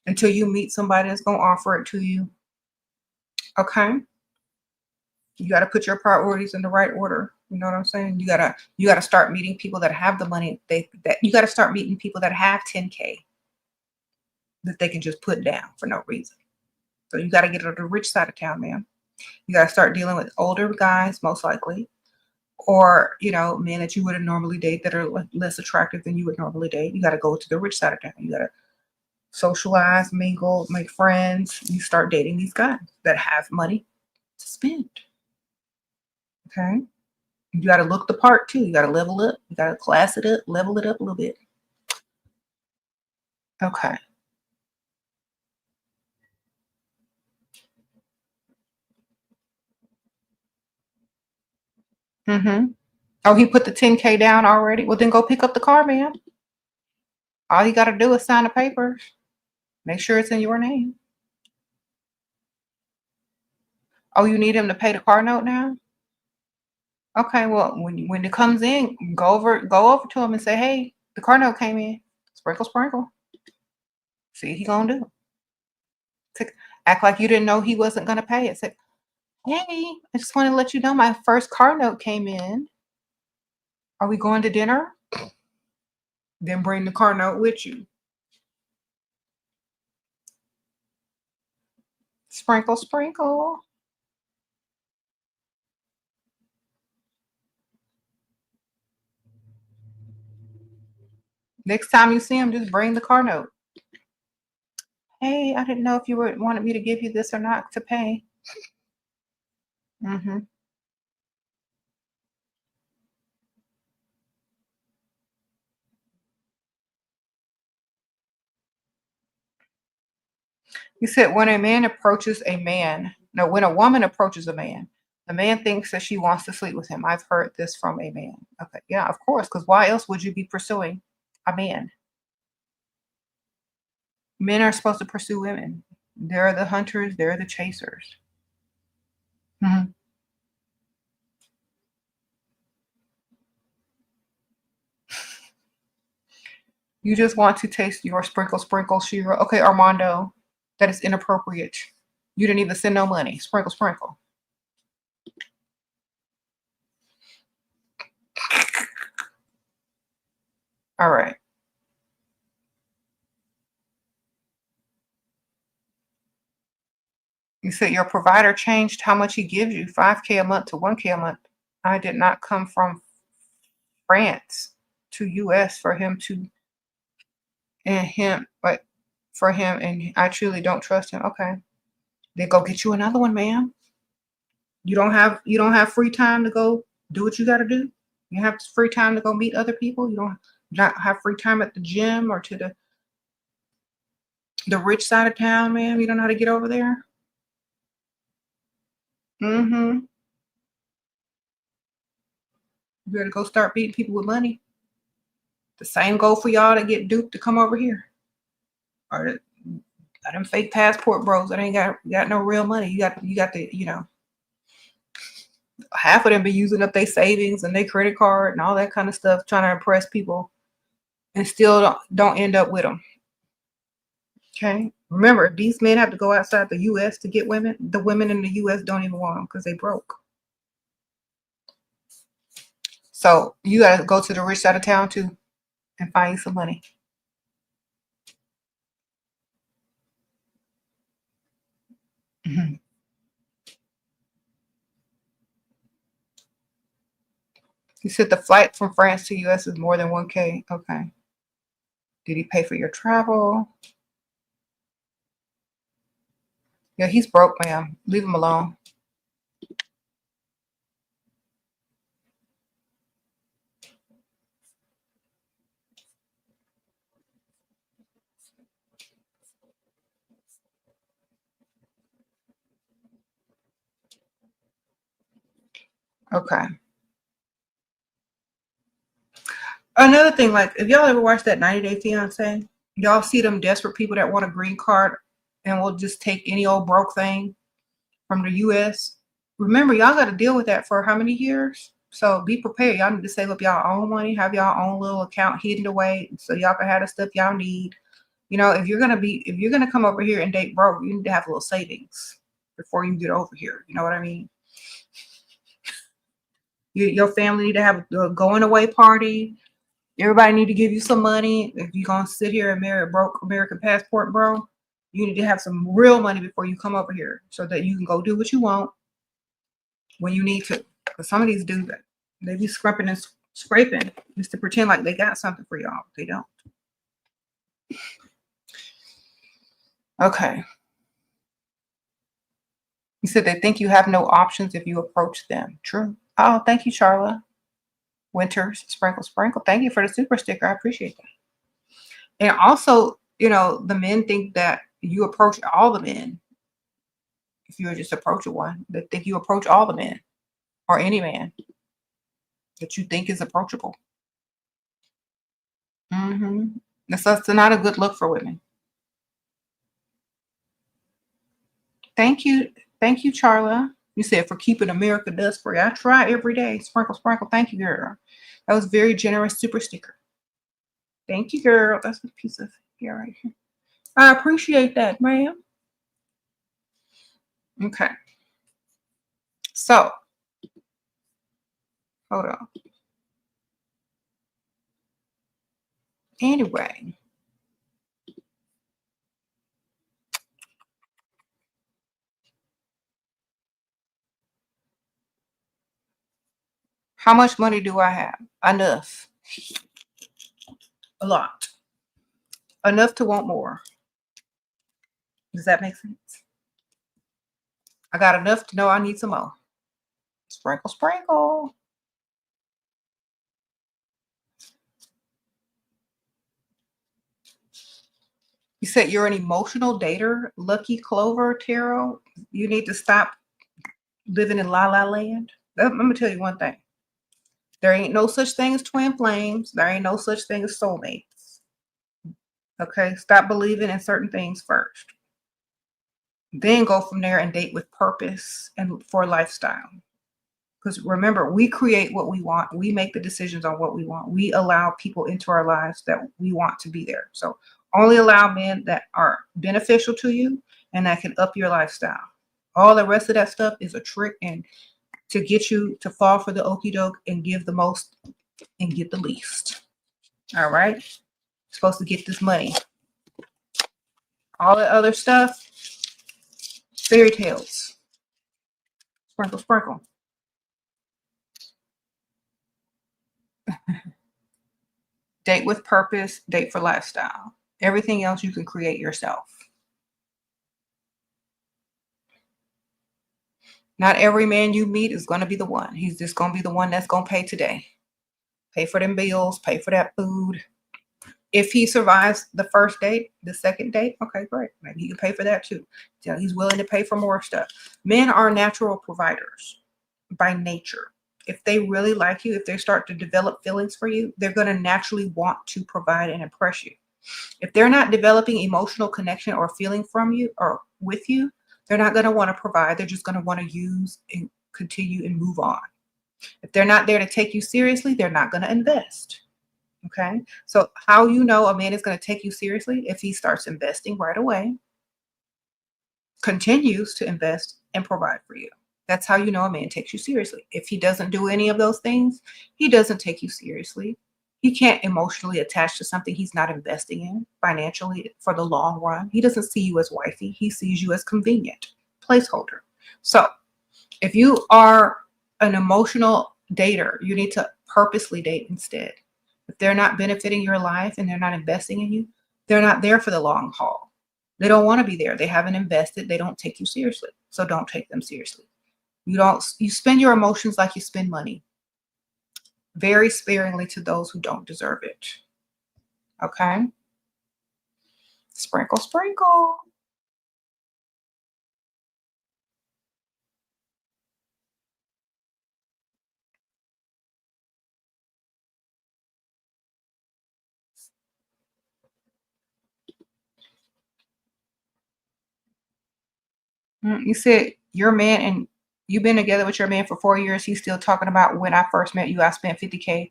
until you meet somebody that's going to offer it to you. Okay? You got to put your priorities in the right order. You know what I'm saying? You got to start meeting people that have the money. That you got to start meeting people that have 10K that they can just put down for no reason. So you got to get to the rich side of town, man. You got to start dealing with older guys, most likely, or men that you wouldn't normally date that are less attractive than you would normally date. You got to go to the rich side of town. You got to socialize, mingle, make friends. You start dating these guys that have money to spend. Okay. You got to look the part too. You got to level up. You got to class it up, level it up a little bit. Okay. Mm-hmm. Oh, he put the 10K down already? Well, then go pick up the car, man. All you got to do is sign the papers. Make sure it's in your name. Oh, you need him to pay the car note now? Okay, well, when it comes in, go over to him and say, "Hey, the car note came in. Sprinkle, sprinkle." See what he gonna do. Act like you didn't know he wasn't gonna pay it. Say, "Hey, I just want to let you know my first car note came in. Are we going to dinner?" Then bring the car note with you. Sprinkle, sprinkle. Next time you see him, just bring the car note. Hey, I didn't know if you wanted me to give you this or not to pay. Hmm. You said when a man approaches a man, no, when a woman approaches a man, the man thinks that she wants to sleep with him. I've heard this from a man. Okay, yeah, of course, because why else would you be pursuing a man? Men are supposed to pursue women. They're the hunters, they're the chasers. Mhm. You just want to taste your sprinkle, sprinkle, Shira. Okay, Armando, that is inappropriate. You didn't even send no money. Sprinkle, sprinkle. All right. You said your provider changed how much he gives you, 5K a month to 1K a month. I did not come from France to US for him to and him, but for him, and I truly don't trust him. Okay. Then go get you another one, ma'am. You don't have free time to go do what you gotta do. You have free time to go meet other people. You don't not have free time at the gym or to the rich side of town, ma'am. You don't know how to get over there. Mm-hmm. You better go start beating people with money. The same goal for y'all to get duped to come over here. Or them fake passport bros that ain't got no real money. You got the half of them be using up their savings and their credit card and all that kind of stuff trying to impress people and still don't end up with them. Okay. Remember, these men have to go outside the US to get women. The women in the US don't even want them because they broke. So you gotta go to the rich side of town too and find you some money. Mhm. You said the flight from France to US is more than 1K. Okay. Did he pay for your travel? Yeah, he's broke, ma'am. Leave him alone. Okay. Another thing, like if y'all ever watch that 90 Day Fiance, y'all see them desperate people that want a green card and will just take any old broke thing from the US. Remember, y'all got to deal with that for how many years? So be prepared. Y'all need to save up y'all own money, have y'all own little account hidden away so y'all can have the stuff y'all need. You know, if you're gonna come over here and date broke, you need to have a little savings before you get over here. You know what I mean? Your family need to have a going away party. Everybody need to give you some money. If you're gonna sit here and marry a broke American passport, bro, you need to have some real money before you come over here so that you can go do what you want when you need to. Because some of these dudes, they be scraping and scraping just to pretend like they got something for y'all. They don't. Okay. You said they think you have no options if you approach them. True. Oh, thank you, Charla. Winters, sprinkle, sprinkle. Thank you for the super sticker. I appreciate that. And also, you know, the men think that you approach all the men. If you just approach one, they think you approach all the men or any man that you think is approachable. That's not a good look for women. Thank you. Thank you, Charla. You said for keeping America dust free. I try every day. Sprinkle, sprinkle. Thank you, girl. That was very generous super sticker. Thank you, girl. That's a piece of here right here. I appreciate that, ma'am. Okay. So, hold on. Anyway. How much money do I have? Enough. A lot. Enough to want more. Does that make sense? I got enough to know I need some more. Sprinkle, sprinkle. You said you're an emotional dater, Lucky Clover Tarot. You need to stop living in la la land. I'm gonna tell you one thing. There ain't no such thing as twin flames. There ain't no such thing as soulmates. Okay, stop believing in certain things first. Then go from there and date with purpose and for a lifestyle. Because remember, we create what we want. We make the decisions on what we want. We allow people into our lives that we want to be there. So only allow men that are beneficial to you and that can up your lifestyle. All the rest of that stuff is a trick and to get you to fall for the okie doke and give the most and get the least. All right. You're supposed to get this money. All the other stuff, fairy tales. Sprinkle, sprinkle. Date with purpose, date for lifestyle. Everything else you can create yourself. Not every man you meet is going to be the one. He's just going to be the one that's going to pay today. Pay for them bills, pay for that food. If he survives the first date, the second date, okay, great. Maybe he can pay for that too. So he's willing to pay for more stuff. Men are natural providers by nature. If they really like you, if they start to develop feelings for you, they're going to naturally want to provide and impress you. If they're not developing emotional connection or feeling from you or with you, they're not going to want to provide. They're just going to want to use and continue and move on. If they're not there to take you seriously, they're not going to invest. Okay. So how you know a man is going to take you seriously? If he starts investing right away, continues to invest and provide for you. That's how you know a man takes you seriously. If he doesn't do any of those things, he doesn't take you seriously. He can't emotionally attach to something he's not investing in financially for the long run. He doesn't see you as wifey. He sees you as convenient placeholder. So if you are an emotional dater, you need to purposely date instead. If they're not benefiting your life and they're not investing in you, they're not there for the long haul. They don't want to be there. They haven't invested. They don't take you seriously. So don't take them seriously. You spend your emotions like you spend money. Very sparingly to those who don't deserve it. Okay? Sprinkle, sprinkle. You said your man and you've been together with your man for 4 years. He's still talking about when I first met you, I spent 50K.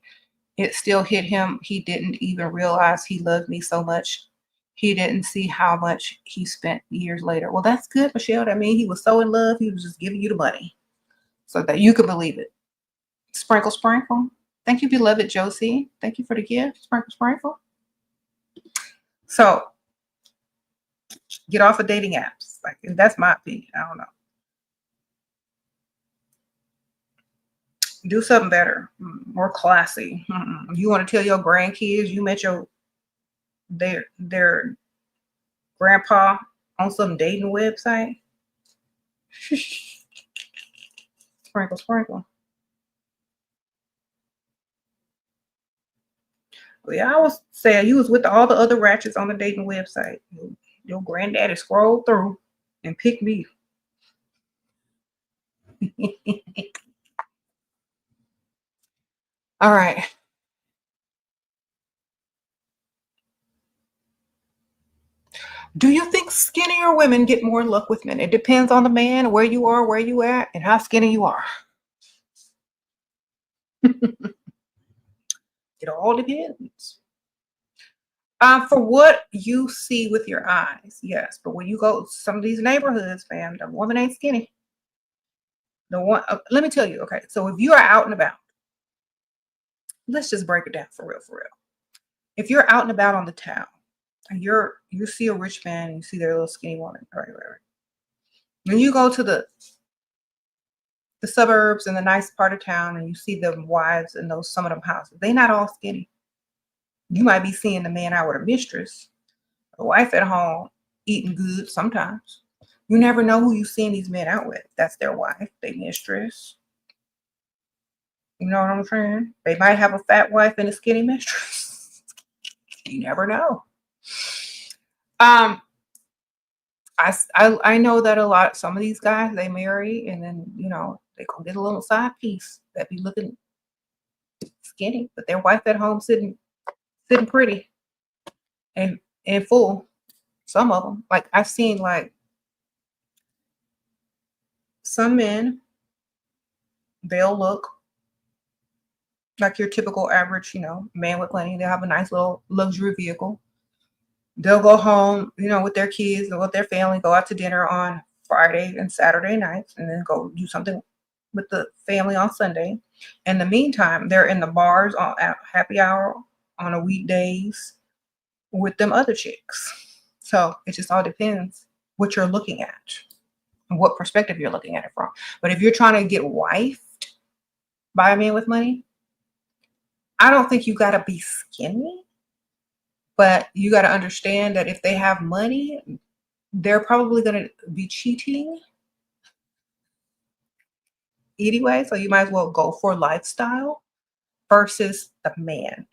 It still hit him. He didn't even realize he loved me so much. He didn't see how much he spent years later. Well, that's good, Michelle. That means he was so in love, he was just giving you the money so that you could believe it. Sprinkle, sprinkle. Thank you, beloved Josie. Thank you for the gift. Sprinkle, sprinkle. So get off of dating apps. Like, that's my opinion. I don't know. Do something better, more classy. You want to tell your grandkids you met their grandpa on some dating website? Sprinkle, sprinkle. Well, yeah, I was saying you was with all the other ratchets on the dating website. Your granddaddy scrolled through and picked me. All right. Do you think skinnier women get more luck with men? It depends on the man, where you are, where you at, and how skinny you are. It all depends. For what you see with your eyes, yes. But when you go to some of these neighborhoods, fam, the woman ain't skinny. The one, let me tell you, okay. So if you are out and about, let's just break it down for real, for real. If you're out and about on the town, and you see a rich man, and you see their little skinny woman, right. When you go to the suburbs and the nice part of town, and you see them wives in those some of them houses, they not all skinny. You might be seeing the man out with a mistress, a wife at home eating good sometimes. You never know who you seeing these men out with. That's their wife, their mistress. You know what I'm saying? They might have a fat wife and a skinny mistress. You never know. I know that some of these guys, they marry and then, they go get a little side piece that be looking skinny, but their wife at home sitting pretty and full. Some of them, like I've seen, like some men, they'll look like your typical average, man with money. They'll have a nice little luxury vehicle. They'll go home, with their kids and with their family, go out to dinner on Friday and Saturday nights, and then go do something with the family on Sunday. In the meantime, they're in the bars at happy hour on a weekdays with them other chicks. So it just all depends what you're looking at and what perspective you're looking at it from. But if you're trying to get wifed by a man with money, I don't think you got to be skinny, but you got to understand that if they have money, they're probably going to be cheating anyway. So you might as well go for lifestyle versus the man.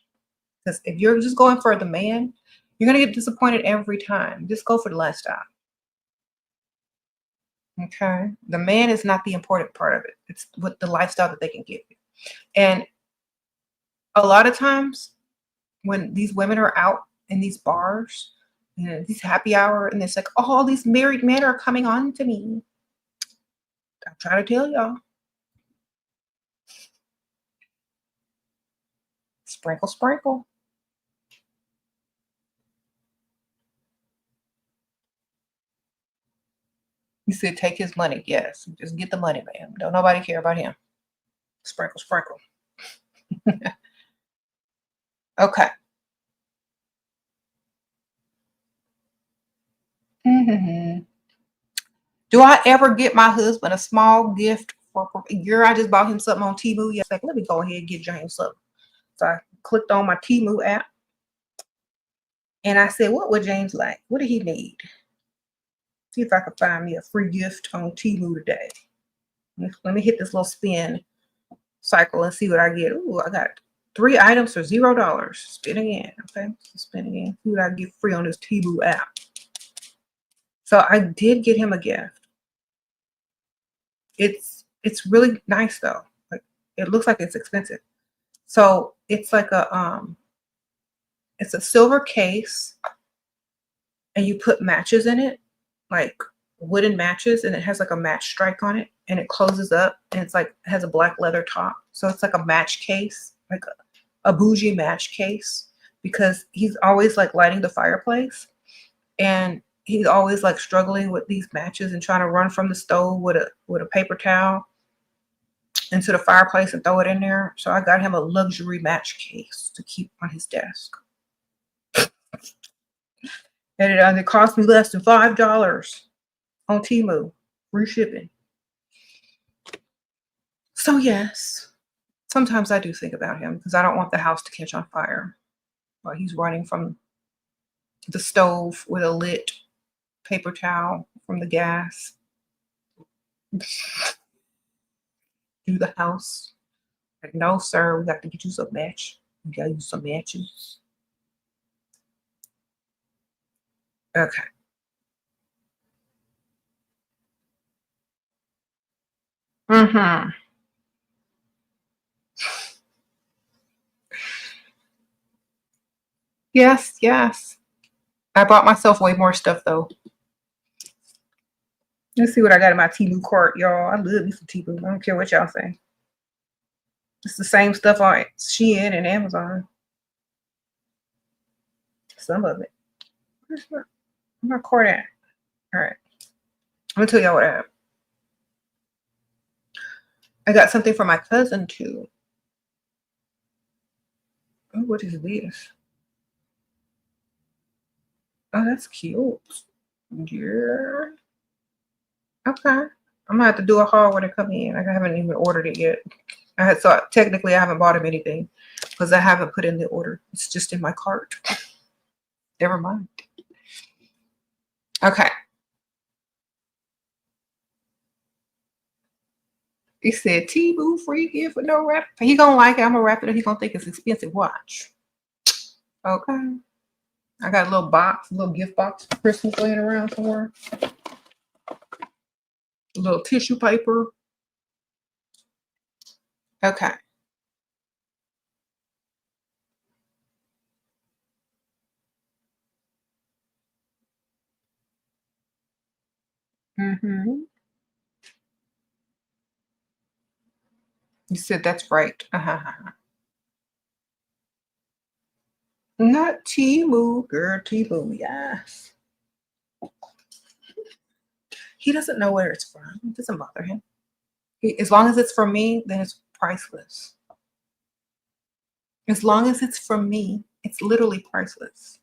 Because if you're just going for the man, you're going to get disappointed every time. Just go for the lifestyle. Okay. The man is not the important part of it. It's what the lifestyle that they can give you. And a lot of times when these women are out in these bars, these happy hour, and it's like, oh, all these married men are coming on to me. I'm trying to tell y'all. Sprinkle, sprinkle. You said take his money. Yes. Just get the money, man. Don't nobody care about him. Sprinkle, sprinkle. Okay. Mm-hmm. Do I ever get my husband a small gift for a year? I just bought him something on Temu. Yeah, like, let me go ahead and get James something. So I clicked on my Temu app and I said, what would James like? What did he need? see if I can find me a free gift on Temu today. Let me hit this little spin cycle and see what I get. Ooh, I got 3 items for $0. Spin again. Okay, spin again. See what I get free on this Temu app. So I did get him a gift. It's really nice though. Like, it looks like it's expensive. So it's like it's a silver case, and you put matches in it, like wooden matches, and it has like a match strike on it, and it closes up, and it's like it has a black leather top. So it's like a match case, like a bougie match case, because he's always like lighting the fireplace, and he's always like struggling with these matches and trying to run from the stove with a paper towel into the fireplace and throw it in there. So I got him a luxury match case to keep on his desk. And it cost me less than $5 on Temu, free shipping. So yes, sometimes I do think about him because I don't want the house to catch on fire while he's running from the stove with a lit paper towel from the gas through the house. Like, no, sir, we got to get you some match. We got you some matches. Okay. Mm-hmm. Yes, yes. I bought myself way more stuff though. Let's see what I got in my Temu cart, y'all. I love me some Temu. I don't care what y'all say. It's the same stuff on Shein and Amazon. Some of it. Where's my cart at? All right. I'm gonna tell y'all what I have. I got something for my cousin too. Oh, what is this? Oh, that's cute. Yeah. Okay. I'm gonna have to do a haul when it come in. I haven't even ordered it yet. So technically I haven't bought him anything because I haven't put in the order. It's just in my cart. Never mind. Okay. He said Temu free gift with no wrap. He gonna like it. I'm gonna wrap it up. He gonna think it's expensive. Watch. Okay. I got a little box, a little gift box for Christmas laying around somewhere. A little tissue paper. Okay. Mm-hmm. You said that's right. Uh-huh. Not Temu, girl. Temu, yes. He doesn't know where it's from. It doesn't bother him. As long as it's from me, then it's priceless. As long as it's from me, it's literally priceless.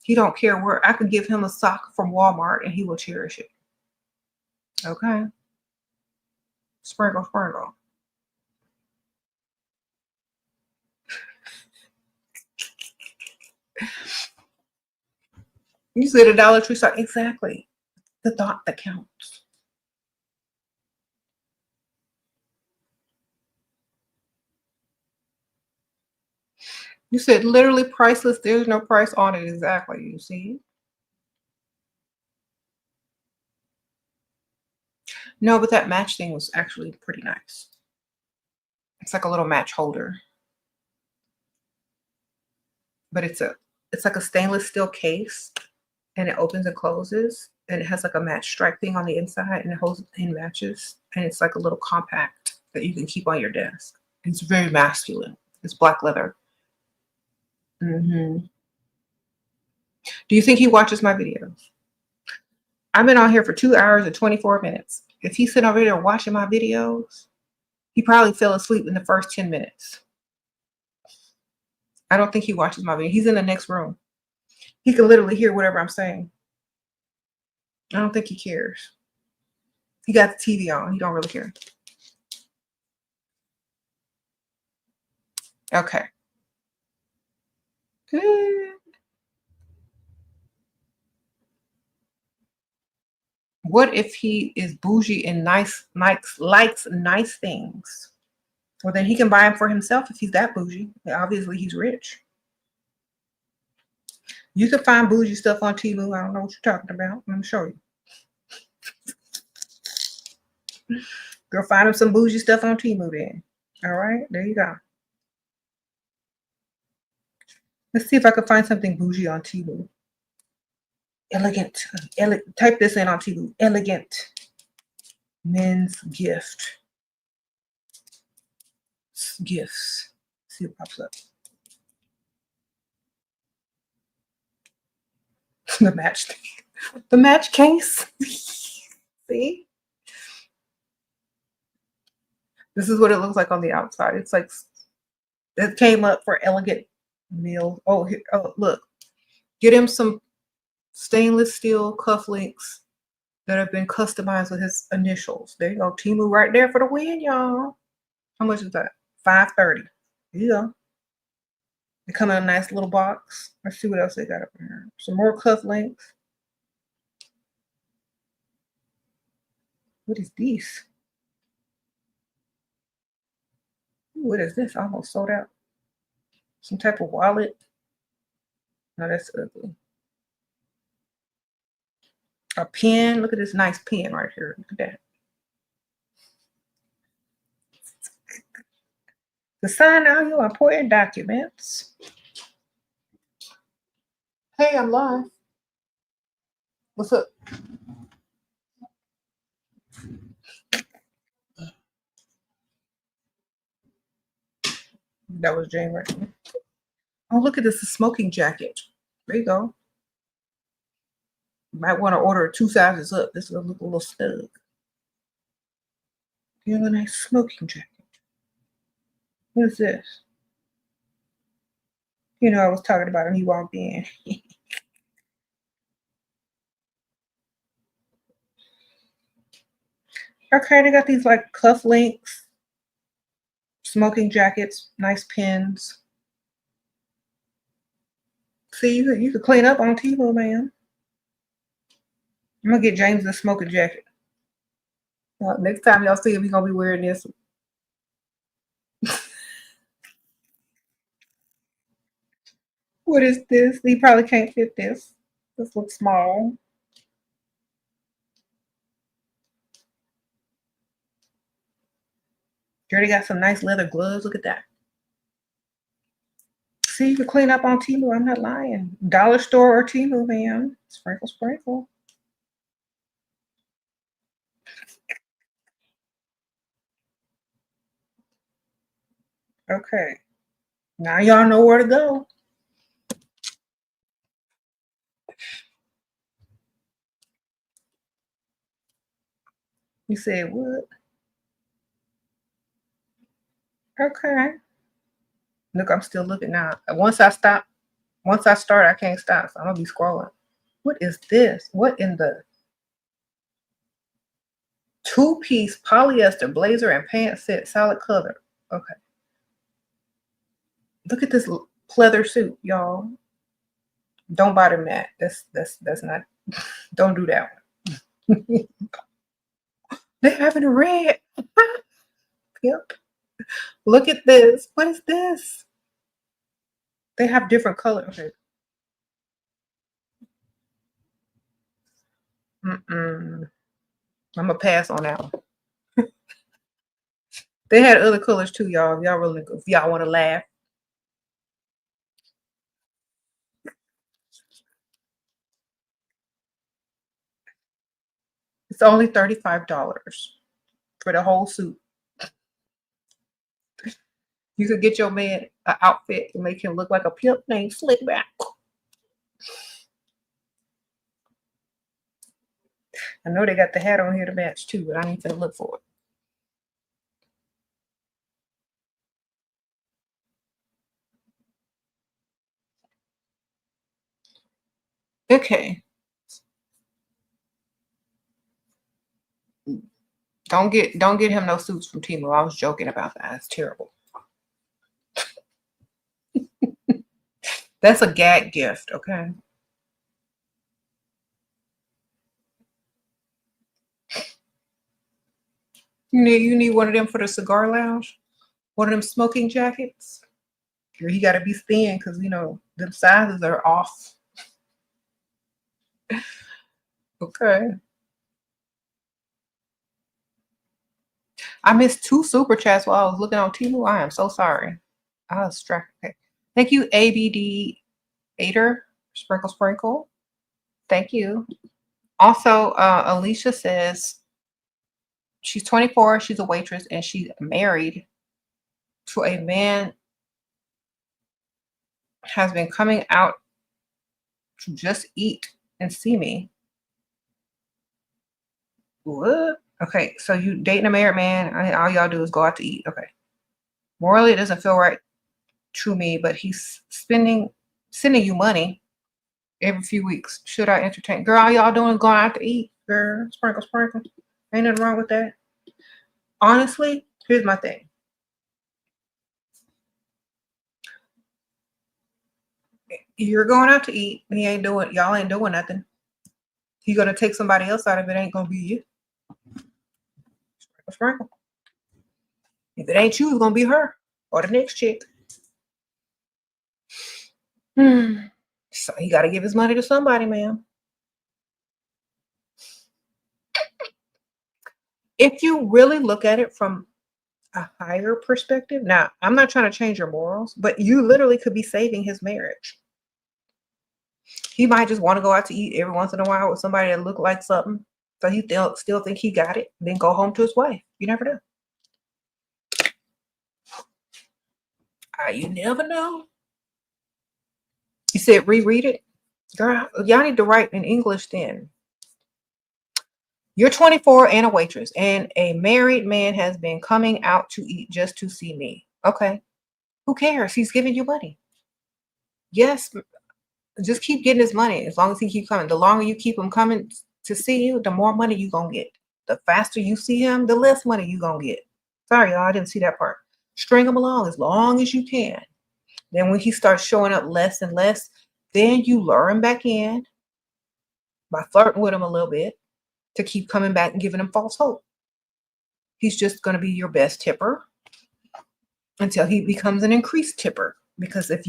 He don't care where. I could give him a sock from Walmart and he will cherish it. Okay. Sprinkle, sprinkle. You said a Dollar Tree sock. Exactly. The thought that counts. You said literally priceless. There's no price on it. Exactly. You see? No, but that match thing was actually pretty nice. It's like a little match holder. But it's like a stainless steel case, and it opens and closes, and it has like a match strike thing on the inside, and it holds in matches, and it's like a little compact that you can keep on your desk. It's very masculine. It's black leather. Mm-hmm. Do you think he watches my videos? I've been on here for 2 hours and 24 minutes. If he's sitting over there watching my videos, he probably fell asleep in the first 10 minutes. I don't think he watches my video. He's in the next room. He can literally hear whatever I'm saying. I don't think he cares. He got the TV on. He don't really care. Okay. Good. What if he is bougie and likes nice things? Well, then he can buy them for himself if he's that bougie. Obviously, he's rich. You can find bougie stuff on Temu. I don't know what you're talking about. Let me show you. Go find him some bougie stuff on Temu then. All right, there you go. Let's see if I can find something bougie on Temu. Elegant. Type this in on Temu. Elegant men's gifts. See what pops up. The match case. See? This is what it looks like on the outside. It's like it came up for elegant meal. Oh, here, oh, look. Get him some stainless steel cufflinks that have been customized with his initials. There you go. Temu right there for the win, y'all. How much is that? $5.30. There you go. They come in a nice little box. Let's see what else they got up here. Some more cufflinks. What is this? What is this? Almost sold out. Some type of wallet. No, that's ugly. A pen. Look at this nice pen right here. Look at that. To sign all your important documents. Hey, I'm live. What's up? That was Jane right there. Oh, look at this, a smoking jacket. There you go. You might want to order 2 sizes up. This will look a little snug. You have a nice smoking jacket. What is this? You know, I was talking about him. He walked in. Okay, they got these like cufflinks, smoking jackets, nice pins. See, you could clean up on Temu, man. I'm gonna get James a smoking jacket. Next time y'all see him, he's gonna be wearing this. What is this? He probably can't fit this. This looks small. You already got some nice leather gloves. Look at that. See, you can clean up on Temu. I'm not lying. Dollar store or Temu, man. Sprinkle, sprinkle. Okay. Now y'all know where to go. You said what? Okay. Look, I'm still looking now. Once I start, I can't stop. So I'm gonna be scrolling. What is this? What in the 2-piece polyester blazer and pants set, solid color? Okay. Look at this pleather suit, y'all. Don't buy them that. That's not. Don't do that one. They're having a red. Yep. Look at this. What is this? They have different colors. Okay. I'm gonna pass on that one. They had other colors too, y'all. If y'all want to laugh. It's only $35 for the whole suit. You could get your man an outfit and make him look like a pimp named Slickback. I know they got the hat on here to match too, but I need to look for it. Okay. Don't get him no suits from Temu. I was joking about that. It's terrible. That's a gag gift, okay? You need one of them for the cigar lounge. One of them smoking jackets. Or he got to be thin because them sizes are off. Okay. I missed 2 super chats while I was looking on Temu. I am so sorry. I was distracted. Okay. Thank you, ABD Ader. Sprinkle Sprinkle. Thank you. Also, Alicia says she's 24, she's a waitress, and she's married to a man has been coming out to just eat and see me. What? Okay, so you dating a married man, and all y'all do is go out to eat. Okay. Morally, it doesn't feel right to me, but he's sending you money every few weeks. Should I entertain? Girl, all y'all doing is going out to eat. Girl, sprinkle, sprinkle. Ain't nothing wrong with that. Honestly, here's my thing. You're going out to eat, and y'all ain't doing nothing. You're gonna take somebody else out of it, ain't gonna be you. Sprinkle, sprinkle. If it ain't you, it's gonna be her or the next chick. So he got to give his money to somebody, ma'am. If you really look at it from a higher perspective, now I'm not trying to change your morals, but you literally could be saving his marriage. He might just want to go out to eat every once in a while with somebody that look like something, so he still think he got it, then go home to his wife. You never know. You never know. You said reread it? Girl, y'all need to write in English then. You're 24 and a waitress, and a married man has been coming out to eat just to see me. Okay. Who cares? He's giving you money. Yes, just keep getting his money as long as he keeps coming. The longer you keep him coming to see you, the more money you're going to get. The faster you see him, the less money you're going to get. Sorry, y'all, I didn't see that part. String him along as long as you can. Then when he starts showing up less and less, then you lure him back in by flirting with him a little bit to keep coming back and giving him false hope. He's just going to be your best tipper until he becomes an increased tipper. Because if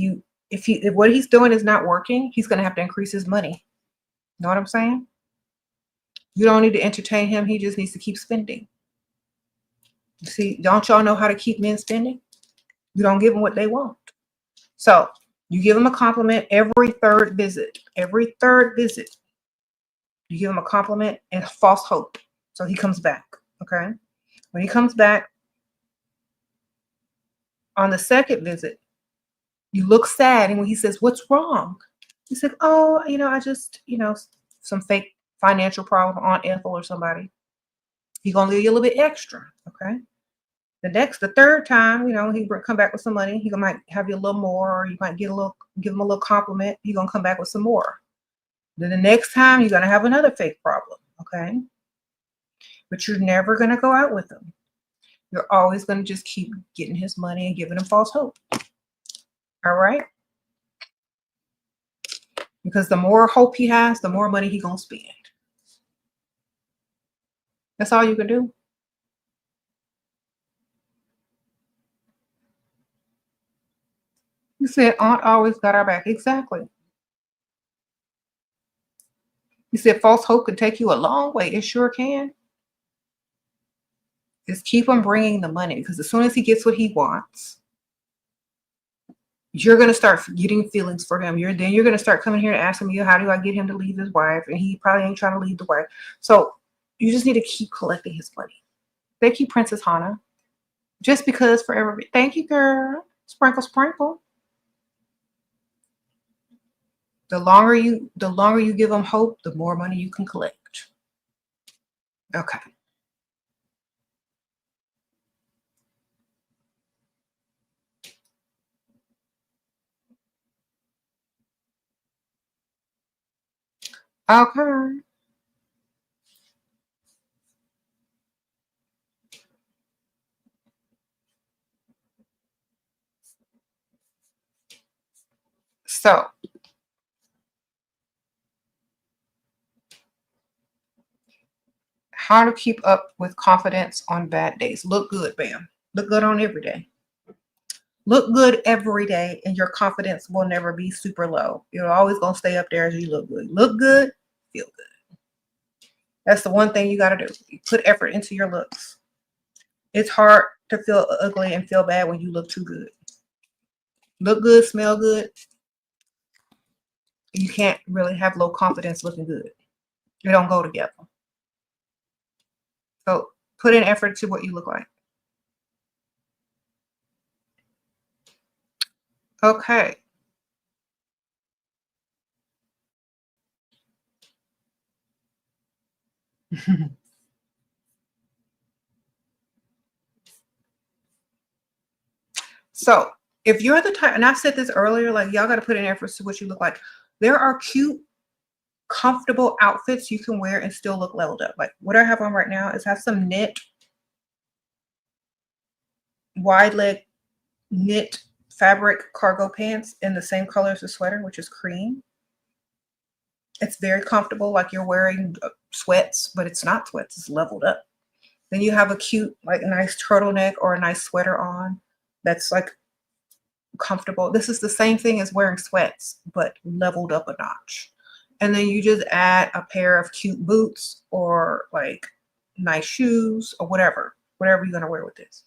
what he's doing is not working, he's going to have to increase his money. Know what I'm saying? You don't need to entertain him. He just needs to keep spending. You see, don't y'all know how to keep men spending? You don't give them what they want. So you give him a compliment every third visit. Every third visit, you give him a compliment and false hope. So he comes back. Okay. When he comes back on the second visit, you look sad. And when he says, "What's wrong?" You said, "Oh, I just, some fake financial problem on Ethel or somebody." He's going to leave you a little bit extra. Okay. The third time, he come back with some money. He might have you a little more, or you might give him a little compliment. He's going to come back with some more. Then the next time you're going to have another fake problem. Okay. But you're never going to go out with him. You're always going to just keep getting his money and giving him false hope. All right. Because the more hope he has, the more money he's going to spend. That's all you can do. You said Aunt always got our back. Exactly. You said false hope can take you a long way. It sure can. Just keep him bringing the money, because as soon as he gets what he wants, you're going to start getting feelings for him. You're going to start coming here and asking me, how do I get him to leave his wife? And he probably ain't trying to leave the wife. So you just need to keep collecting his money. Thank you, Princess Hannah. Just because for every, thank you, girl. Sprinkle, sprinkle. The longer you give him hope, the more money you can collect. Okay. Okay. So How to keep up with confidence on bad days. Look good, bam. Look good on every day. Look good every day, and your confidence will never be super low. You're always going to stay up there as you look good. Look good, feel good. That's the one thing you got to do. You put effort into your looks. It's hard to feel ugly and feel bad when you look too good. Look good, smell good. You can't really have low confidence looking good. They don't go together. So put in effort to what you look like. Okay. So if you're the type, and I said this earlier, like y'all got to put in efforts to what you look like. There are cute, comfortable outfits you can wear and still look leveled up. Like what I have on right now is I have some knit, wide leg knit fabric cargo pants in the same color as the sweater, which is cream. It's very comfortable, like you're wearing sweats, but it's not sweats, it's leveled up. Then you have a cute, like a nice turtleneck or a nice sweater on that's like comfortable. This is the same thing as wearing sweats, but leveled up a notch. And then you just add a pair of cute boots or like nice shoes or whatever you're going to wear with this.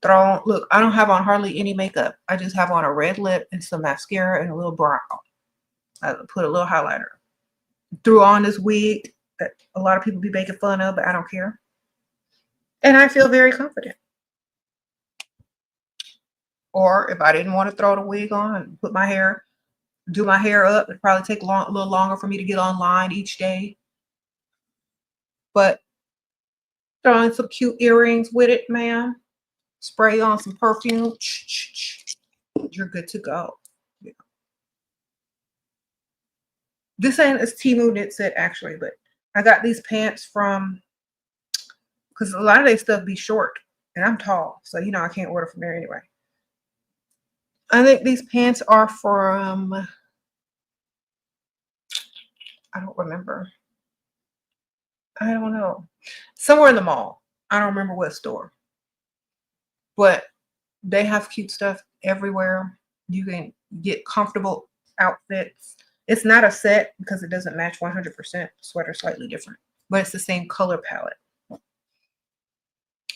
Throw on, look, I don't have on hardly any makeup. I just have on a red lip and some mascara and a little brow. I put a little highlighter. Threw on this wig that a lot of people be making fun of, but I don't care. And I feel very confident. Or if I didn't want to throw the wig on and put my hair, do my hair up, it'd probably take a little longer for me to get online each day. But throw in some cute earrings with it, ma'am. Spray on some perfume. You're good to go. Yeah. This ain't as Temu knit set actually, but I got these pants from, because a lot of their stuff be short and I'm tall, so you know I can't order from there anyway. I think these pants are from, I don't remember. I don't know. Somewhere in the mall. I don't remember what store. But they have cute stuff everywhere. You can get comfortable outfits. It's not a set because it doesn't match 100%. The sweater's slightly different, but it's the same color palette.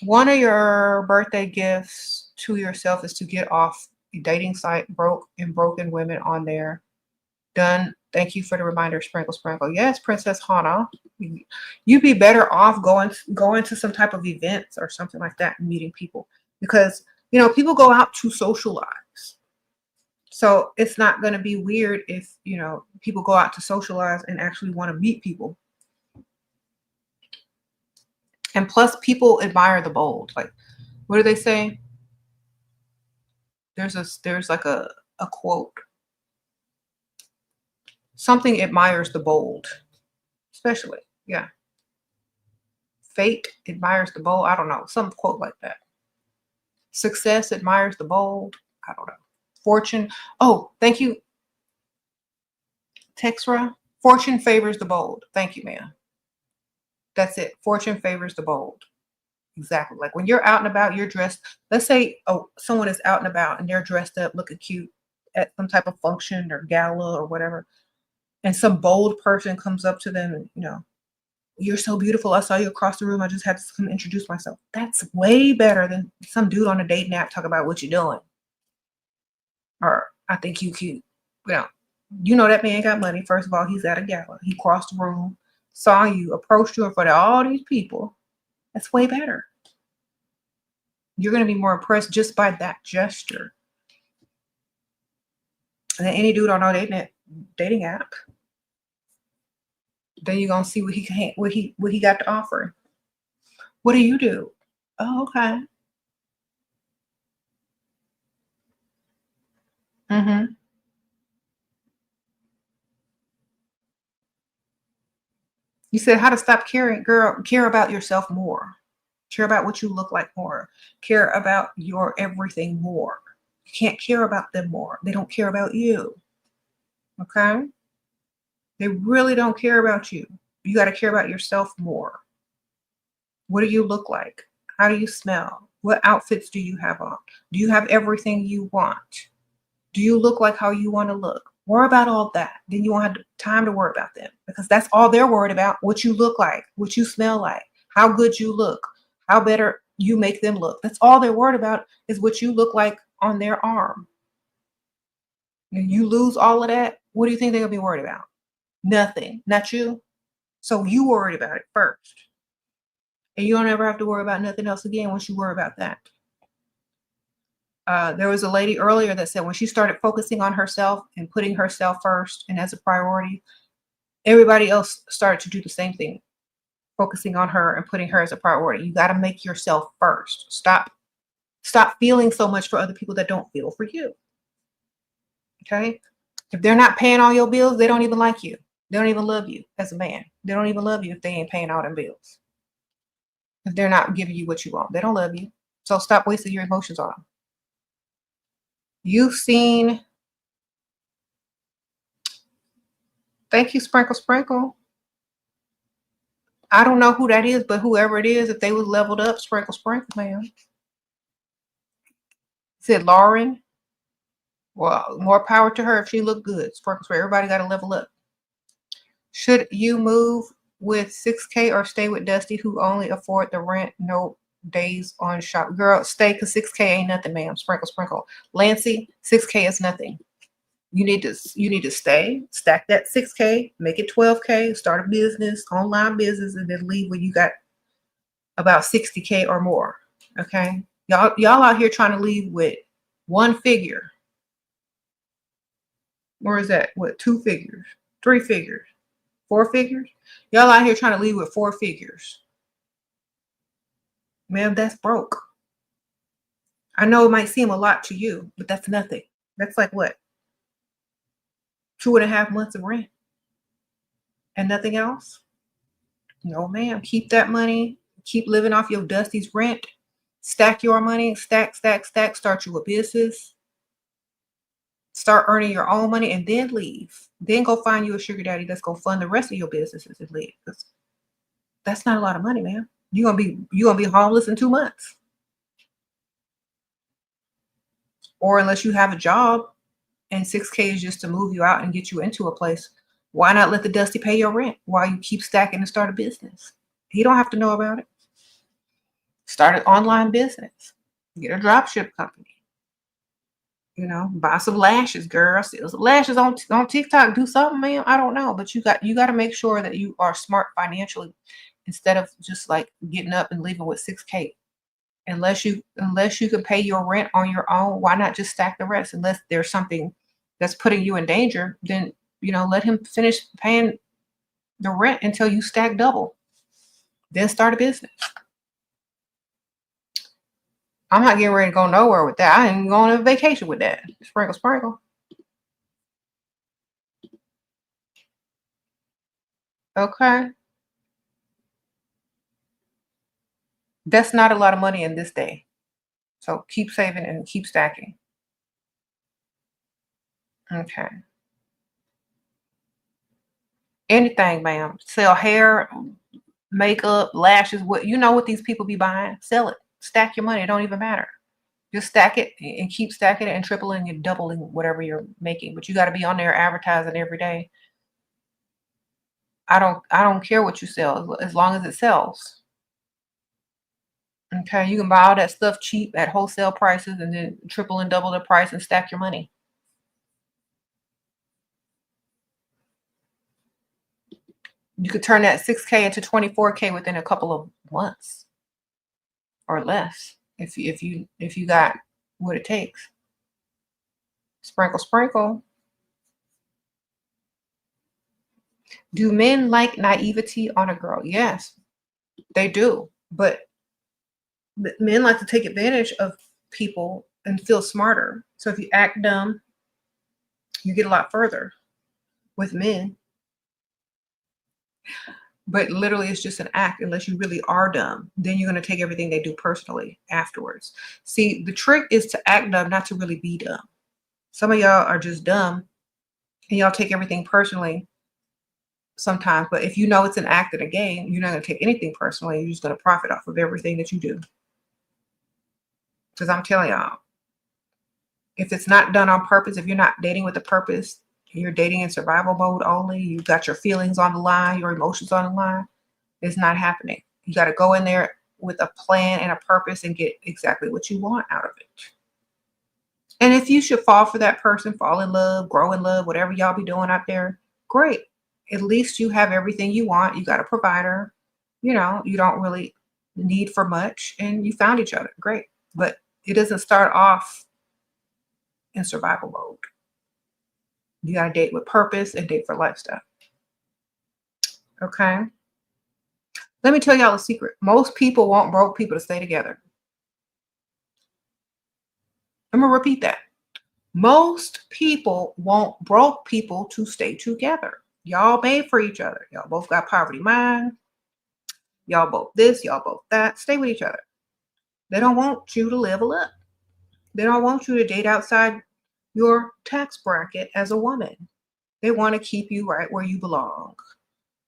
One of your birthday gifts to yourself is to get off the dating site broken women on there. Done. Thank you for the reminder, sprinkle, sprinkle. Yes, Princess Hana. You'd be better off going to some type of events or something like that and meeting people, because you know people go out to socialize. So it's not going to be weird if you know people go out to socialize and actually want to meet people. And plus, people admire the bold. Like, what do they say? There's like a quote. Something admires the bold, especially, yeah. Fate admires the bold. I don't know, some quote like that. Success admires the bold. I don't know. Fortune. Oh, thank you, Texra. Fortune favors the bold. Thank you, ma'am. That's it. Fortune favors the bold. Exactly. Like when you're out and about, you're dressed. Let's say, oh, someone is out and about and they're dressed up, looking cute at some type of function or gala or whatever. And some bold person comes up to them and, you know, you're so beautiful. I saw you across the room. I just had to come introduce myself. That's way better than some dude on a dating app talk about what you're doing. Or I think you cute. Well, you know that man got money. First of all, he's at a gala. He crossed the room, saw you, approached you in front of all these people. That's way better. You're going to be more impressed just by that gesture than any dude on a dating app. Then you're gonna see what he got to offer. What do you do? Oh, okay. Mm-hmm. You said how to stop caring, girl. Care about yourself more. Care about what you look like more. Care about your everything more. You can't care about them more. They don't care about you. Okay? They really don't care about you. You got to care about yourself more. What do you look like? How do you smell? What outfits do you have on? Do you have everything you want? Do you look like how you want to look? Worry about all that. Then you won't have time to worry about them, because that's all they're worried about. What you look like, what you smell like, how good you look, how better you make them look. That's all they're worried about, is what you look like on their arm. And you lose all of that, what do you think they're going to be worried about? Nothing. Not you. So you worried about it first. And you don't ever have to worry about nothing else again once you worry about that. There was a lady earlier that said when she started focusing on herself and putting herself first and as a priority, everybody else started to do the same thing, focusing on her and putting her as a priority. You got to make yourself first. Stop feeling so much for other people that don't feel for you. Okay? If they're not paying all your bills, they don't even like you. They don't even love you as a man. They don't even love you if they ain't paying all them bills. If they're not giving you what you want, they don't love you. So stop wasting your emotions on them. You've seen, thank you, Sprinkle Sprinkle. I don't know who that is, but whoever it is, if they was leveled up, Sprinkle Sprinkle, man. Said Lauren. Well, more power to her if she looked good. Sprinkle Sprinkle. Everybody got to level up. Should you move with 6K or stay with Dusty, who only afford the rent, no days on shop? Girl, stay, because 6K ain't nothing, ma'am. Sprinkle Sprinkle. Lancy, 6K is nothing. You need to stay, stack that 6K, make it 12K, start a business, online business, and then leave when you got about 60K or more. Okay, y'all out here trying to leave with one figure. Or is that what? 2 figures, 3 figures, 4 figures? Y'all out here trying to leave with 4 figures. Man, that's broke. I know it might seem a lot to you, but that's nothing. That's like what? 2.5 months of rent and nothing else? No, ma'am. Keep that money. Keep living off your Dusty's rent. Stack your money. Stack. Start you a business. Start earning your own money and then leave. Then go find you a sugar daddy that's going to fund the rest of your businesses and leave. Because that's not a lot of money, man. You're gonna be homeless in 2 months. Or unless you have a job and 6K is just to move you out and get you into a place, why not let the Dusty pay your rent while you keep stacking and start a business? He don't have to know about it. Start an online business. Get a dropship company. You know, buy some lashes, girl. Sell some lashes on TikTok. Do something, man. I don't know, but you got to make sure that you are smart financially instead of just like getting up and leaving with 6K. Unless you can pay your rent on your own, why not just stack the rest? Unless there's something that's putting you in danger, then let him finish paying the rent until you stack double. Then start a business. I'm not getting ready to go nowhere with that. I ain't going on vacation with that. Sprinkle, sprinkle. Okay. That's not a lot of money in this day. So keep saving and keep stacking. Okay. Anything, ma'am. Sell hair, makeup, lashes. What these people be buying? Sell it. Stack your money. It don't even matter. Just stack it and keep stacking it and tripling and doubling whatever you're making. But you got to be on there advertising every day. I don't care what you sell as long as it sells. Okay, you can buy all that stuff cheap at wholesale prices and then triple and double the price and stack your money. You could turn that 6K into 24K within a couple of months or less if you got what it takes. Sprinkle, sprinkle. Do men like naivety on a girl? Yes, they do. But men like to take advantage of people and feel smarter. So if you act dumb, you get a lot further with men. But literally, it's just an act unless you really are dumb. Then you're going to take everything they do personally afterwards. See, the trick is to act dumb, not to really be dumb. Some of y'all are just dumb and y'all take everything personally. sometimes. But if you know it's an act and a game, you're not going to take anything personally. You're just going to profit off of everything that you do. Because I'm telling y'all, if it's not done on purpose, if you're not dating with a purpose, you're dating in survival mode only, you got your feelings on the line, your emotions on the line, it's not happening. You got to go in there with a plan and a purpose and get exactly what you want out of it. And if you should fall for that person, fall in love, grow in love, whatever y'all be doing out there, great. At least you have everything you want. You got a provider. You know, you don't really need for much, and you found each other. Great. But it doesn't start off in survival mode. You got to date with purpose and date for lifestyle. Okay. Let me tell y'all a secret. Most people want broke people to stay together. I'm going to repeat that. Most people want broke people to stay together. Y'all made for each other. Y'all both got poverty mind. Y'all both this, y'all both that. Stay with each other. They don't want you to level up. They don't want you to date outside your tax bracket as a woman. They want to keep you right where you belong.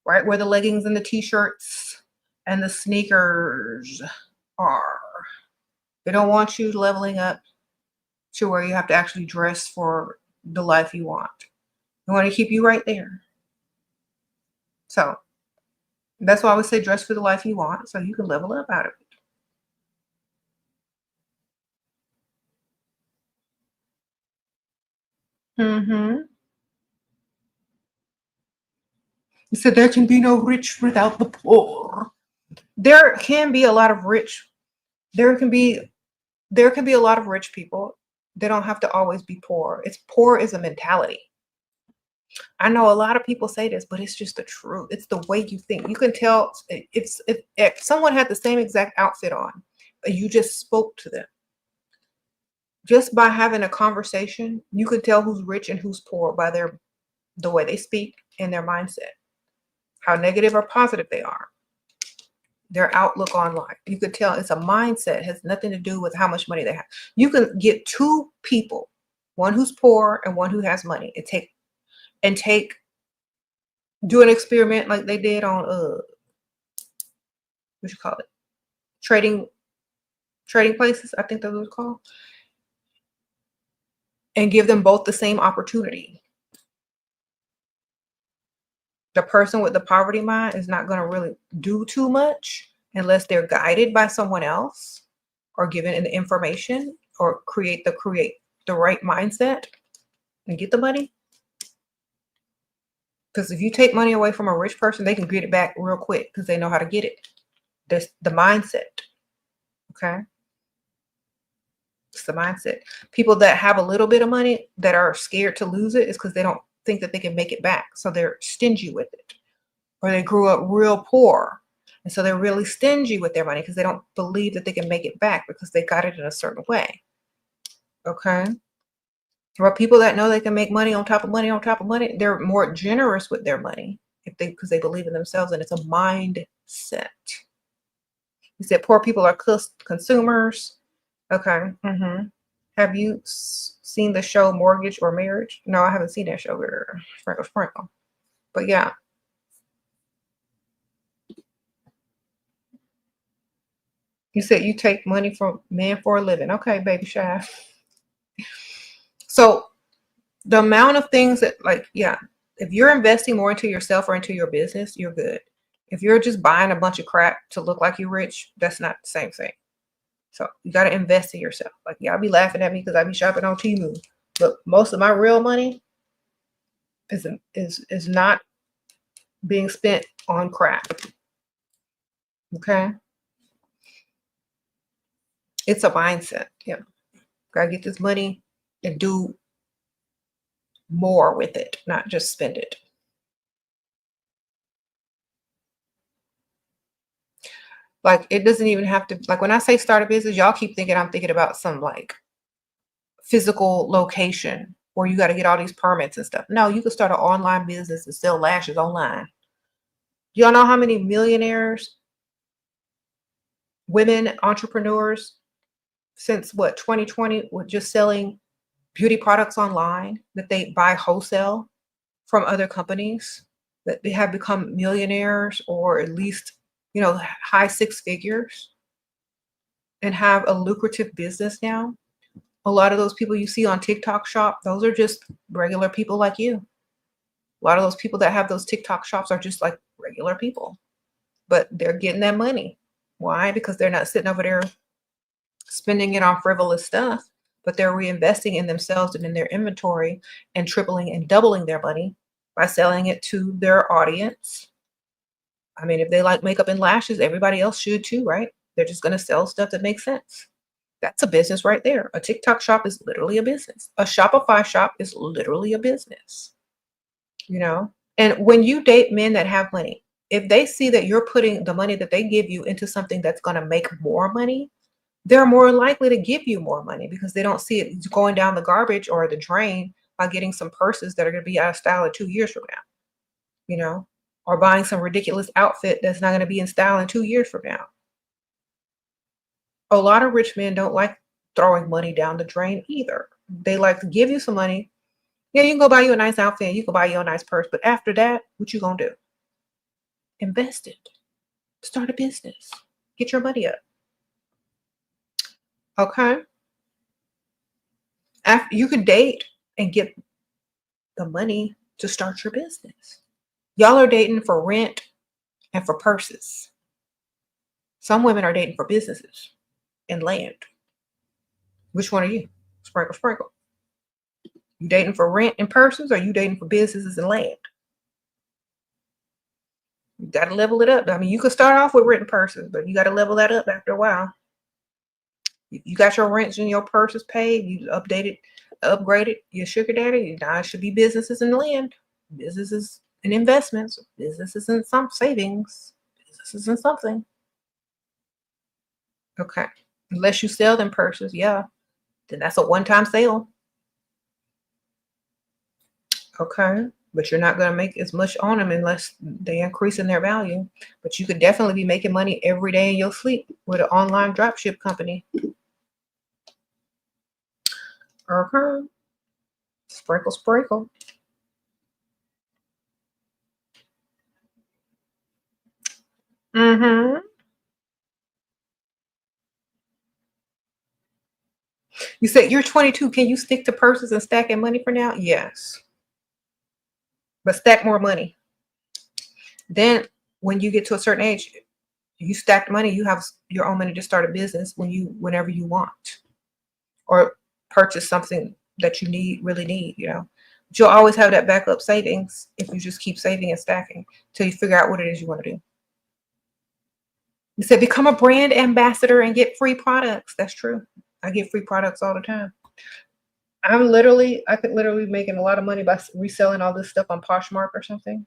Right where the leggings and the t-shirts and the sneakers are. They don't want you leveling up to where you have to actually dress for the life you want. They want to keep you right there. So that's why I always say dress for the life you want so you can level up out of it. You said there can be no rich without the poor. There can be a lot of rich. There can be a lot of rich people. They don't have to always be poor. It's poor is a mentality. I know a lot of people say this, but it's just the truth. It's the way you think. You can tell if someone had the same exact outfit on, but you just spoke to them. Just by having a conversation, you could tell who's rich and who's poor by the way they speak and their mindset, how negative or positive they are, their outlook on life. You could tell it's a mindset. It has nothing to do with how much money they have. You can get two people, one who's poor and one who has money, and do an experiment like they did on what you call it, trading places, I think that was called, and give them both the same opportunity. The person with the poverty mind is not going to really do too much unless they're guided by someone else or given an information or create the right mindset and get the money. Because if you take money away from a rich person, they can get it back real quick because they know how to get it. That's the mindset. Okay. It's the mindset. People that have a little bit of money that are scared to lose it is because they don't think that they can make it back. So they're stingy with it. Or they grew up real poor. And so they're really stingy with their money because they don't believe that they can make it back because they got it in a certain way. Okay. Or people that know they can make money on top of money on top of money, they're more generous with their money because they believe in themselves, and it's a mindset. You said poor people are consumers. Okay. Have you seen the show Mortgage or Marriage? No, I haven't seen that show with Sprinkle. But yeah. You said you take money from men for a living. Okay, baby shy. So the amount of things that, like, yeah, if you're investing more into yourself or into your business, you're good. If you're just buying a bunch of crap to look like you're rich, that's not the same thing. So you got to invest in yourself. Like, y'all be laughing at me because I be shopping on Temu, but most of my real money is not being spent on crap. Okay, it's a mindset. Yeah, gotta get this money and do more with it, not just spend it. Like, it doesn't even have to, like, when I say start a business, y'all keep thinking I'm thinking about some like physical location where you got to get all these permits and stuff. No, you can start an online business and sell lashes online. Y'all know how many millionaires, women entrepreneurs since 2020 were just selling beauty products online that they buy wholesale from other companies? that they have become millionaires or at least, high six figures and have a lucrative business now. A lot of those people you see on TikTok shop, those are just regular people like you. A lot of those people that have those TikTok shops are just like regular people, but they're getting that money. Why? Because they're not sitting over there spending it on frivolous stuff, but they're reinvesting in themselves and in their inventory and tripling and doubling their money by selling it to their audience. I mean, if they like makeup and lashes, everybody else should too, right? They're just going to sell stuff that makes sense. That's a business right there. A TikTok shop is literally a business. A Shopify shop is literally a business, And when you date men that have money, if they see that you're putting the money that they give you into something that's going to make more money, they're more likely to give you more money because they don't see it going down the garbage or the drain by getting some purses that are going to be out of style in 2 years from now, or buying some ridiculous outfit that's not going to be in style in 2 years from now. A lot of rich men don't like throwing money down the drain either. They like to give you some money. Yeah, you can go buy you a nice outfit. You can buy you a nice purse. But after that, what you going to do? Invest it. Start a business. Get your money up. Okay? After you can date and get the money to start your business. Y'all are dating for rent and for purses. Some women are dating for businesses and land. Which one are you? Sprinkle, sprinkle. You dating for rent and purses, or you dating for businesses and land? You got to level it up. I mean, you could start off with rent and purses, but you got to level that up after a while. You got your rents and your purses paid. You upgraded your sugar daddy. Now it should be businesses and land, businesses and investments, businesses and some savings, businesses and something. Okay. Unless you sell them purses, yeah, then that's a one-time sale. Okay. But you're not going to make as much on them unless they increase in their value. But you could definitely be making money every day in your sleep with an online dropship company. Okay. Sprinkle, sprinkle. Mm-hmm. You said you're 22. Can you stick to purses and stacking money for now? Yes. But stack more money. Then when you get to a certain age, you stack money, you have your own money to start a business whenever you want. Or purchase something that you really need. But you'll always have that backup savings if you just keep saving and stacking till you figure out what it is you want to do. You said become a brand ambassador and get free products. That's true. I get free products all the time. I could literally be making a lot of money by reselling all this stuff on Poshmark or something.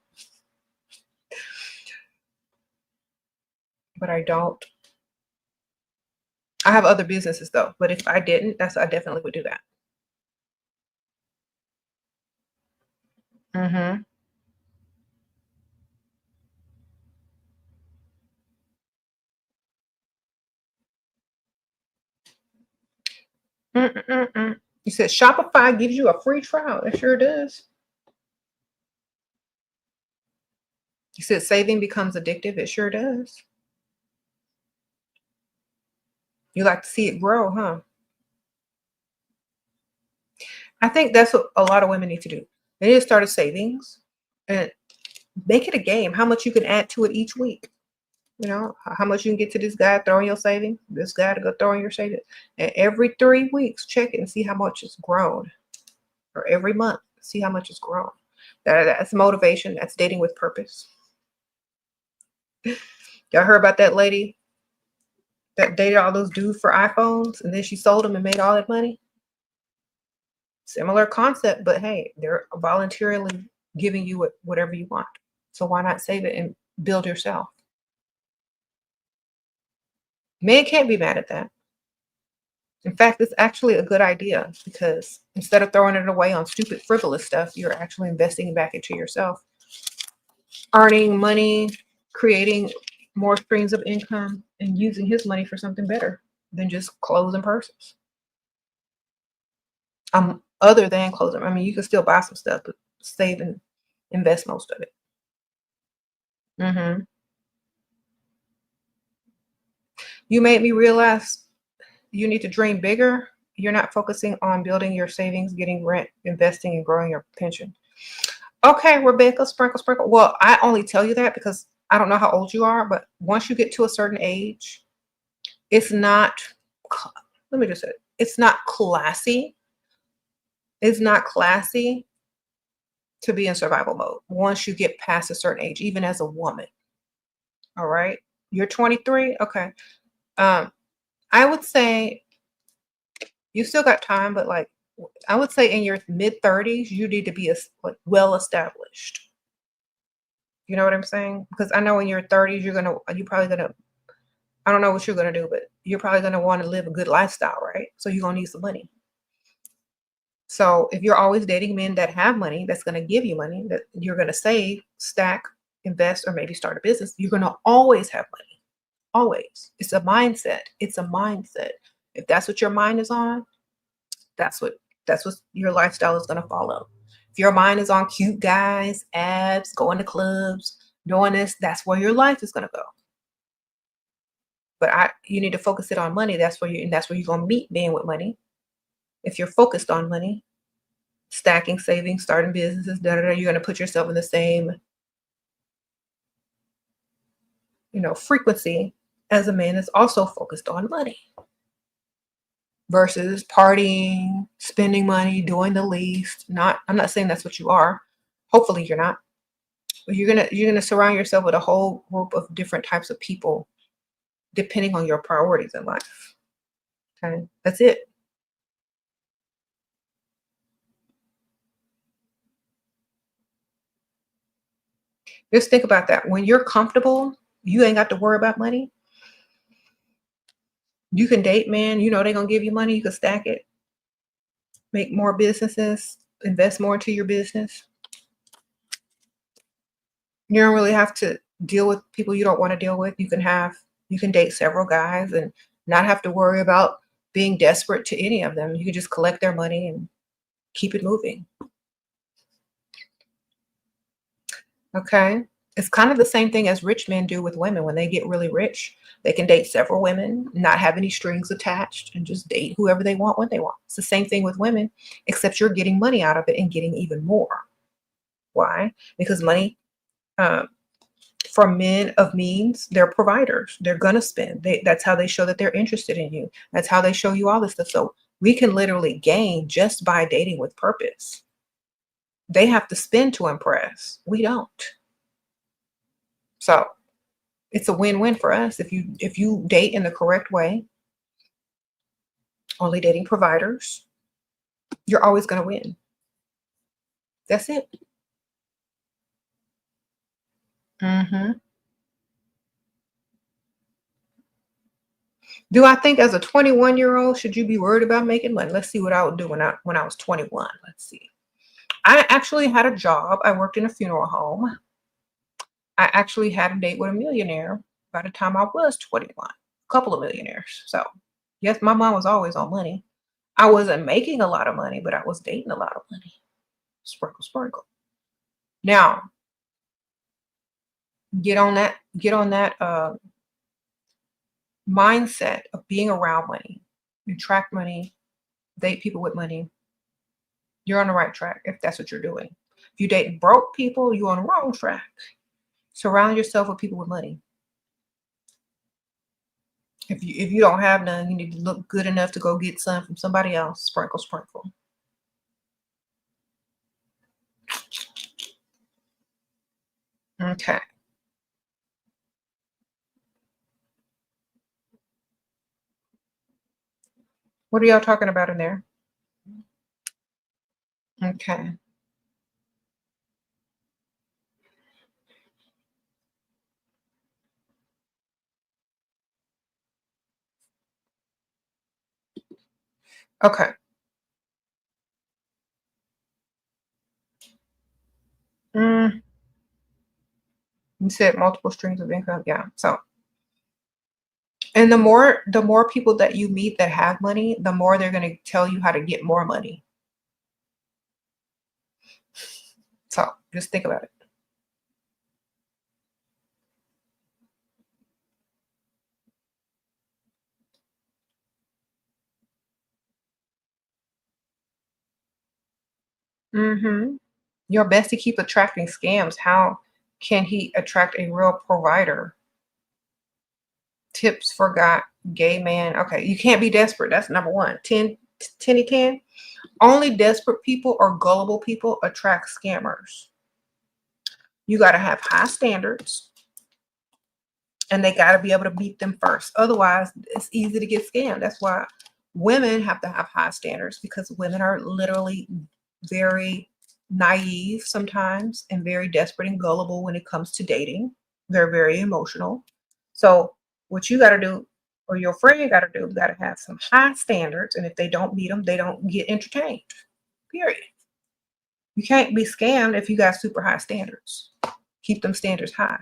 But I don't. I have other businesses though. But if I didn't, I definitely would do that. Mm-hmm. Mm-mm-mm. You said Shopify gives you a free trial. It sure does. You said saving becomes addictive. It sure does. You like to see it grow, huh? I think that's what a lot of women need to do. They need to start a savings and make it a game. How much you can add to it each week. How much you can get to this guy throwing your savings, this guy to go throwing your savings. And every 3 weeks, check it and see how much it's grown. Or every month, see how much it's grown. That's motivation. That's dating with purpose. Y'all heard about that lady that dated all those dudes for iPhones and then she sold them and made all that money? Similar concept, but hey, they're voluntarily giving you whatever you want. So why not save it and build yourself? Men can't be mad at that. In fact, it's actually a good idea because instead of throwing it away on stupid, frivolous stuff, you're actually investing back into yourself, earning money, creating more streams of income, and using his money for something better than just clothes and purses. Other than clothes, I mean, you can still buy some stuff, but save and invest most of it. Mhm. You made me realize you need to dream bigger. You're not focusing on building your savings, getting rent, investing, and growing your pension. Okay, Rebecca, sprinkle, sprinkle. Well, I only tell you that because I don't know how old you are, but once you get to a certain age, it's not, let me just say, it's not classy. It's not classy to be in survival mode once you get past a certain age, even as a woman. All right. You're 23. Okay. Um, I would say you still got time, but like, I would say in your mid 30s, you need to be like well established. You know what I'm saying? Because I know in your 30s, you're probably gonna, I don't know what you're gonna do, but you're probably gonna want to live a good lifestyle, right? So you're gonna need some money. So if you're always dating men that have money, that's gonna give you money, that you're gonna save, stack, invest, or maybe start a business, you're gonna always have money. Always. It's a mindset. It's a mindset. If that's what your mind is on, that's what that's what your lifestyle is gonna follow. If your mind is on cute guys, abs, going to clubs, doing this, that's where your life is gonna go. But you need to focus it on money. That's where you're gonna meet men with money. If you're focused on money, stacking, saving, starting businesses, da, da, da, you're gonna put yourself in the same, frequency as a man that's also focused on money versus partying, spending money, doing the least. I'm not saying that's what you are. Hopefully you're not. But you're gonna surround yourself with a whole group of different types of people depending on your priorities in life. Okay. That's it. Just think about that. When you're comfortable, you ain't got to worry about money. You can date men, they're gonna give you money, you can stack it, make more businesses, invest more into your business. You don't really have to deal with people you don't want to deal with. You can date several guys and not have to worry about being desperate to any of them. You can just collect their money and keep it moving. Okay. It's kind of the same thing as rich men do with women. When they get really rich, they can date several women, not have any strings attached, and just date whoever they want when they want. It's the same thing with women, except you're getting money out of it and getting even more. Why? Because money, uh, for men of means, they're providers. They're gonna spend. That's how they show that they're interested in you. That's how they show you all this stuff. So we can literally gain just by dating with purpose. They have to spend to impress. We don't. So it's a win-win for us if you date in the correct way, only dating providers, you're always going to win. That's it. Hmm. Do I think as a 21-year-old should you be worried about making money? Let's see what I would do when I was 21. Let's see. I actually had a job. I worked in a funeral home. I actually had a date with a millionaire by the time I was 21. A couple of millionaires. So yes, my mom was always on money. I wasn't making a lot of money, but I was dating a lot of money. Sprinkle, sprinkle. Now, get on that mindset of being around money, attract money, date people with money. You're on the right track if that's what you're doing. If you date broke people, you're on the wrong track. Surround yourself with people with money. If you don't have none, you need to look good enough to go get some from somebody else. Sprinkle, sprinkle. Okay. What are y'all talking about in there? Okay. Okay. Mm, you said multiple streams of income. Yeah. So, and the more people that you meet that have money, the more they're going to tell you how to get more money. So just think about it. Mm-hmm. Your bestie keep attracting scams. How can he attract a real provider? Tips for gay man. Okay, you can't be desperate. That's number one. 10. Only desperate people or gullible people attract scammers. You got to have high standards and they got to be able to meet them first. Otherwise, it's easy to get scammed. That's why women have to have high standards, because women are literally very naive sometimes and very desperate and gullible when it comes to dating. They're very emotional. So what you got to do, or your friend got to do, got to have some high standards. And if they don't meet them, they don't get entertained. Period. You can't be scammed if you got super high standards. Keep them standards high.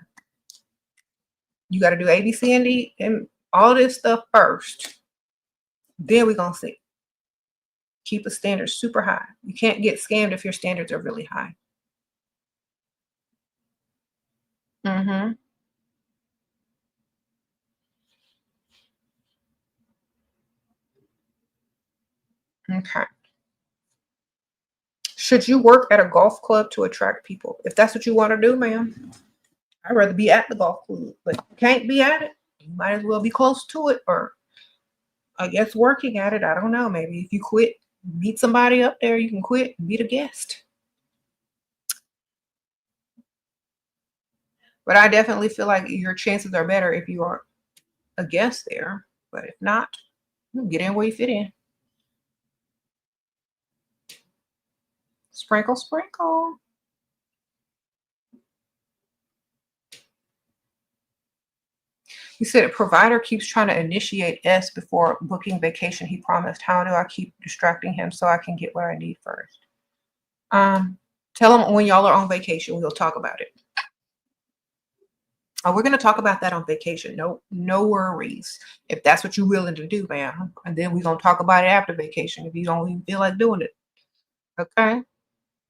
You got to do A, B, C, and D and all this stuff first. Then we're going to see. Keep the standards super high. You can't get scammed if your standards are really high. Mm-hmm. Okay. Should you work at a golf club to attract people? If that's what you want to do, ma'am, I'd rather be at the golf club. But you can't be at it. You might as well be close to it, or I guess working at it. I don't know. Maybe if you quit, meet somebody up there, you can quit and meet a guest. But I definitely feel like your chances are better if you are a guest there. But if not, you get in where you fit in. Sprinkle, sprinkle. He said a provider keeps trying to initiate S before booking vacation. He promised. How do I keep distracting him so I can get what I need first? Tell him when y'all are on vacation, we'll talk about it. Oh, we're going to talk about that on vacation. No worries. If that's what you're willing to do, man. And then we're going to talk about it after vacation if you don't even feel like doing it. Okay?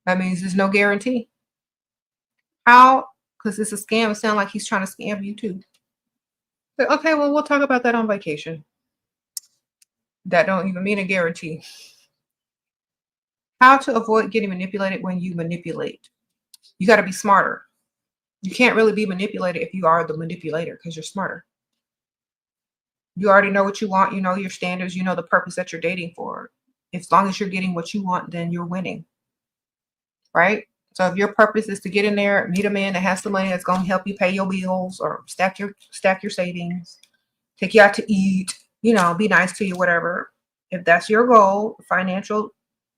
That means there's no guarantee. How? Because it's a scam. It sounds like he's trying to scam you too. But, okay, well, we'll talk about that on vacation. That don't even mean a guarantee. How to avoid getting manipulated when you manipulate. You got to be smarter. You can't really be manipulated if you are the manipulator, because you're smarter. You already know what you want. You know your standards. You know the purpose that you're dating for. As long as you're getting what you want, then you're winning. Right? So if your purpose is to get in there, meet a man that has the money that's going to help you pay your bills or stack your savings, take you out to eat, be nice to you, whatever. If that's your goal, financial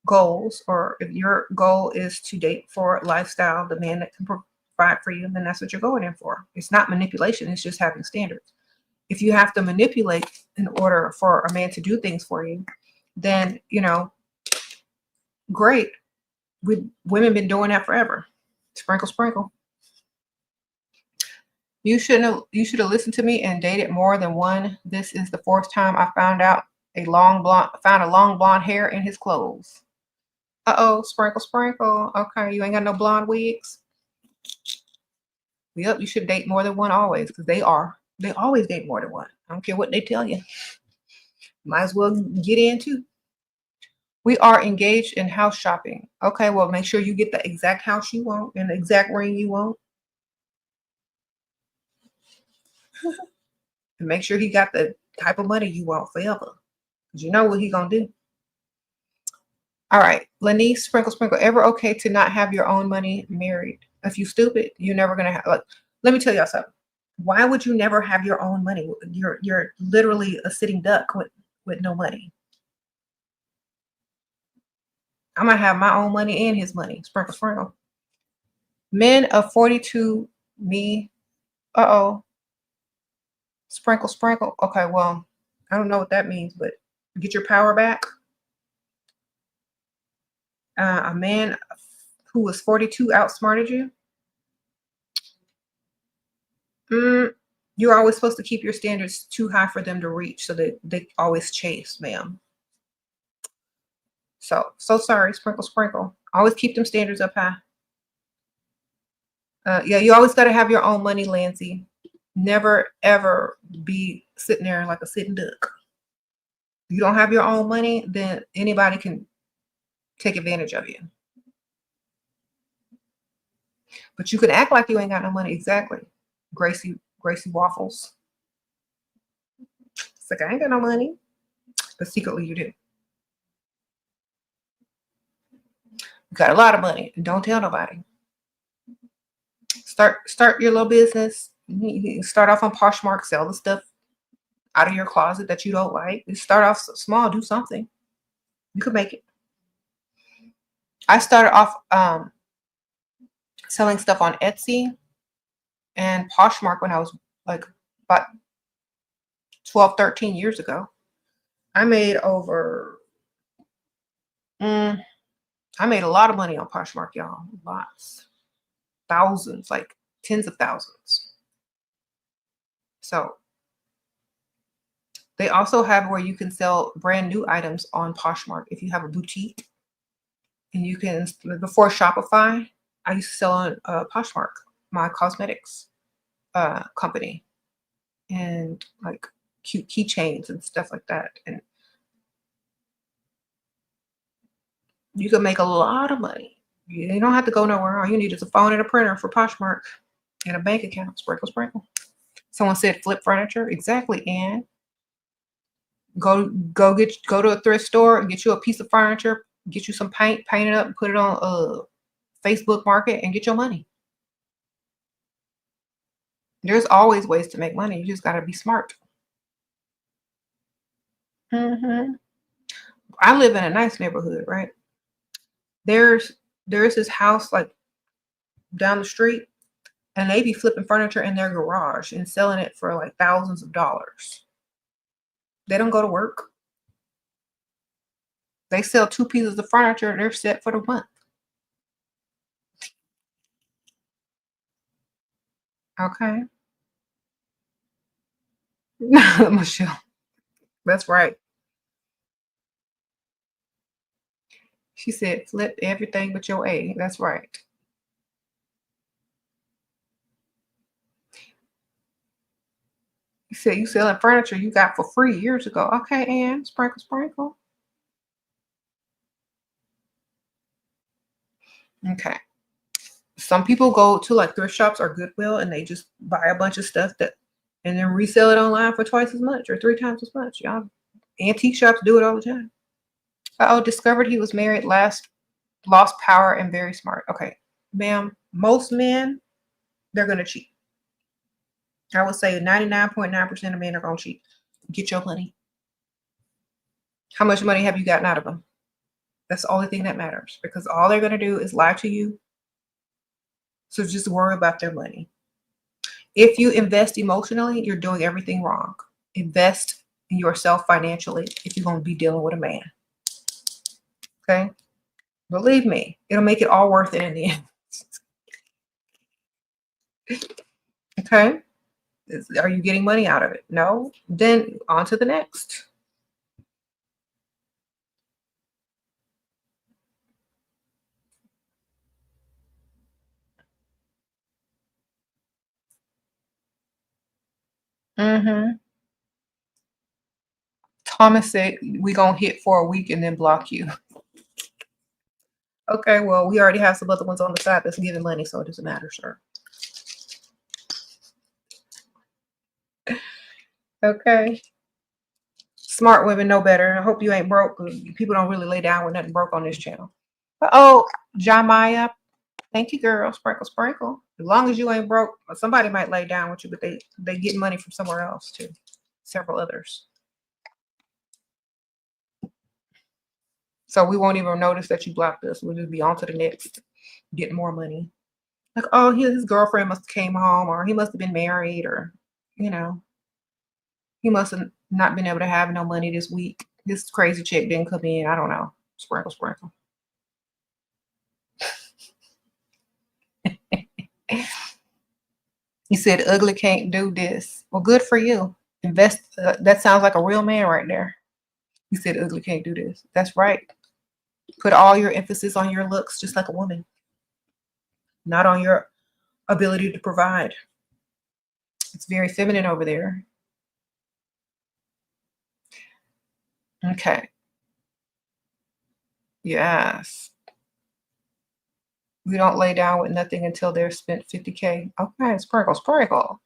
goals, or if your goal is to date for lifestyle, the man that can provide for you, then that's what you're going in for. It's not manipulation. It's just having standards. If you have to manipulate in order for a man to do things for you, then, great. Women been doing that forever. Sprinkle, sprinkle. You should have listened to me and dated more than one. This is the fourth time I found a long blonde hair in his clothes. Uh-oh, sprinkle, sprinkle. Okay, you ain't got no blonde wigs. Yep, you should date more than one always, because they always date more than one. I don't care what they tell you. Might as well get in too. We are engaged in house shopping. Okay, well, make sure you get the exact house you want and the exact ring you want. And make sure he got the type of money you want forever. Because you know what he gonna do. All right, Lanice, sprinkle, sprinkle. Ever okay to not have your own money married? If you stupid, you're never gonna have. Let me tell y'all something. Why would you never have your own money? You're literally a sitting duck with no money. I'm gonna have my own money and his money. Sprinkle, sprinkle. Men of 42, me. Uh-oh. Sprinkle, sprinkle. Okay, well, I don't know what that means, but get your power back. A man who was 42 outsmarted you. You're always supposed to keep your standards too high for them to reach, so that they always chase, ma'am. So sorry, sprinkle, sprinkle. Always keep them standards up high. Yeah, you always got to have your own money, Lancy. Never, ever be sitting there like a sitting duck. If you don't have your own money, then anybody can take advantage of you. But you can act like you ain't got no money. Exactly. Gracie Waffles. It's like, I ain't got no money. But secretly you do. You got a lot of money. And don't tell nobody. Start your little business. You start off on Poshmark, sell the stuff out of your closet that you don't like. Just start off small, do something. You could make it. I started off selling stuff on Etsy and Poshmark when I was like about 12, 13 years ago. I made I made a lot of money on Poshmark, y'all. Lots. Thousands, like tens of thousands. So they also have where you can sell brand new items on Poshmark if you have a boutique. And you can, before Shopify, I used to sell on Poshmark, my cosmetics company, and like cute keychains and stuff like that. And you can make a lot of money. You don't have to go nowhere. All you need is a phone and a printer for Poshmark and a bank account. Sprinkle, sprinkle. Someone said flip furniture. Exactly, Ann. Go to a thrift store and get you a piece of furniture, get you some paint, paint it up, and put it on Facebook Market and get your money. There's always ways to make money. You just got to be smart. I live in a nice neighborhood, right? There's this house like down the street, and they be flipping furniture in their garage and selling it for like thousands of dollars. They don't go to work. They sell 2 pieces of furniture and they're set for the month. Okay. Michelle. That's right. She said flip everything but your A. That's right. You said you selling furniture you got for free years ago. Okay, Ann. Sprinkle, sprinkle. Okay. Some people go to like thrift shops or Goodwill and they just buy a bunch of stuff and then resell it online for twice as much or 3 times as much. Y'all, antique shops do it all the time. Uh-oh, discovered he was married, lost power, and very smart. Okay, ma'am, most men, they're going to cheat. I would say 99.9% of men are going to cheat. Get your money. How much money have you gotten out of them? That's the only thing that matters, because all they're going to do is lie to you. So just worry about their money. If you invest emotionally, you're doing everything wrong. Invest in yourself financially if you're going to be dealing with a man. Okay? Believe me, it'll make it all worth it in the end. Okay? Are you getting money out of it? No? Then on to the next. Thomas said we gonna hit for a week and then block you. Okay, well, we already have some other ones on the side that's giving money, so it doesn't matter, sir. Okay. Smart women know better. I hope you ain't broke. People don't really lay down with nothing broke on this channel. Oh, Jamaya, thank you, girl. Sprinkle, sprinkle. As long as you ain't broke, somebody might lay down with you, but they get money from somewhere else too. Several others. So we won't even notice that you blocked us. We'll just be on to the next, getting more money. Like, oh, his girlfriend must have came home, or he must have been married, or, you know, he must have not been able to have no money this week. This crazy chick didn't come in. I don't know. Sprinkle, sprinkle. He said, ugly can't do this. Well, good for you. Invest. That sounds like a real man right there. He said, ugly can't do this. That's right. Put all your emphasis on your looks, just like a woman, not on your ability to provide. It's very feminine over there. Okay. Yes. We don't lay down with nothing until they're spent 50K. Okay, sprinkle, sprinkle.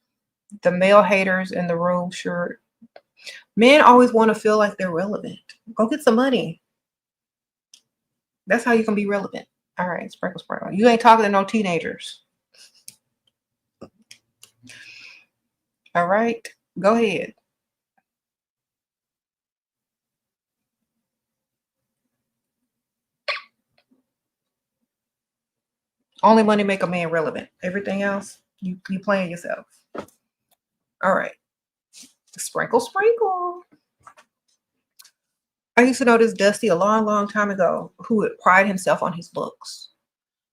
The male haters in the room, sure. Men always want to feel like they're relevant. Go get some money. That's how you can be relevant. All right, sprinkle, sprinkle. You ain't talking to no teenagers. All right, go ahead. Only money make a man relevant. Everything else, you playing yourself. All right. Sprinkle, sprinkle. I used to know this Dusty a long, long time ago who would pride himself on his looks.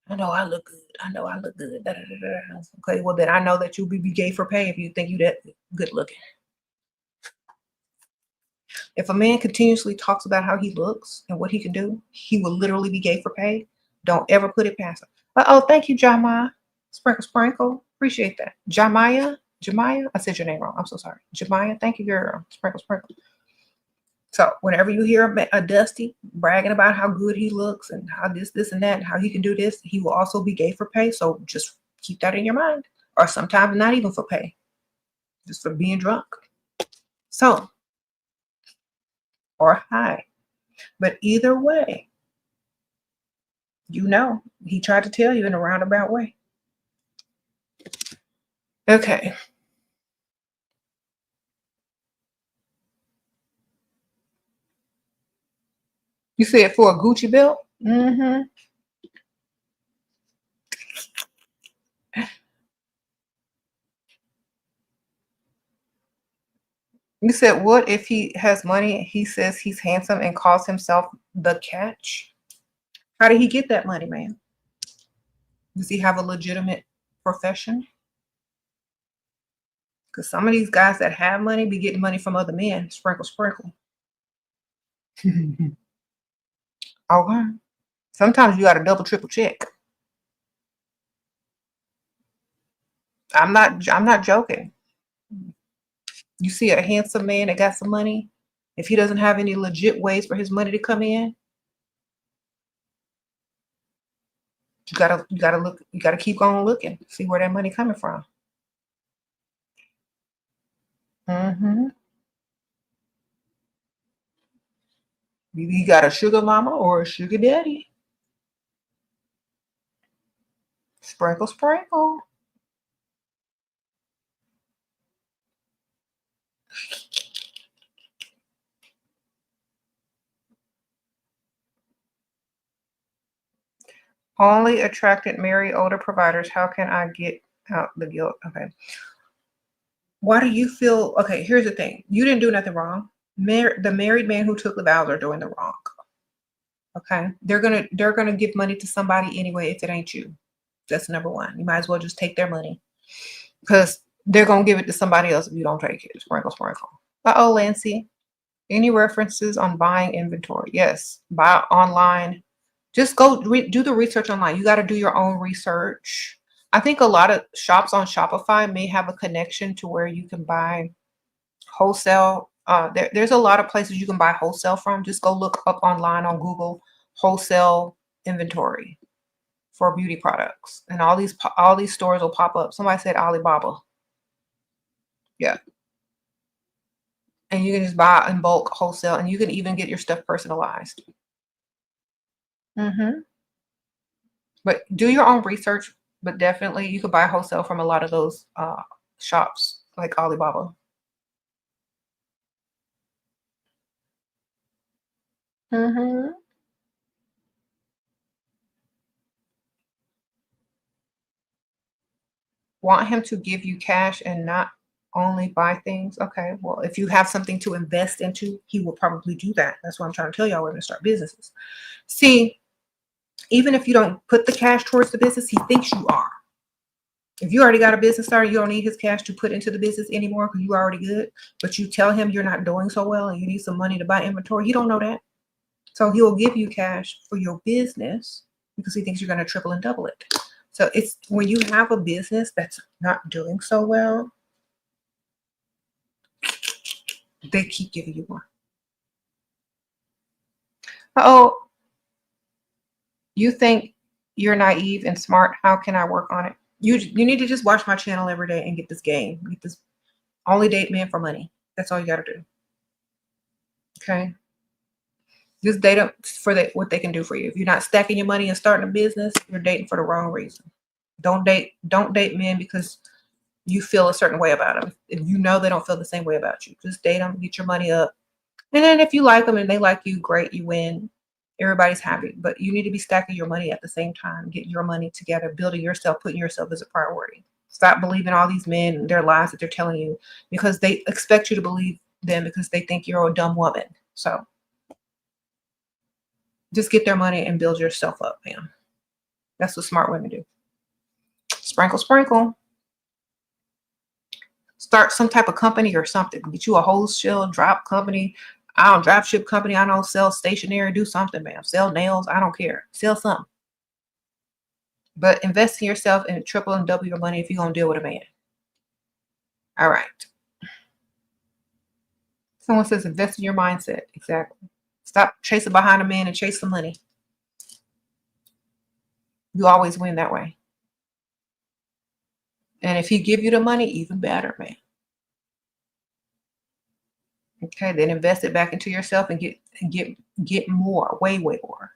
I know I look good. I know I look good. Da, da, da, da. Okay, well then I know that you'll be gay for pay if you think you that good looking. If a man continuously talks about how he looks and what he can do, he will literally be gay for pay. Don't ever put it past him. Oh, thank you, Jamaya. Sprinkle, sprinkle. Appreciate that. Jamaya? I said your name wrong. I'm so sorry. Jamaya, thank you, girl. Sprinkle, sprinkle. So whenever you hear a Dusty bragging about how good he looks and how this, and that, and how he can do this, he will also be gay for pay. So just keep that in your mind. Or sometimes not even for pay, just for being drunk. So, or high. But either way, you know, he tried to tell you in a roundabout way. Okay. You said for a Gucci belt? Mm-hmm. You said, what if he has money? He says he's handsome and calls himself the Catch. How did he get that money, man? Does he have a legitimate profession? Because some of these guys that have money be getting money from other men. Sprinkle, sprinkle. Okay. Sometimes you got to double, triple check. I'm not joking. You see a handsome man that got some money, if he doesn't have any legit ways for his money to come in, you gotta look, you gotta keep on looking, see where that money coming from. Mm-hmm. Maybe you got a sugar mama or a sugar daddy. Sprinkle, sprinkle. Only attracted married older providers. How can I get out the guilt? Okay. Why do you feel? Okay, here's the thing. You didn't do nothing wrong. The married man who took the vows are doing the wrong. Okay. They're gonna give money to somebody anyway if it ain't you. That's number one. You might as well just take their money. Because they're gonna give it to somebody else if you don't take it. Sprinkle, sprinkle. Uh-oh, Lancy. Any references on buying inventory? Yes. Buy online. Just go do the research online. You got to do your own research. I think a lot of shops on Shopify may have a connection to where you can buy wholesale. There's a lot of places you can buy wholesale from. Just go look up online on Google wholesale inventory for beauty products, and all these stores will pop up. Somebody said Alibaba. Yeah. And you can just buy in bulk wholesale, and you can even get your stuff personalized. Mm-hmm. But do your own research. But definitely, you could buy wholesale from a lot of those shops like Alibaba. Mm-hmm. Want him to give you cash and not only buy things? Okay, well, if you have something to invest into, he will probably do that. That's what I'm trying to tell y'all. We're going to start businesses. See, even if you don't put the cash towards the business, he thinks you are. If you already got a business started, you don't need his cash to put into the business anymore because you're already good. But you tell him you're not doing so well and you need some money to buy inventory. He don't know that. So he will give you cash for your business because he thinks you're going to triple and double it. So it's when you have a business that's not doing so well, they keep giving you more. Oh, you think You're naive and smart. How can I work on it? You need to just watch my channel every day and get this game. Get this. Only date men for money. That's all you got to do. Okay. Just date them for what they can do for you. If you're not stacking your money and starting a business, you're dating for the wrong reason. Don't date men because you feel a certain way about them. If you know they don't feel the same way about you, just date them, get your money up. And then if you like them and they like you, great, you win. Everybody's happy. But you need to be stacking your money at the same time. Get your money together, building yourself, putting yourself as a priority. Stop believing all these men and their lies that they're telling you because they expect you to believe them because they think you're a dumb woman. So just get their money and build yourself up, man. That's what smart women do. Sprinkle, sprinkle. Start some type of company or something. Get you a wholesale drop company. I don't drop ship company. I don't sell stationery. Do something, man. Sell nails. I don't care. Sell something. But invest in yourself and triple and double your money if you're going to deal with a man. All right. Someone says invest in your mindset. Exactly. Stop chasing behind a man and chase the money. You always win that way. And if he give you the money, even better, man. Okay, then invest it back into yourself and get more, way more.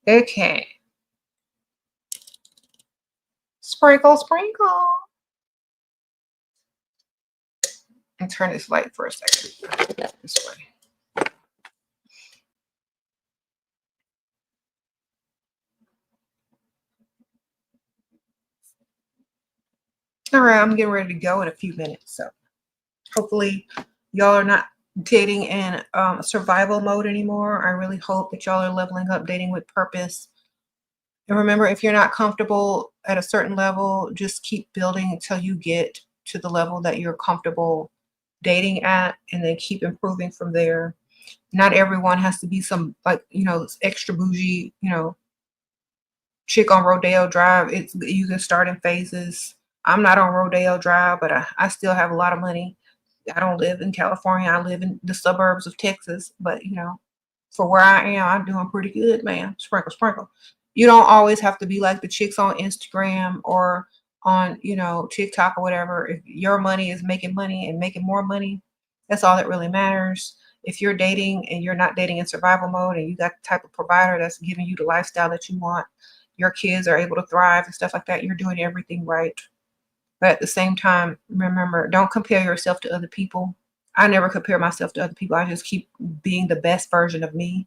Okay. Sprinkle, sprinkle. And turn this light for a second. This way. All right, I'm getting ready to go in a few minutes. So hopefully y'all are not dating in survival mode anymore. I really hope that y'all are leveling up, dating with purpose. And remember, if you're not comfortable at a certain level, just keep building until you get to the level that you're comfortable dating at, and then keep improving from there. Not everyone has to be some, like, extra bougie, chick on Rodeo Drive. You can start in phases. I'm not on Rodeo Drive, but I still have a lot of money. I don't live in California. I live in the suburbs of Texas, but for where I am, I'm doing pretty good, man. Sprinkle, sprinkle. You don't always have to be like the chicks on Instagram or on, TikTok or whatever. If your money is making money and making more money, that's all that really matters. If you're dating and you're not dating in survival mode and you got the type of provider that's giving you the lifestyle that you want, your kids are able to thrive and stuff like that, you're doing everything right. But at the same time, remember, don't compare yourself to other people. I never compare myself to other people. I just keep being the best version of me,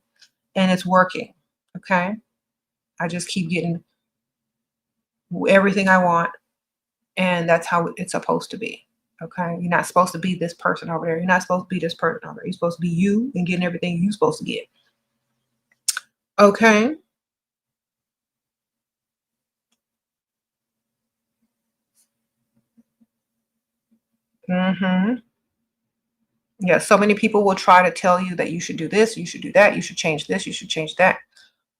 and it's working. Okay. I just keep getting everything I want, and that's how it's supposed to be. Okay. You're not supposed to be this person over there. You're not supposed to be this person over there. You're supposed to be you and getting everything you're supposed to get. Okay. Mm-hmm. Yeah, so many people will try to tell you that you should do this, you should do that, you should change this, you should change that.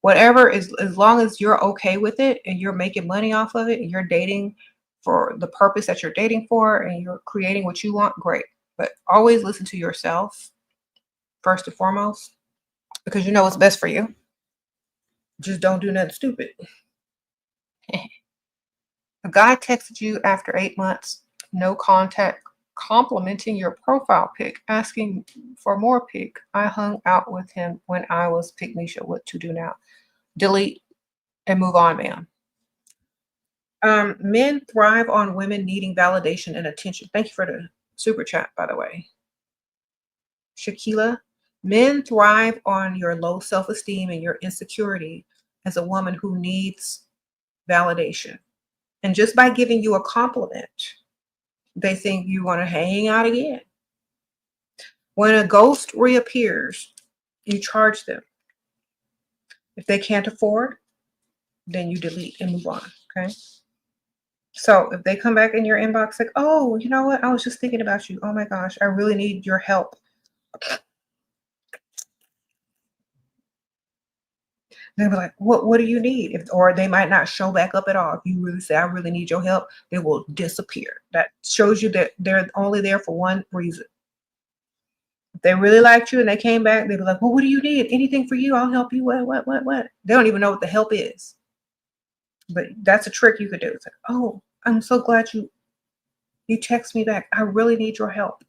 Whatever is, as long as you're okay with it and you're making money off of it and you're dating for the purpose that you're dating for and you're creating what you want, great. But always listen to yourself first and foremost because you know what's best for you. Just don't do nothing stupid. A guy texted you after 8 months, no contact, complimenting your profile pic, asking for more pic. I hung out with him when I was Pygmisha. What to do now? Delete and move on, man. Men thrive on women needing validation and attention. Thank you for the super chat, by the way. Shakila, men thrive on your low self-esteem and your insecurity as a woman who needs validation. And just by giving you a compliment, they think you want to hang out again. When a ghost reappears, you charge them. If they can't afford, then you delete and move on. Okay. So if they come back in your inbox like, oh, you know what? I was just thinking about you. Oh my gosh, I really need your help. They'll be like, what do you need? Or they might not show back up at all. If you really say, I really need your help, they will disappear. That shows you that they're only there for one reason. If they really liked you and they came back, they'd be like, well, what do you need? Anything for you? I'll help you. What? They don't even know what the help is. But that's a trick you could do. It's like, oh, I'm so glad you text me back. I really need your help.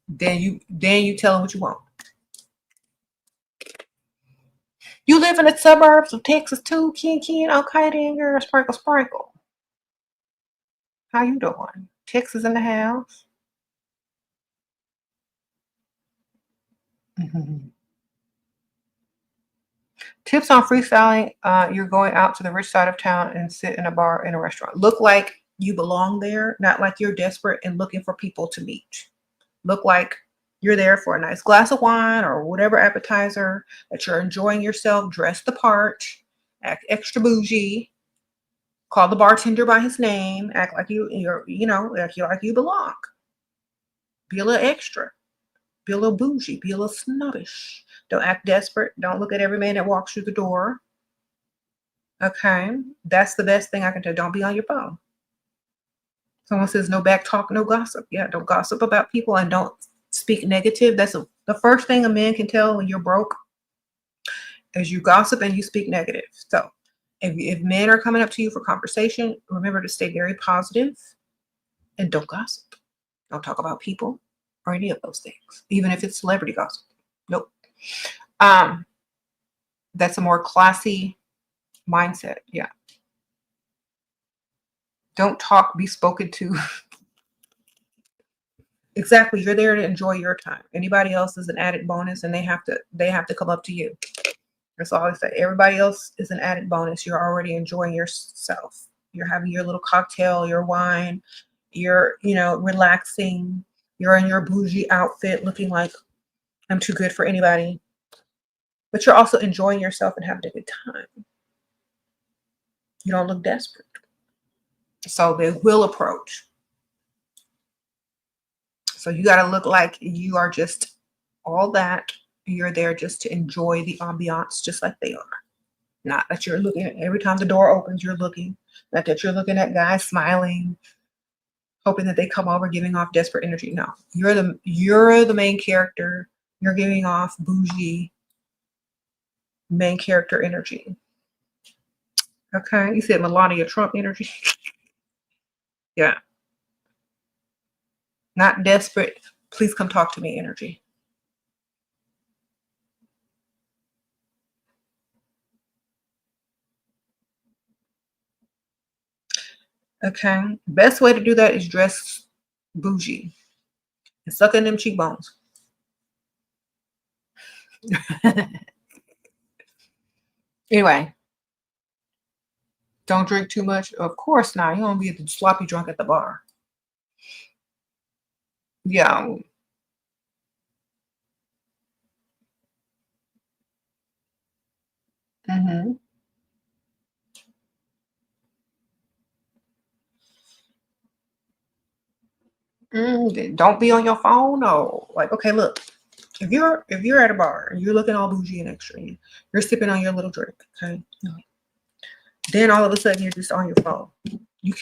Then you tell them what you want. You live in the suburbs of Texas too, Ken. Okay, then you're a sprinkle. How you doing? Texas in the house. Tips on freestyling. You're going out to the rich side of town and sit in a bar in a restaurant. Look like you belong there, not like you're desperate and looking for people to meet. Look like you're there for a nice glass of wine or whatever appetizer, that you're enjoying yourself, dress the part, act extra bougie, call the bartender by his name, act like like you belong. Be a little extra. Be a little bougie. Be a little snobbish. Don't act desperate. Don't look at every man that walks through the door. Okay? That's the best thing I can do. Don't be on your phone. Someone says no back talk, no gossip. Yeah, don't gossip about people and don't speak negative. That's the first thing a man can tell when you're broke is you gossip and you speak negative. So if men are coming up to you for conversation, remember to stay very positive and don't gossip. Don't talk about people or any of those things, even if it's celebrity gossip. Nope. That's a more classy mindset. Yeah. Don't talk, be spoken to. Exactly. You're there to enjoy your time. Anybody else is an added bonus and they have to come up to you. That's all I say. Everybody else is an added bonus. You're already enjoying yourself. You're having your little cocktail, your wine, you're, relaxing. You're in your bougie outfit looking like I'm too good for anybody. But you're also enjoying yourself and having a good time. You don't look desperate. So they will approach. So you got to look like you are just all that. You're there just to enjoy the ambiance just like they are. Not that you're looking every time the door opens, you're looking. Not that you're looking at guys smiling, hoping that they come over, giving off desperate energy. No, you're the main character. You're giving off bougie main character energy. Okay, you said Melania Trump energy. Yeah. Not desperate. Please come talk to me energy. Okay. Best way to do that is dress bougie and suck in them cheekbones. Anyway, don't drink too much. Of course not. You don't be sloppy drunk at the bar. Yeah. Mm-hmm. Don't be on your phone. No. Like, okay, look. If you're at a bar and you're looking all bougie and extra, you're sipping on your little drink, okay? Then all of a sudden you're just on your phone. You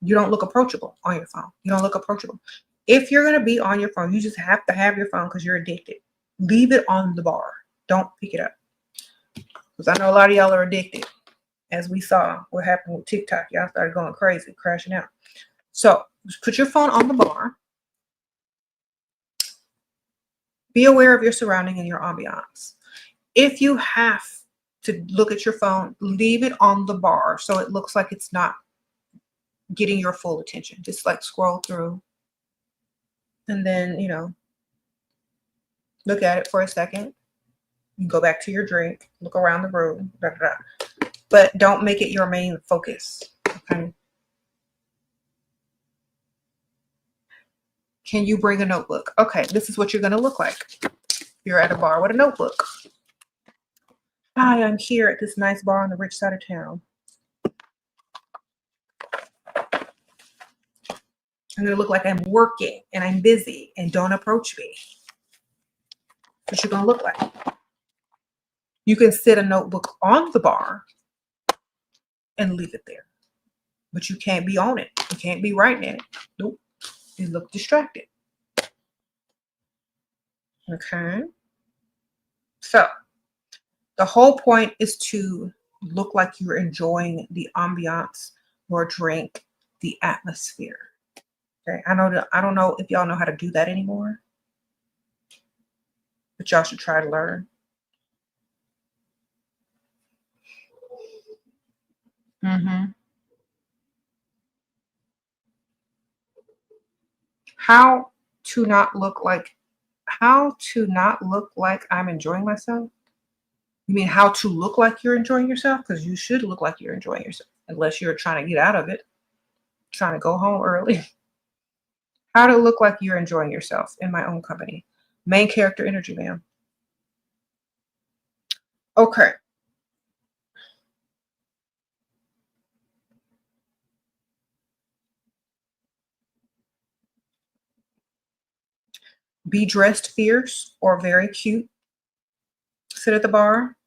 don't look approachable on your phone. You don't look approachable. If you're gonna be on your phone, you just have to have your phone because you're addicted. Leave it on the bar. Don't pick it up. Because I know a lot of y'all are addicted. As we saw what happened with TikTok. Y'all started going crazy, crashing out. So put your phone on the bar. Be aware of your surrounding and your ambiance. If you have to look at your phone, leave it on the bar so it looks like it's not getting your full attention. Just like scroll through and then, look at it for a second. You go back to your drink, look around the room, but don't make it your main focus. Okay. Can you bring a notebook? Okay, this is what you're going to look like. You're at a bar with a notebook. Hi, I'm here at this nice bar on the rich side of town. I'm going to look like I'm working and I'm busy and don't approach me. What you're going to look like. You can sit a notebook on the bar and leave it there. But you can't be on it. You can't be writing in it. Nope. You look distracted. Okay. So the whole point is to look like you're enjoying the ambiance, your drink, the atmosphere. Okay. I don't know if y'all know how to do that anymore, but y'all should try to learn. How to not look like I'm enjoying myself? You mean how to look like you're enjoying yourself? Because you should look like you're enjoying yourself, unless you're trying to get out of it, trying to go home early. How to look like you're enjoying yourself in my own company. Main character energy, ma'am. Okay. Be dressed fierce or very cute. Sit at the bar.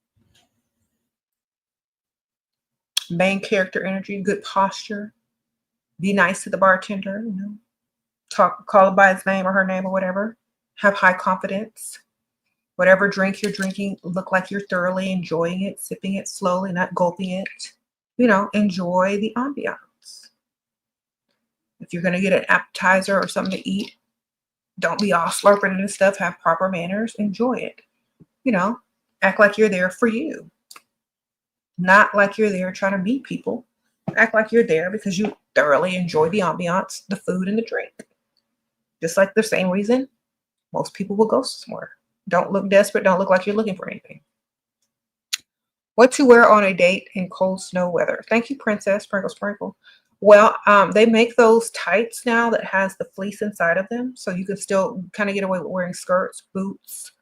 Main character energy, good posture. Be nice to the bartender, call him by his name or her name or whatever. Have high confidence. Whatever drink you're drinking, look like you're thoroughly enjoying it, sipping it slowly, not gulping it. Enjoy the ambiance. If you're going to get an appetizer or something to eat, don't be all slurping and stuff. Have proper manners. Enjoy it. Act like you're there for you. Not like you're there trying to meet people. Act like you're there because you thoroughly enjoy the ambiance, the food, and the drink. Just like the same reason most people will go somewhere. Don't look desperate. Don't look like you're looking for anything. What to wear on a date in cold snow weather. Thank you, Princess. Sprinkle, sprinkle. Well, they make those tights now that has the fleece inside of them. So you can still kind of get away with wearing skirts, boots.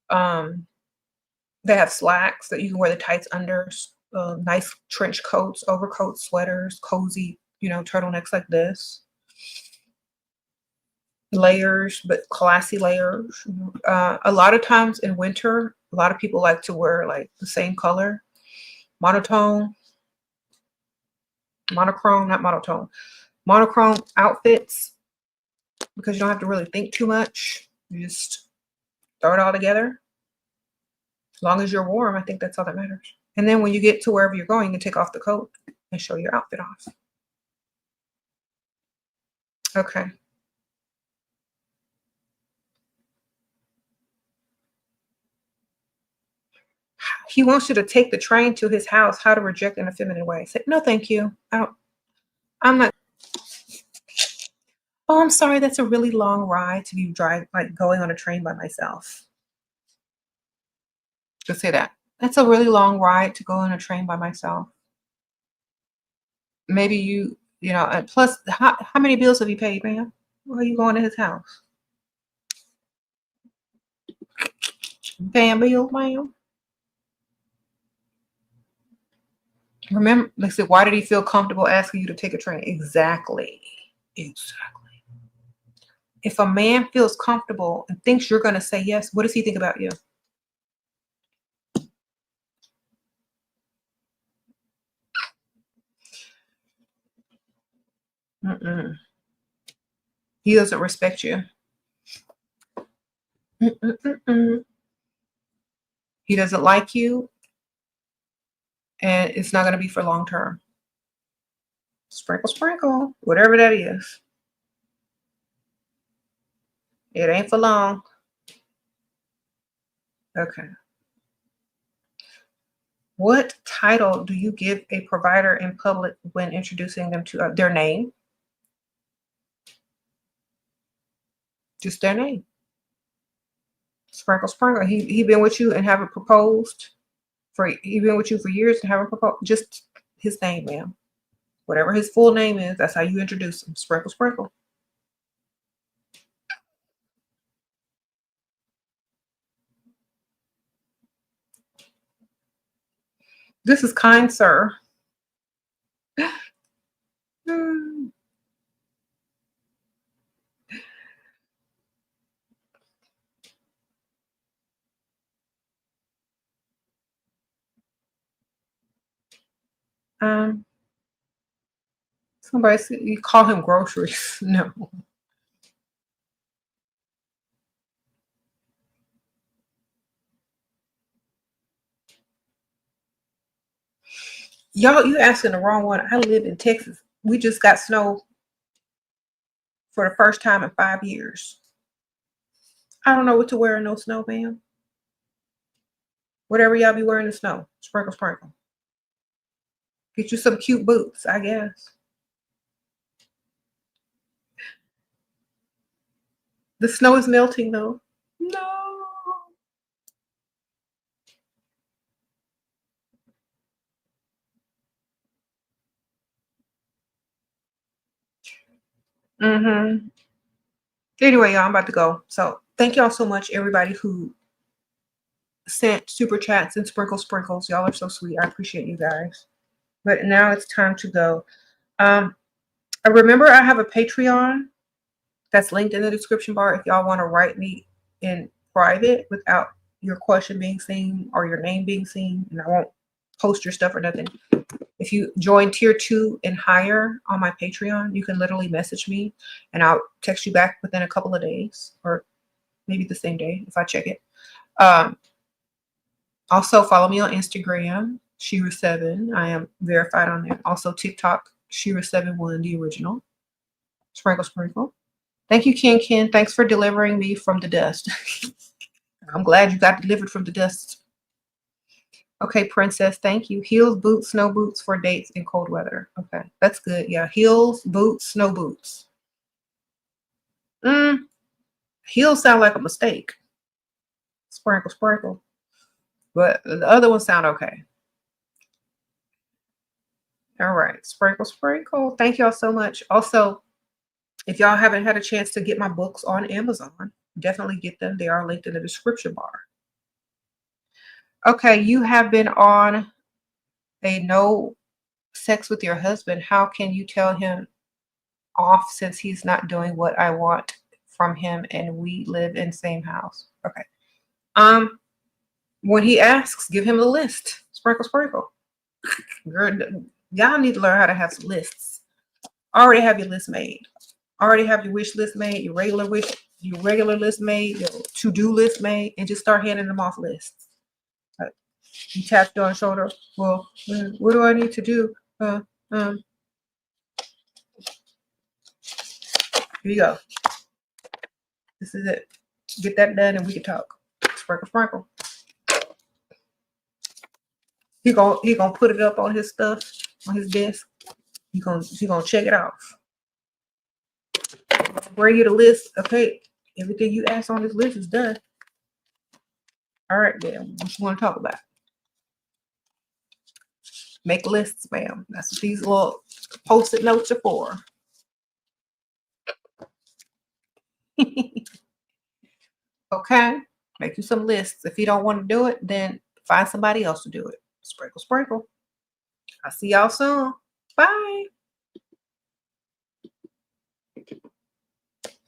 They have slacks that you can wear the tights under. Nice trench coats, overcoats, sweaters, cozy, turtlenecks like this. Layers, but classy layers. A lot of times in winter, a lot of people like to wear like the same color, monochrome outfits, because you don't have to really think too much. You just throw it all together. As long as you're warm, I think that's all that matters. And then when you get to wherever you're going, you can take off the coat and show your outfit off. Okay. He wants you to take the train to his house. How to reject in a feminine way. Say, no, thank you. I'm not. Oh, I'm sorry. That's a really long ride to be going on a train by myself. Just say that. That's a really long ride to go on a train by myself. Maybe and plus, how many bills have you paid, ma'am? Where are you going to his house? Paying bills, ma'am? Remember, they said, why did he feel comfortable asking you to take a train? Exactly. If a man feels comfortable and thinks you're going to say yes, what does he think about you? He doesn't respect you. He doesn't like you, and it's not going to be for long term. Sprinkle, sprinkle, whatever that is. It ain't for long. Okay. What title do you give a provider in public when introducing them to their name? Just their name. Sprinkle, sprinkle. He been with you and haven't proposed. He been with you for years and haven't proposed. Just his name, ma'am. Whatever his full name is, that's how you introduce him. Sprinkle, sprinkle. This is kind, sir. Somebody said you call him groceries. No. Y'all, you asking the wrong one. I live in Texas. We just got snow for the first time in 5 years. I don't know what to wear in no snow, ma'am. Whatever y'all be wearing in the snow. Sprinkle, sprinkle. Get you some cute boots, I guess. The snow is melting, though. No. Anyway, y'all, I'm about to go. So thank y'all so much, everybody who sent super chats and sprinkles. Y'all are so sweet. I appreciate you guys. But now it's time to go. I remember I have a Patreon that's linked in the description bar if y'all want to write me in private without your question being seen or your name being seen, and I won't post your stuff or nothing. If you join tier 2 and higher on my Patreon, you can literally message me and I'll text you back within a couple of days or maybe the same day if I check it. Also follow me on Instagram, SheRaSeven. I am verified on there. Also TikTok, SheRaSeven1, the original. Sprinkle, sprinkle. Thank you, Ken. Thanks for delivering me from the dust. I'm glad you got delivered from the dust. Okay, Princess, thank you. Heels, boots, snow boots for dates in cold weather. Okay, that's good. Yeah, heels, boots, snow boots. Heels sound like a mistake. Sprinkle, sprinkle. But the other ones sound okay. All right, sprinkle, sprinkle. Thank y'all so much. Also, if y'all haven't had a chance to get my books on Amazon, definitely get them. They are linked in the description bar. Okay, you have been on a no sex with your husband. How can you tell him off since he's not doing what I want from him and we live in the same house? Okay. When he asks, give him a list. Sprinkle, sprinkle. Girl, y'all need to learn how to have some lists. Already have your list made. Already have your wish list made, your regular list made, your to-do list made, and just start handing them off lists. You tapped on shoulder. Well, what do I need to do? Here you go. This is it. Get that done and we can talk. Sprinkle, sprinkle. He gonna put it up on his stuff, on his desk. He gonna check it off. Bring you the list. Okay, everything you asked on this list is done. All right, then. What you want to talk about? Make lists, ma'am. That's what these little post-it notes are for. Okay, make you some lists. If you don't want to do it, then find somebody else to do it. Sprinkle, sprinkle. I'll see y'all soon. Bye.